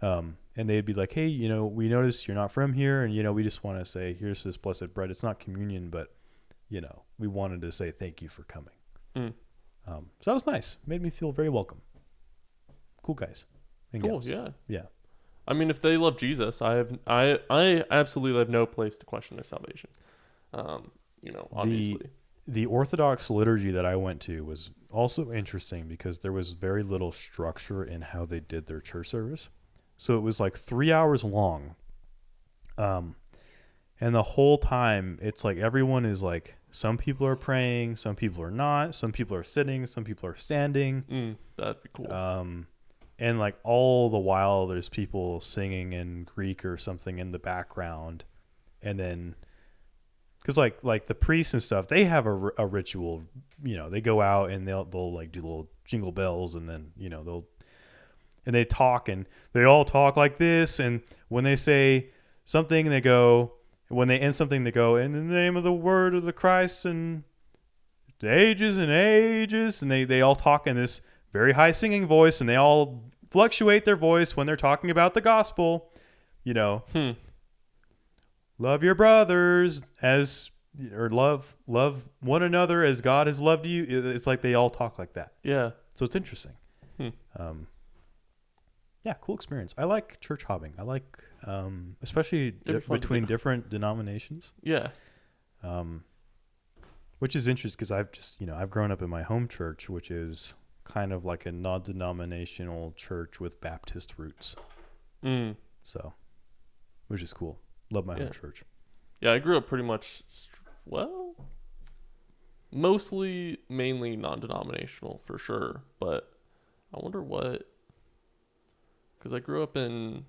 And they'd be like, hey, we noticed you're not from here, and, we just want to say, here's this blessed bread. It's not communion, but, we wanted to say thank you for coming. So that was nice. Made me feel very welcome. Cool guys. Cool. Yeah. Yeah. I mean, if they love Jesus, I absolutely have no place to question their salvation. Obviously. The Orthodox liturgy that I went to was also interesting because there was very little structure in how they did their church service. So it was like 3 hours long. And the whole time, it's like everyone is like, some people are praying, some people are not, some people are sitting, some people are standing. That'd be cool. And like all the while, there's people singing in Greek or something in the background. And then, because like the priests and stuff, they have a ritual. They go out and they'll like do little jingle bells, and then they talk, and they all talk like this. And when they say something, they go. When they end something, they go, in the name of the word of the Christ and the ages and ages. And they all talk in this very high singing voice, and they all fluctuate their voice when they're talking about the gospel. Love your brothers or love one another as God has loved you. It's like they all talk like that. Yeah. So it's interesting. Yeah, cool experience. I like church hopping. I like, especially between different denominations. Yeah. Which is interesting because I've grown up in my home church, which is kind of like a non-denominational church with Baptist roots. So, which is cool. Love my home church. Yeah, I grew up pretty much, mainly non-denominational for sure. But I wonder what. Because I grew up in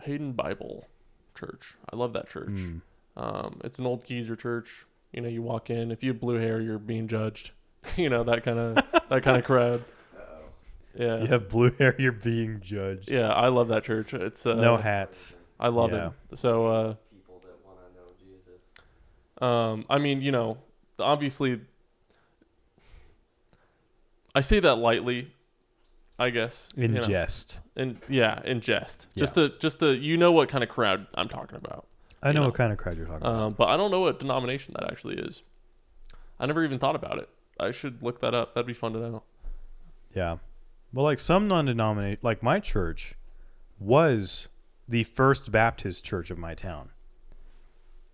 Hayden Bible Church. I love that church. It's an old geezer church. You walk in. If you have blue hair, you're being judged. That kind of crowd. Uh-oh. Yeah. You have blue hair, you're being judged. Yeah, I love that church. It's no hats. I love it. So people that want to know Jesus. I mean, obviously, I say that lightly. I guess In jest. In jest. Yeah. Just to what kind of crowd I'm talking about. I know what kind of crowd you're talking about. But I don't know what denomination that actually is. I never even thought about it. I should look that up. That'd be fun to know. Yeah. Well, like some non-denominational, like my church was the First Baptist church of my town.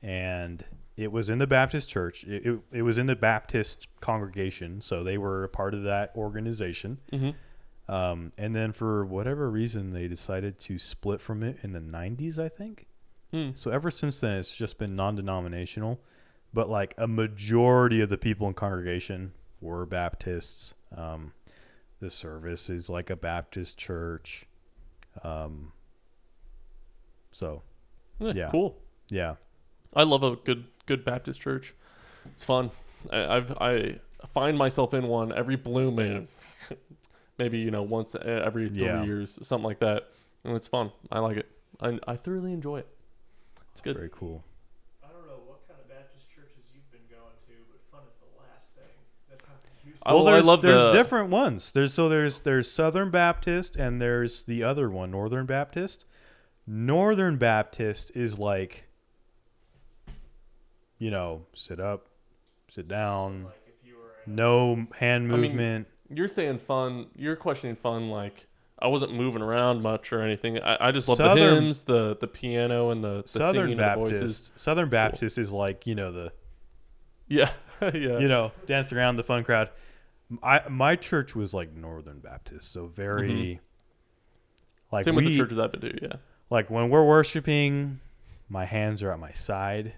And it was in the Baptist church. It was in the Baptist congregation, so they were a part of that organization. And then for whatever reason, they decided to split from it in the 90s, I think. So ever since then, it's just been non-denominational. But like a majority of the people in congregation were Baptists. The service is like a Baptist church. So, yeah. Cool. Yeah. I love a good Baptist church. It's fun. I find myself in one every blue moon. Maybe, once every 3 years, something like that. And it's fun. I like it. I thoroughly enjoy it. It's good. Very cool. I don't know what kind of Baptist churches you've been going to, but fun is the last thing that happens. Well, there's different ones. There's Southern Baptist and there's the other one, Northern Baptist. Northern Baptist is like, sit up, sit down, Like if you were no hand movement. You're saying fun. You're questioning fun like I wasn't moving around much or anything. I just love the Southern- hymns, the piano, and the singing, and the voices. Southern It's cool. Baptist is like, the Yeah, yeah. dancing around the fun crowd. My church was like Northern Baptist, so very like Same with the churches I've been to. Yeah. like when we're worshiping, my hands are at my side.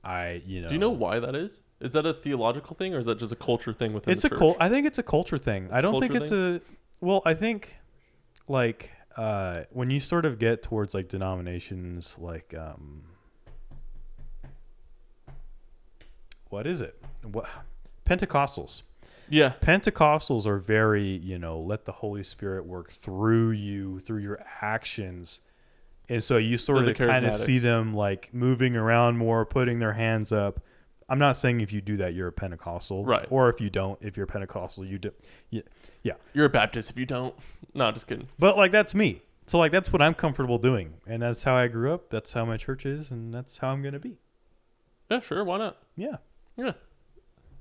Do you know why that is? Is that a theological thing, or is that just a culture thing within the church? I think it's a culture thing. I don't think it's I think like when you sort of get towards like denominations like what is it? What Pentecostals. Yeah. Pentecostals are very, let the Holy Spirit work through you, through your actions. And so you sort of kind of see them like moving around more, putting their hands up. I'm not saying if you do that, you're a Pentecostal. Right. Or if you don't, if you're a Pentecostal, you do. Yeah. You're a Baptist if you don't. No, just kidding. But like, that's me. So like, that's what I'm comfortable doing. And that's how I grew up. That's how my church is. And that's how I'm going to be. Yeah, sure. Why not? Yeah. Yeah.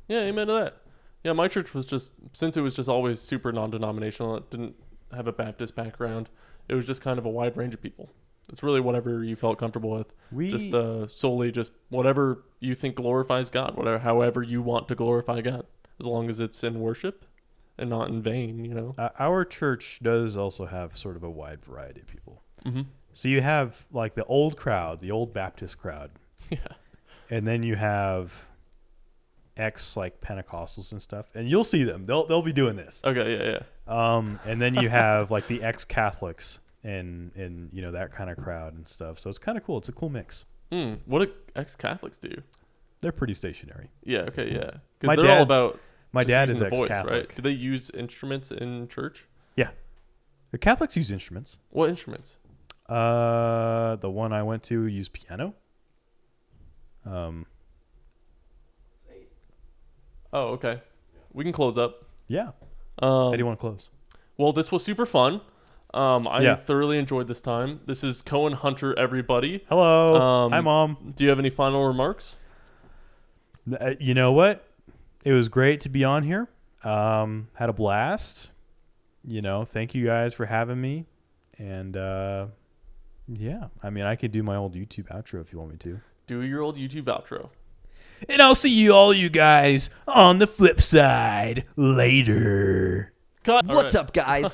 Yeah, amen to that. Yeah, my church was since it was just always super non-denominational, it didn't have a Baptist background. It was just kind of a wide range of people. It's really whatever you felt comfortable with. Solely just whatever you think glorifies God, however you want to glorify God, as long as it's in worship and not in vain, Our church does also have sort of a wide variety of people. Mm-hmm. So you have like the old crowd, the old Baptist crowd. Yeah. And then you have like Pentecostals and stuff, and you'll see them. They'll be doing this. Okay, yeah. And then you have like the ex-Catholics and that kind of crowd and stuff. So it's kind of cool. It's a cool mix. What do ex-Catholics do? They're pretty stationary. Yeah. Okay. Yeah. My Because they're all about. My dad is using the voice, ex-Catholic. right? Do they use instruments in church? Yeah, the Catholics use instruments. What instruments? The one I went to used piano. It's 8. Oh, okay. We can close up. Yeah. How do you Um, want to close? well, this was super fun. I Yeah. thoroughly enjoyed this time. This is Cohen Hunter, everybody. Hello. Hi, Mom. Do you have any final remarks? You know what? It was great to be on here. Had a blast. Thank you guys for having me. And yeah, I mean, I could do my old YouTube outro if you want me to. Do your old YouTube outro. And I'll see you guys on the flip side later. Cut. What's up, guys?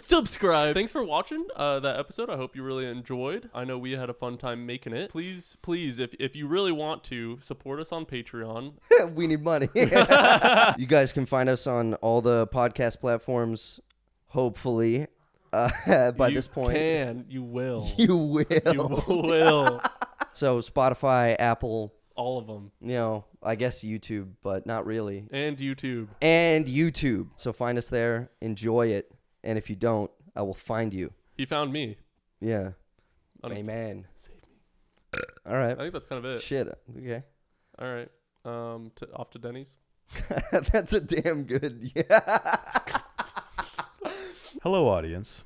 Subscribe. Thanks for watching that episode. I hope you really enjoyed. I know we had a fun time making it. Please, if you really want to, support us on Patreon. We need money. You guys can find us on all the podcast platforms, hopefully, by this point. You will. You will. You will. So Spotify, Apple, All of them. I guess YouTube, but not really. And YouTube. And YouTube. So find us there. Enjoy it. And if you don't, I will find you. He found me. Yeah. Amen. Save me. All right. I think that's kind of it. Shit. Okay. All right. Off to Denny's. That's a damn good. Yeah. Hello, audience.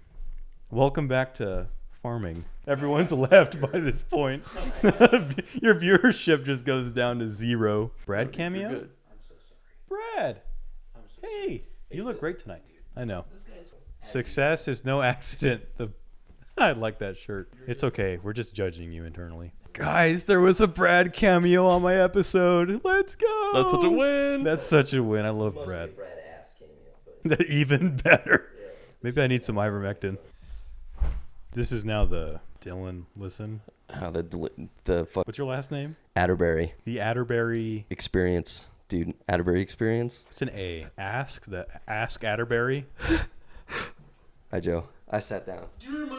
Welcome back to farming. Everyone's left by this point. Your viewership just goes down to 0. Brad cameo? You're good. I'm so sorry. Brad. I'm so Hey, you look great tonight. I know. This guy's Success is no accident. I like that shirt. It's okay. We're just judging you internally. Guys, there was a Brad cameo on my episode. Let's go. That's such a win. That's such a win. I love mostly Brad. Brad ass cameo, but Even better. yeah. Maybe I need some ivermectin. This is now the Dylan Listen. The fuck. What's your last name? Atterbury The Atterbury. experience, dude. Atterbury experience. It's an A. Ask Atterbury. Hi, Joe. I sat down. Do you remember